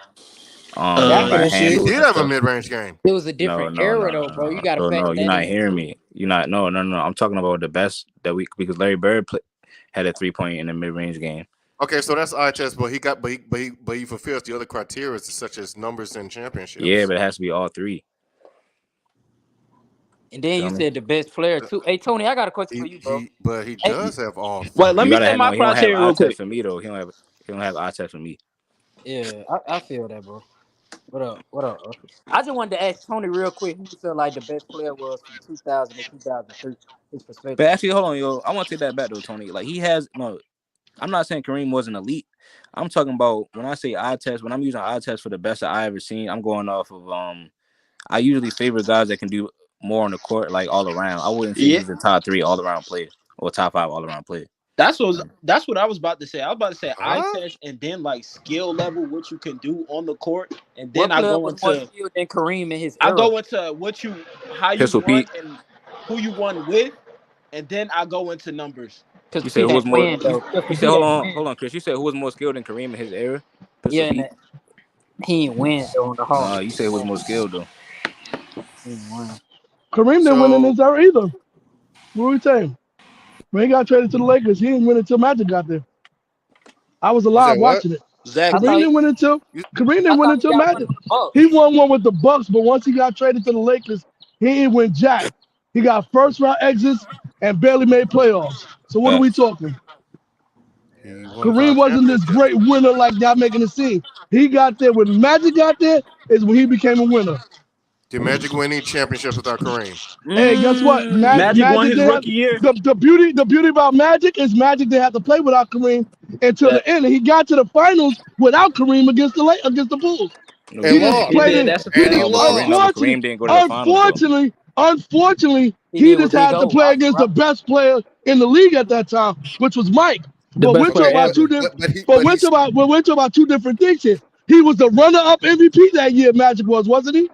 Shaq By couldn't He shoot. handles did and have a stuff. mid-range game. It was a No, different no, era no, though, no, bro. You no. got to So no, factor you're that not in hearing too. me. You're not. No, no, no. I'm talking about the best that we because Larry Bird play. had a 3-point in the mid range game. Okay, so that's eye test, but he fulfills the other criteria such as numbers and championships. Yeah, but it has to be all three. And then you said the best player too. Hey Tony, I got a question for you, bro. But he does have all three. Wait, let You me gotta say have my he don't have criteria eye real test quick. for me though. He don't have eye test for me. Yeah, I feel that, bro. What up? What up? I just wanted to ask Tony real quick who you feel like the best player was from 2000 to 2003. His But perspective. actually, hold on, yo. I want to take that back though, Tony. Like he has no. I'm not saying Kareem wasn't elite. I'm talking about when I say eye test. When I'm using eye test for the best that I ever seen, I'm going off of I usually favor guys that can do more on the court, like all around. I wouldn't say he's a top 3 all around player or top 5 all around player. That's what I was about to say. I was about to say eye Huh? test and then like skill level, what you can do on the court, and What then I player go was more into skilled than Kareem in his I era? go into how you Pistol won Pete. and who you won with, and then I go into numbers. Because You said who was that more? win though. You said hold on, Chris. You said who was more skilled than Kareem in his era? Pistol Yeah, and Pete. that, he ain't win though on the Hall. Nah, you said who was more skilled though. He ain't win. Kareem didn't win in So his era either. What we saying? When he got traded to the Lakers, he didn't win until Magic got there. I was you said alive what? watching it. Zach, I thought he, Kareem I didn't win thought he until got one Magic. in the Bucks. He won one with the Bucks, but once he got traded to the Lakers, he didn't win jack. He got first round exits and barely made playoffs. So what are we Facts. talking? He won Kareem 5 wasn't this championships. great winner like y'all making it seem. He got there when Magic got there is when he became a winner. Did Magic win any championships without Kareem? Hey, guess what? Magic won Magic his they have rookie year. the beauty about Magic is Magic they have to play without Kareem until That the end. And he got to the finals without Kareem against the Bulls. No, And He he just lost. didn't. he played did. it. That's a And fact. he No, but lost. Kareem didn't go to the finals though. Unfortunately, He he did just with Big had to O, play Oscar against the Robertson. best player in the league at that time, which was Mike. The But best we're player talking about ever. two different. But he's We're talking about two different things here. He was the runner-up MVP that year. Magic was, wasn't he?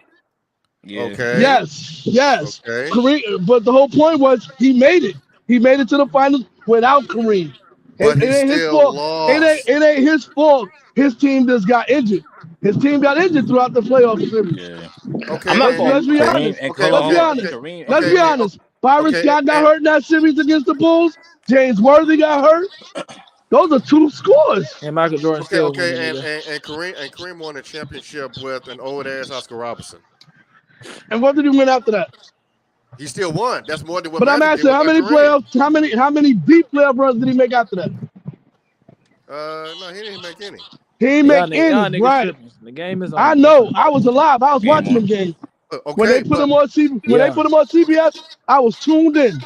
Yeah. okay. Yes. Okay. Kareem, but the whole point was he made it. He made it to the finals without Kareem. But It he ain't his still fault. lost. It ain't his fault. His team just got injured. His team got injured throughout the playoff series. Yeah. I'm Okay, not and fault. Let's be Kareem honest. and okay, Let's be okay, honest. okay, Kareem and Let's okay, be Kareem. and honest. Byron okay, Scott got hurt in that series against the Bulls. James Worthy got hurt. Those are two scores. And Michael Jordan okay, still winning, okay, nigga. and Kareem won a championship with an old ass Oscar Robertson. And what did he win after that? He still won. That's more than what But I'm Magic did asking, how without many Kareem. playoffs? How many deep playoff runs did he make after that? No, he didn't make any. He ain't Y'all, make any, y'all niggas right? tripping. The game is I on. What's know. up? I was alive. I was Game watching on. them games. When they Okay, put them on Yeah. CBS, I was tuned in.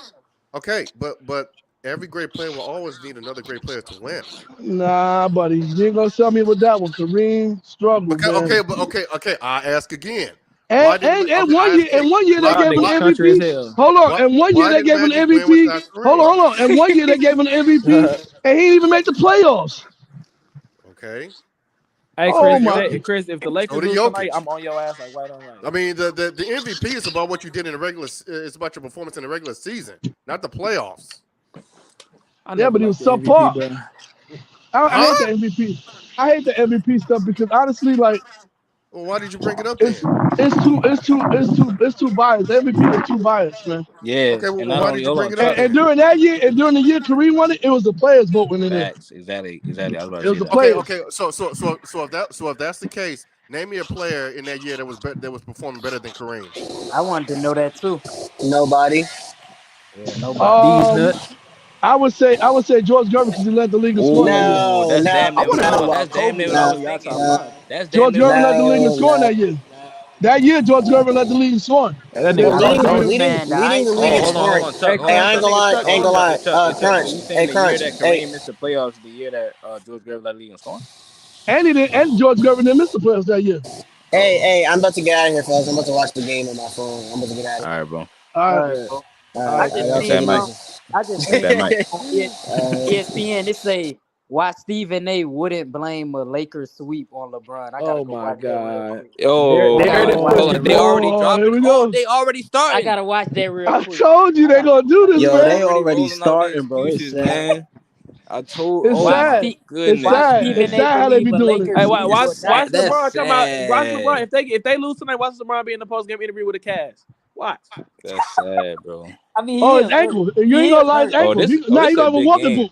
but every great player will always need another great player to win. Nah, buddy, you ain't gonna tell me with that one. Kareem struggled, Okay, man. okay. I ask again. And Why did and okay? I ask again. one year they Why Y'all gave him niggas why country as MVP. hell. Hold on, why and one year why they did gave him Magic win MVP. without Kareem? Hold on. And one year they gave him MVP, and he didn't even make the playoffs. Okay. Hey So Oh Chris, did my! if the So Lakers did lose tonight, Jokic. I'm on your ass like right on right. I mean, the MVP is about what you did in the regular. It's about your performance in the regular season, not the playoffs. I Yeah, never but he was liked the MVP, subpar. bro. I hate the Huh? MVP. I hate the MVP stuff because honestly, like Well, why did you bring it up it's then? it's too biased. MVP is too biased, man. Yeah. Okay, And well, not why only did you hold bring on, it up check. And then? during that year, and during the year Kareem won it, it was the players vote winning it. Facts. Exactly. I was about It to was say the that. Okay, players. okay. So if that's the case, name me a player in that year that was performing better than Kareem. I wanted to know that too. Nobody. Yeah, nobody. These Um, nuts. I would say George Gervin because he led the league in scoring that year. Ooh, No, that's damn no, I near want what to I know was. no, why That's damn Kobe near what I no, was only y'all thinking. top no, five. That's damn George near what Gervin I led was the league thinking. in no, scoring no. that year. That year, George Gervin led the league in scoring. That They nigga Well, lost Kobe to only. the leading the league Oh, in hold on, scoring. Chuck. Hey Hold Hey, on, I ain't Crunch. Chuck. gonna lie, Chuck ain't Hold gonna on, Crunch. Chuck. lie. Chuck, Crunch, you saying hey, the year Crunch, that hey, Kareem missed the playoffs, the year that George Gervin led the league in scoring? and George Gervin didn't miss the playoffs that year. hey, Oh, hey. I'm about to get out of here, fellas. I'm about to watch the game on my phone. I'm about to get out all of right, bro. All All right. right, here. all I right, just y'all What's take that, it seen Mike? easy. What's that, Mike? on ESPN it say why Stephen A. wouldn't blame a Lakers sweep on LeBron. I gotta Oh go my watch that real God. quick. I There gotta the go watch Hold that on. They pussy. real quick. already Here dropping. we Oh, go. they already I starting. gotta watch that real I quick. told you I they gotta gonna go do watch this, that. Yo, They they man. already already rolling out the starting, bro. It's excuses, sad. man. I told. It's Oh Why my sad. Steve? It's Why goodness, sad. Stephen It's man. A. sad how they believe be a doing this. Hey, Lakers sweep watch will not Sad. That's LeBron come out. Watch LeBron. sad. If they lose tonight, watch LeBron be in the post game interview with the Cavs. Watch. That's sad, bro. I mean, Oh, he his is hurt. ankle. You ain't He gonna is lie, his hurt. Oh, ankle. this. He, Oh, now this he is a don't even big walk the game. boot.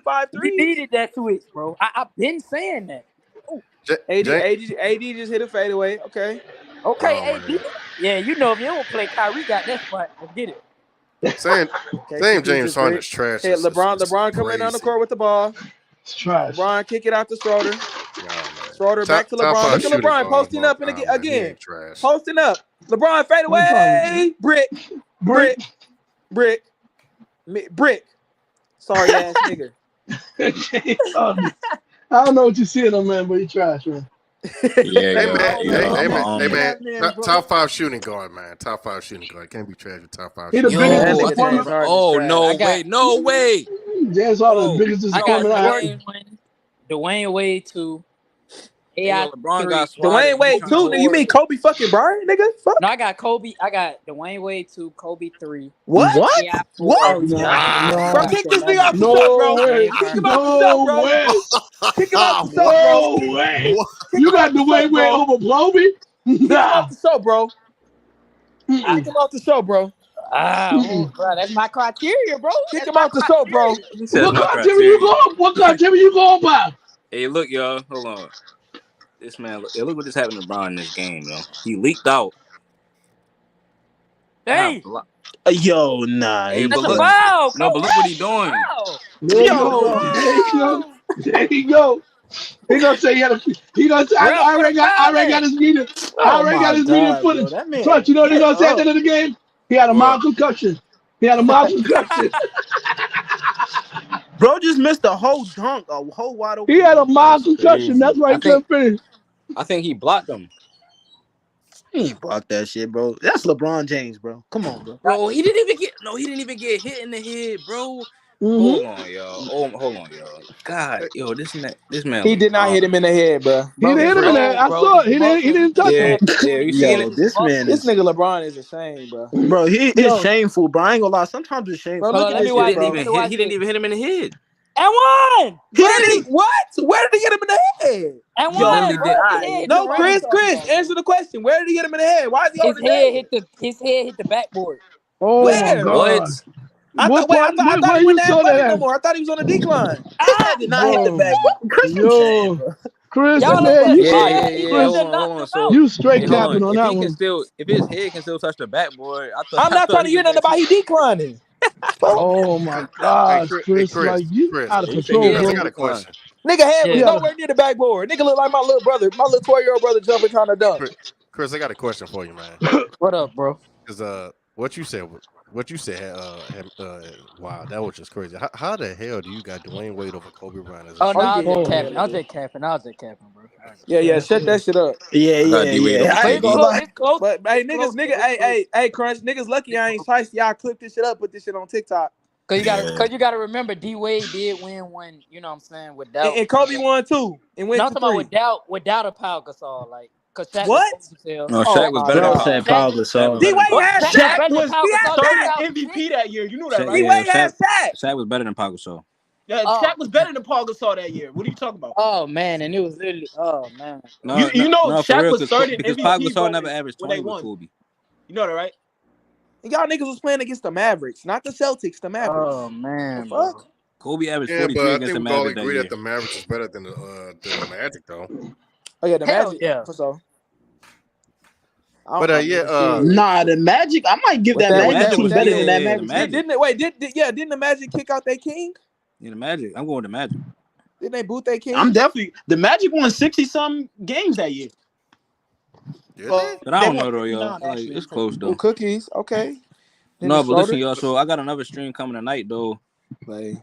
shoot 5 He threes. needed that switch, bro. I've been saying that. Oh, AD, Jay, AD, AD just hit a fadeaway. Okay. Okay, Oh AD. man. Yeah, you know if you don't play, Kyrie got that spot. Let's get it. Saying KCP James just Harden brick. is trash. Hey, LeBron coming on the Crazy. court with the ball. It's trash. LeBron kick it out to Schroeder. Oh man. Schroeder back to Top LeBron. 5 Look at shooting LeBron guard of posting all up and time, man. He again. ain't trash. Posting up. LeBron fade No problem. away. Brick. Brick. Brick. Sorry ass nigga. I don't know what you see in him, man, but he trash, man. Yeah, Hey yo, man, yo, hey I'm man, top 5 shooting guard, man. Top 5 shooting guard. Can't be trash with top 5 He the shooting biggest That yo. nigga disappointment. James Harden is Oh trash. no, got- wait, no way. James Harden, the Oh, biggest I got disappointment I had. Dwayne 1, Dwayne Wade 2, Hey, AI yo, LeBron 3. got swatted. Dwayne He Wade trying to 2. You mean Kobe fucking Bryant, nigga? Fuck. No, I got Kobe. I got Dwayne Wade 2, Kobe 3, What? AI 4. What? Bro, Nah, kick this nigga off the show, no bro. way, Kick him off the show, no bro. way, Kick him off the show, What? bro. no way. What? Kick You him got off the Dwayne show, Wade bro. over Kobe? Kick him Nah. off the show, bro. Kick him off the show, bro. Bro, that's my criteria, bro. Kick That's him my off the show, bro. criteria. He says What my criteria you criteria. going? What criteria you going by? Hey, look, y'all. Hold on. This man, look what just happened to Brown in this game, yo. He leaked out. Hey, Yo, nah. Hey, but that's a look, foul. no, but look what he doing. Foul. There you Yo, go. There you go. Foul. There you go. He gonna say he had a. He gonna say Ref, I what already a got. I foul already got at? his meter. I oh already got my his meter God, bro. footage. That man Clutch. You know what he get gonna say at the up. end of the game? He had a mild concussion. He had a mild concussion. Bro just missed a whole dunk, a whole wide open. He had a dunk. mild That's concussion. crazy. That's why he couldn't finish. I think he blocked him. He ain't block that shit, bro. That's LeBron James, bro. Come on, bro. Bro, he didn't even get hit in the head, bro. Hold on, y'all. Oh, hold on, y'all. God, yo, this man He did not LeBron. hit him in the head, bro. He didn't hit him in there. I saw it. He didn't touch Yeah, him. yeah. You seen Yo, it? this man This is, nigga LeBron is a shame, bro. bro. He is shameful, bro. I ain't gonna lie. Sometimes it's Bro, shameful. look at Let this me shit, watch bro. this. He didn't even hit him in the head. And one. He Where didn't did he? What? Where did he get him in the head? And He one, literally bro. did. His head hit No, the rim. Chris, answer the question. Where did he get him in the head? Why is he His holding his head head? hit the backboard. Oh my Where? What? God. I thought. Wait, I thought Where he you wasn't saw that athletic no at? more. I thought he was on a decline. This man did not hit the Bro, back. Chris from Shane, yo, bro. Chris, Y'all man, look. you Yeah, Oh yeah, yeah, straight, he yeah. should Chris, Hold have on, hold knocked on. him So, out. you hey, straight hold on. capping on If that he can one. still, if his head can still touch the backboard, I'm I not thought trying to he hear was nothing next. about he declining. Fuck. Oh my Hey, gosh, hey, Chris, like you Chris, out of Yeah, he said he control, was Chris, I next bro. to got a decline. question. Nigga head was You Yeah. out of, nowhere near the backboard. Nigga look like my little brother, my little 12-year-old brother jumping trying to dunk. Chris, I got a question for you, man. What up, bro? Because what you said, wow, that was just crazy. How the hell do you got Dwayne Wade over Kobe Bryant as a Oh no, Oh, he shooting I was guard? just getting oh, capping. yeah, I was just capping. bro. yeah. Shut that shit up. Yeah, I got yeah, D Wade yeah. over I But ain't it's gonna KD. close. lie. It's close. But hey, It's niggas, close. nigga, hey, Crunch, niggas lucky I ain't shiesty. Y'all clip this shit up, put this shit on TikTok. Yeah. Cause you gotta remember D Wade did win when you know what I'm saying And Kobe won too and No, went I'm to talking about 3. without a Pau Gasol, like cause Shaq was What? cold as hell. No, Oh Shaq was my better than Bro god. said Pau. Paul Shaq was Gasol. D better than Wade Pau. had Shaq was Shaq. better Shaq than was Pau He had Gasol in starting Shaq. 2006. MVP that year. You know that, Shaq, right? D yeah, Wade had Shaq. Shaq was better than Pau Gasol. Yeah, Oh, Shaq was better than Paul Gasol that year. What are you talking about? oh man, and it was literally man. No, You know no, for Shaq real, was starting because Pau MVP, Gasol bro, never averaged when they 20 with won. Kobe. You know that, right? And y'all niggas was playing against the Mavericks, not the Celtics, the Mavericks. Oh The man, fuck? bro. Kobe averaged Yeah, 43 but I against think the we can all Mavericks that agree that year. the Mavericks is better than the Magic, though. Oh yeah, the Hell Magic yeah. for sure. But Man, shit. Nah, the Magic. I might give With that that, Yeah, with Magic that, Magic team with was, that better yeah, than nigga. that yeah, the Mavericks team. Magic. Didn't the Magic kick out their king? Yeah, the Magic. I'm going with the Magic. Didn't they boot their king? I'm definitely the Magic won 60-some games that year. Did they? But I They don't won know, though, y'all. 59 Like, actually. it's close, Ooh, though. cookies. Okay. No, Dennis but listen, Schroeder. y'all. So I got another stream coming tonight, though. Like,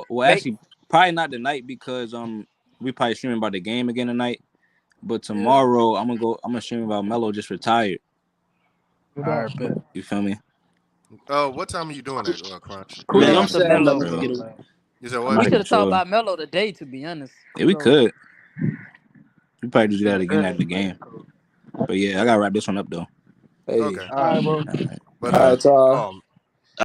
Well, Make actually, probably not tonight because we probably streaming about the game again tonight. But tomorrow I'm gonna stream about Melo just retired. all right, bet. You feel me? What time are you doing that, Crunch? Man, Kudos I'm to setting Melo, up to bro. get a Like, You said I'm what? we about to should have get talked yours. about Melo today, to be honest. Yeah, we Kudos. could. We probably just got He's it a again good after the player, game. cool. But yeah, I gotta wrap this one up though. hey. Okay. All right, bro. All right. But All right, y'all.